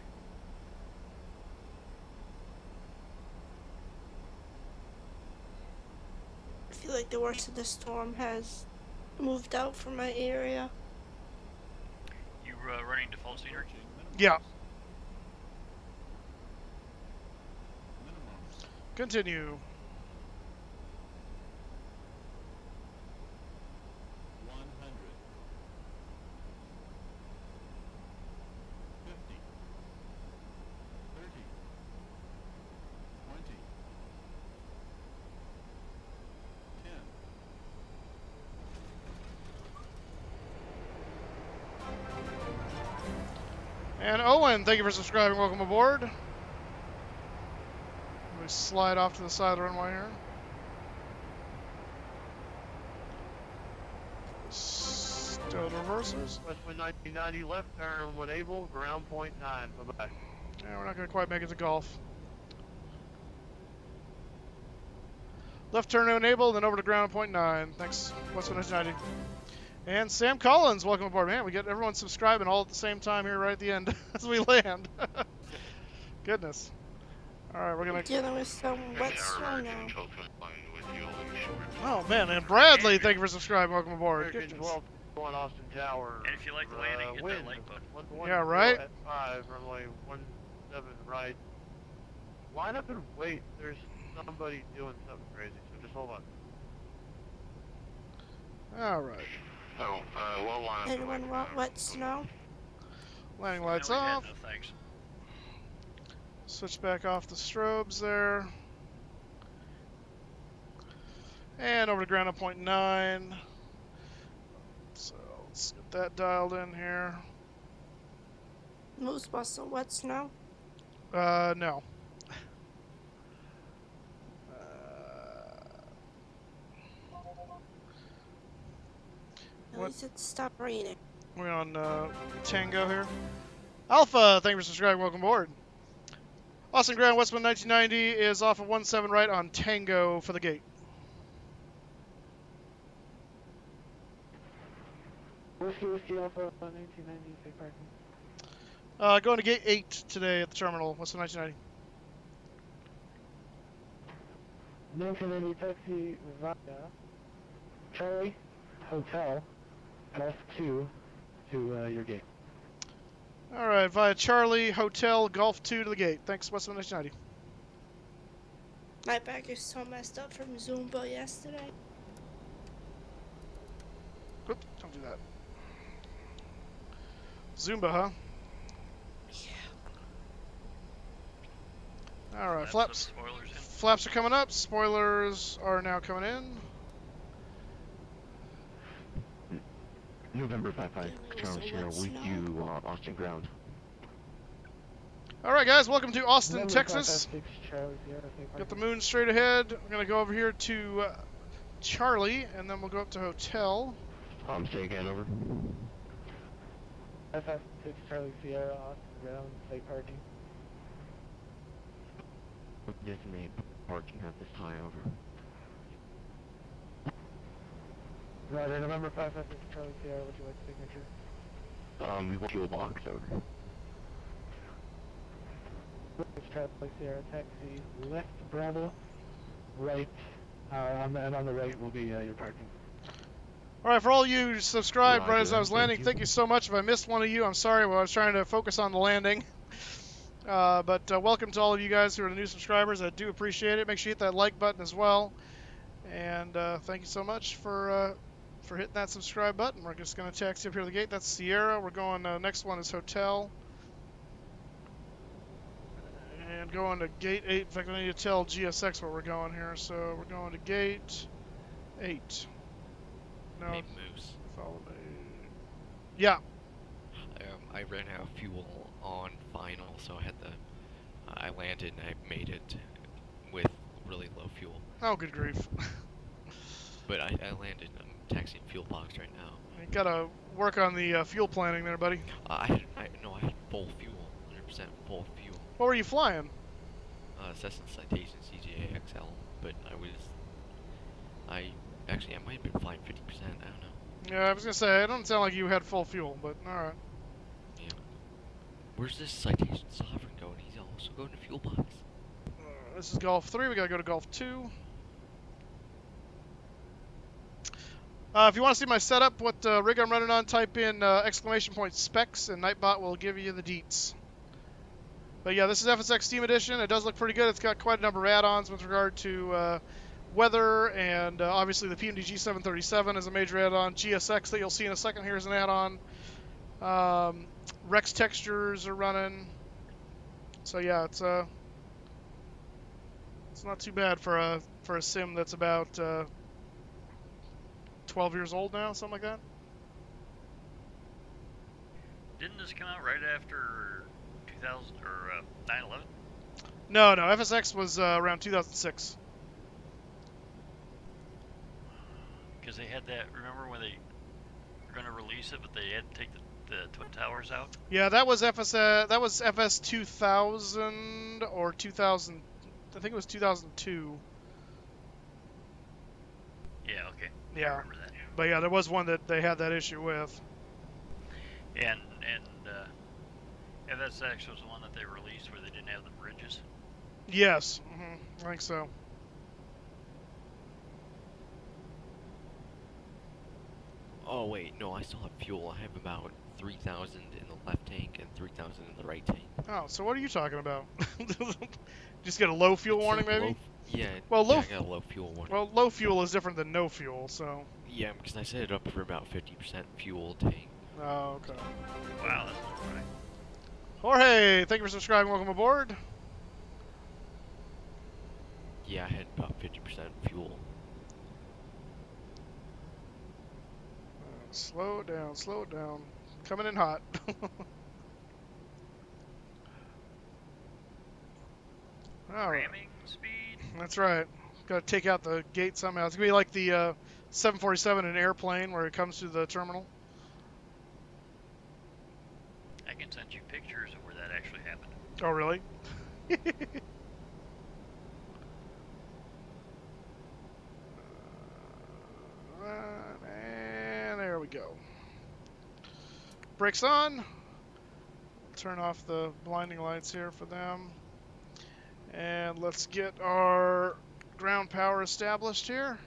I feel like the worst of the storm has moved out from my area. You running default scenery? Yeah. Continue. And Owen, thank you for subscribing. Welcome aboard. We slide off to the side of the runway here. Still reversers. West wind 1990, left turn when able, ground point 9. Bye-bye. Yeah, we're not going to quite make it to golf. Left turn enabled, then over to ground point 9. Thanks, West wind 1990. And Sam Collins, welcome aboard. Man, we get everyone subscribing all at the same time here right at the end as we land. Goodness. All right, we're going to... Dealing with some wet snow now. Oh, man, and Bradley, thank you for subscribing. Welcome aboard. Goodness. 1 Austin Tower. And if you like the landing, hit wind, that like button. 110 Yeah, right? at 5, runway 17 right. Line up and wait. There's somebody doing something crazy, so just hold on. All right. So, we'll line up. Anyone want wet snow? Landing lights No, we had off. no thanks. Switch back off the strobes there. And over to ground at 0.9. So let's get that dialed in here. Moose want some wet snow? No. At least it stopped raining. We're on Tango here. Alpha, thank you for subscribing. Welcome aboard. Austin Ground, Westman 1990 is off of 17 right on Tango for the gate. Whiskey Alpha 1990, safe parking. Going to gate 8 today at the terminal, Westman 1990. 1990 taxi via Charlie Hotel Golf 2 to your gate. All right, via Charlie Hotel Golf 2 to the gate. Thanks, Westman 1990. My back is so messed up from Zumba yesterday. Oops, don't do that. Zumba, huh? Yeah. All right, flaps. Flaps are coming up. Spoilers are now coming in. November 55, Charles here with you, Austin Ground. All right, guys, welcome to Austin, November Texas. 556, Charlie, Sierra, safe Got the parking. moon straight ahead. I'm going to go over here to Charlie, and then we'll go up to Hotel. Say again, over. 556, Charlie Sierra, Austin Ground, safe parking. Designated parking at this time, over. Roger, November 556, Charlie Sierra, would you like signature? We want fuel box, over. Charlie Sierra, taxi left Bravo, right, and on the right will be your parking. All right, for all you who subscribed right as I was Thank landing, you. thank you so much. If I missed one of you, I'm sorry. I was trying to focus on the landing. But welcome to all of you guys who are the new subscribers. I do appreciate it. Make sure you hit that like button as well. And thank you so much for hitting that subscribe button. We're just going to taxi up here to the gate. That's Sierra. We're going, next one is Hotel. And going to gate 8. In fact, I need to tell GSX where we're going here. So we're going to gate 8. No, Hey, Moose. follow me. Yeah. I ran out of fuel on final, so I landed and I made it with really low fuel. Oh, good grief. But I landed. I'm taxiing fuel box right now. You gotta work on the fuel planning there, buddy. I had full fuel, 100% full fuel. What were you flying? Cessna Citation CGA XL, but I might have been flying 50%. I don't know. Yeah, I was gonna say, it doesn't sound like you had full fuel, but alright. Yeah. Where's this Citation Sovereign going? He's also going to fuel box. This is Golf 3, we gotta go to Golf 2. If you want to see my setup, what rig I'm running on, type in exclamation point specs, and NightBot will give you the deets. But yeah, this is FSX Steam Edition. It does look pretty good. It's got quite a number of add-ons with regard to weather, and obviously the PMDG 737 is a major add-on. GSX that you'll see in a second here is an add-on. Rex textures are running. So yeah, it's not too bad for a sim that's about 12 years old now, something like that. Didn't this come out right after 2000 or 9/11? No, FSX was around 2006. Because they had that. Remember when they were going to release it, but they had to take the Twin Towers out? Yeah, that was FS 2000 or 2000. I think it was 2002. Yeah, okay. I Yeah, remember that. but yeah, there was one that they had that issue with. And FSX was the one that they released where they didn't have the bridges. Yes, I think so. Oh wait, no, I still have fuel. I have about 3,000 in the left tank and 3,000 in the right tank. Oh, so what are you talking about? Just get a low fuel warning, like maybe? Yeah, well, yeah, I got a low fuel warning. Well, low fuel is different than no fuel, so... Yeah, because I set it up for about 50% fuel tank. Oh, okay. Wow, that's not right. Jorge, thank you for subscribing. Welcome aboard. Yeah, I had about 50% fuel. Slow it down, slow it down. Coming in hot. All right. Ramming speed. That's right. Got to take out the gate somehow. It's going to be like the 747 in an airplane where it comes to the terminal. I can send you pictures of where that actually happened. Oh, really? And there we go. Brakes on. Turn off the blinding lights here for them. And let's get our ground power established here.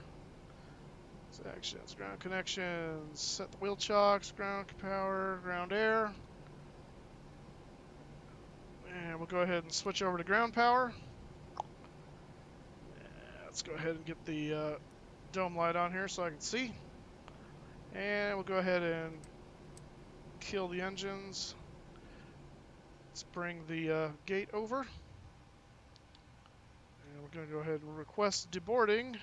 Actions, ground connections, set the wheel chocks, ground power, ground air. And we'll go ahead and switch over to ground power. Let's go ahead and get the dome light on here so I can see. And we'll go ahead and kill the engines. Let's bring the gate over. And we're going to go ahead and request deboarding.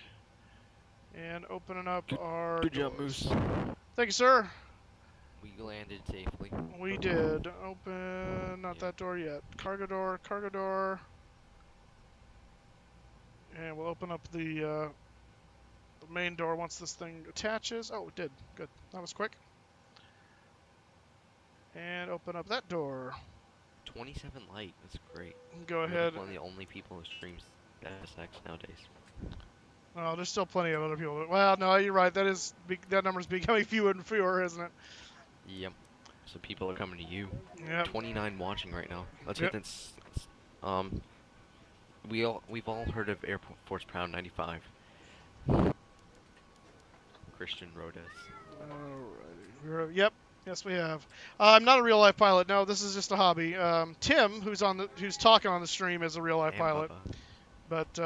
And opening up our Good job, doors. Moose. Thank you, sir. We landed safely. We did. Open, not that door yet. Cargo door, cargo door. And we'll open up the main door once this thing attaches. Oh, it did. Good. That was quick. And open up that door. 27 light. That's great. Go ahead. One of the only people who streams SX nowadays. Oh, there's still plenty of other people. Well, no, you're right. That number's becoming fewer and fewer, isn't it? Yep. So people are coming to you. Yep. 29 watching right now. Let's Yep. hit this. We've all heard of Air Force Pound 95. Christian wrote us. Alrighty. Yep. Yes, we have. I'm not a real life pilot. No, this is just a hobby. Tim, who's talking on the stream, is a real life pilot. Bubba. But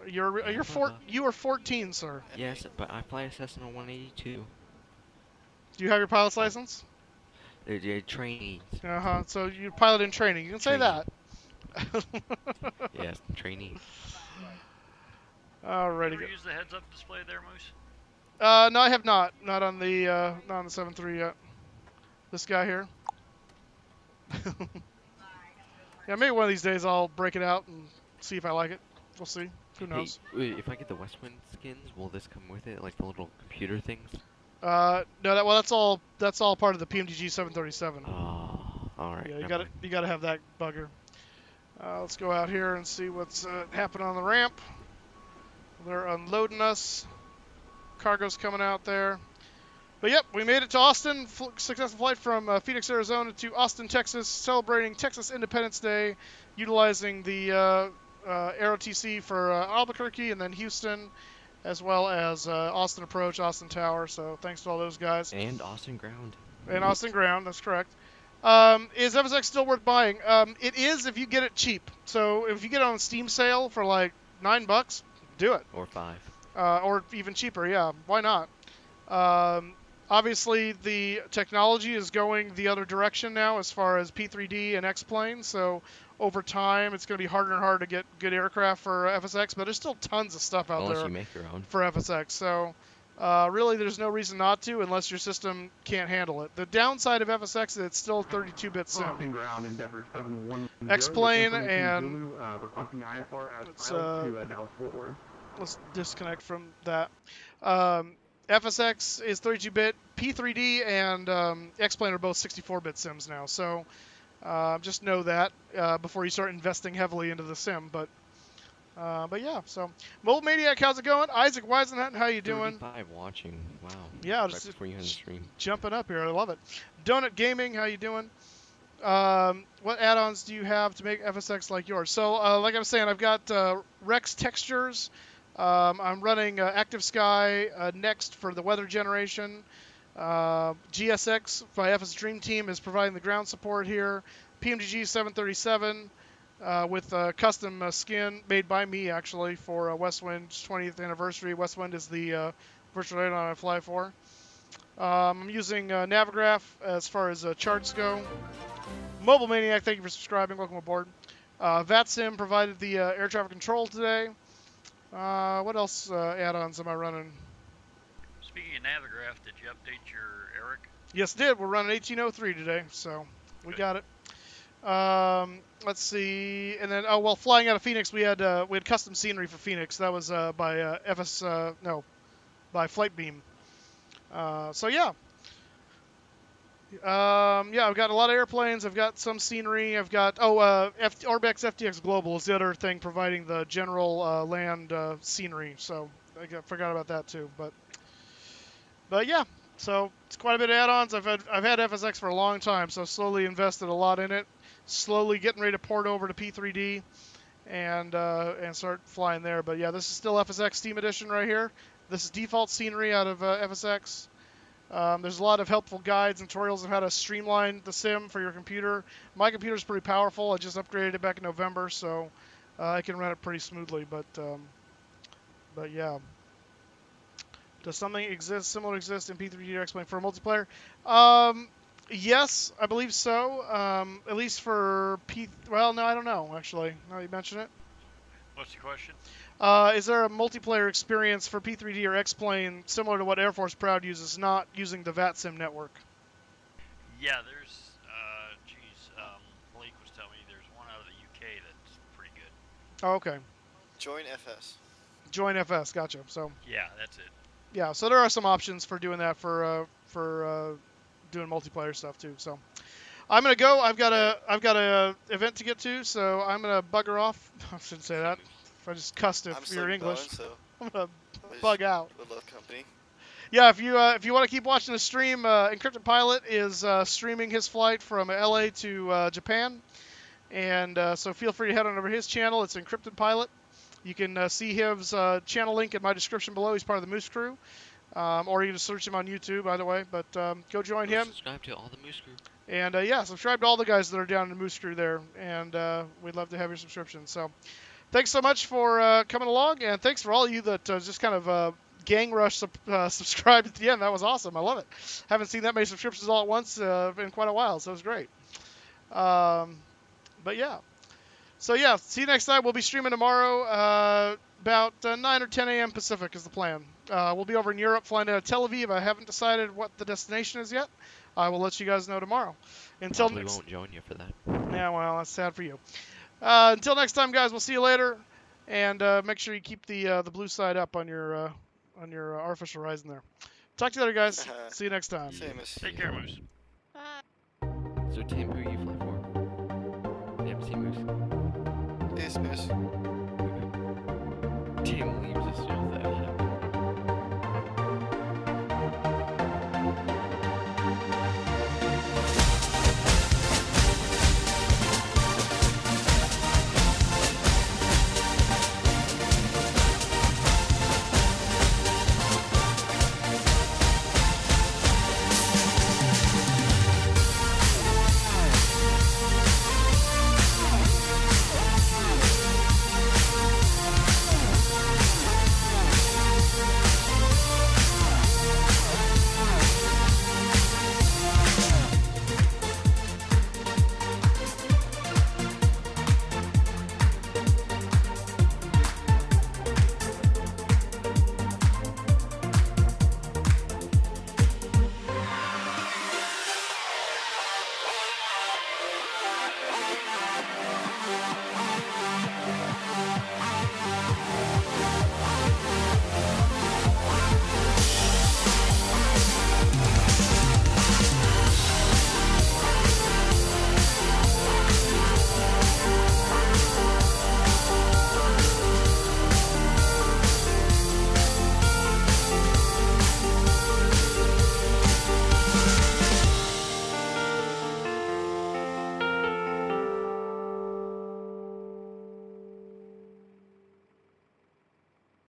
you are 14, sir. Yes, but I fly a Cessna 182. Do you have your pilot's license? They're trainees. So you're pilot in training. You can say that. Yes, trainees. Alrighty. Did you ever use the heads-up display there, Moose? No, I have not. Not on the 7.3 yet. This guy here. Yeah, maybe one of these days I'll break it out and see if I like it. We'll see. Who knows? Hey, if I get the Westwind skins, will this come with it, like the little computer things? No, that's all part of the PMDG 737. Oh, all right. Yeah, you gotta have that bugger. Let's go out here and see what's happening on the ramp. They're unloading us. Cargo's coming out there. But yep, we made it to Austin. Successful flight from Phoenix, Arizona to Austin, Texas, celebrating Texas Independence Day, utilizing the AeroTC for Albuquerque and then Houston, as well as Austin Approach, Austin Tower. So thanks to all those guys. And Austin Ground. And Austin Ground, that's correct. Is FSX still worth buying? It is if you get it cheap. So if you get it on Steam sale for like $9, do it. Or 5. Or even cheaper, yeah. Why not? Obviously, the technology is going the other direction now as far as P3D and X-Plane, so over time it's going to be harder and harder to get good aircraft for FSX, but there's still tons of stuff out Unless there you make your own. for FSX. So really there's no reason not to unless your system can't handle it. The downside of FSX is it's still 32-bit sim. X-Plane and let's disconnect from that. FSX is 32-bit, P3D and X-Plane are both 64-bit sims now, so just know that before you start investing heavily into the sim. But yeah, so Mobile Maniac, how's it going? Isaac Weisenhut, how you doing? 35 watching, wow. Yeah, right just before you end the stream. Jumping up here, I love it. Donut Gaming, how you doing? What add-ons do you have to make FSX like yours? So, like I was saying, I've got Rex textures. I'm running Active Sky next for the weather generation. GSX by FS Dream Team is providing the ground support here. PMDG 737 with a custom skin made by me, actually, for Westwind's 20th anniversary. Westwind is the virtual airline I fly for. I'm using Navigraph as far as charts go. Mobile Maniac, thank you for subscribing. Welcome aboard. VATSIM provided the air traffic control today. What else add-ons am I running? Speaking of Navigraph, did you update your Eric? Yes, did. We're running 1803 today, so we got it. Let's see, and then flying out of Phoenix, we had custom scenery for Phoenix. That was by by Flightbeam. So yeah. I've got a lot of airplanes. I've got some scenery. I've got Orbex FTX Global is the other thing providing the general land scenery. So I forgot about that too. But yeah, so it's quite a bit of add-ons. I've had FSX for a long time, so slowly invested a lot in it. Slowly getting ready to port over to P3D and start flying there. But yeah, this is still FSX Steam Edition right here. This is default scenery out of FSX. There's a lot of helpful guides and tutorials on how to streamline the sim for your computer. My computer's pretty powerful. I just upgraded it back in November, so I can run it pretty smoothly. But yeah. Does something similar exist in P3D X-Plane for multiplayer? Yes, I believe so. At least for well, no, I don't know, actually, now you mention it. What's the question? Is there a multiplayer experience for P3D or X-Plane similar to what Air Force Proud uses, not using the VATSIM network? Yeah, there's, Blake was telling me there's one out of the UK that's pretty good. Oh, okay. Join FS. Join FS, gotcha. So. Yeah, that's it. Yeah, so there are some options for doing that for doing multiplayer stuff too. So I'm gonna go. I've got a event to get to, so I'm gonna bugger off. I shouldn't say that. If I just cussed if you're English, I'm gonna bug out. Would love company. Yeah, if you want to keep watching the stream, Encrypted Pilot is streaming his flight from LA to Japan, and so feel free to head on over to his channel. It's Encrypted Pilot. You can see his channel link in my description below. He's part of the Moose crew. Or you can search him on YouTube, by the way. But go join him. Subscribe to all the Moose crew. And yeah, subscribe to all the guys that are down in the Moose crew there. And we'd love to have your subscription. So thanks so much for coming along. And thanks for all of you that just kind of gang rush subscribed at the end. That was awesome. I love it. Haven't seen that many subscriptions all at once in quite a while. So it was great. But yeah. So yeah, see you next time. We'll be streaming tomorrow about 9 or 10 a.m. Pacific is the plan. We'll be over in Europe flying out of Tel Aviv. I haven't decided what the destination is yet. I will let you guys know tomorrow. Probably won't join you for that. Yeah, well, that's sad for you. Until next time, guys, we'll see you later. And make sure you keep the blue side up on your artificial horizon there. Talk to you later, guys. See you next time. Take care, Moose. So, Tim, who you fly for? MC Moose? Yes, Moose. Tim leaves as soon as that happens.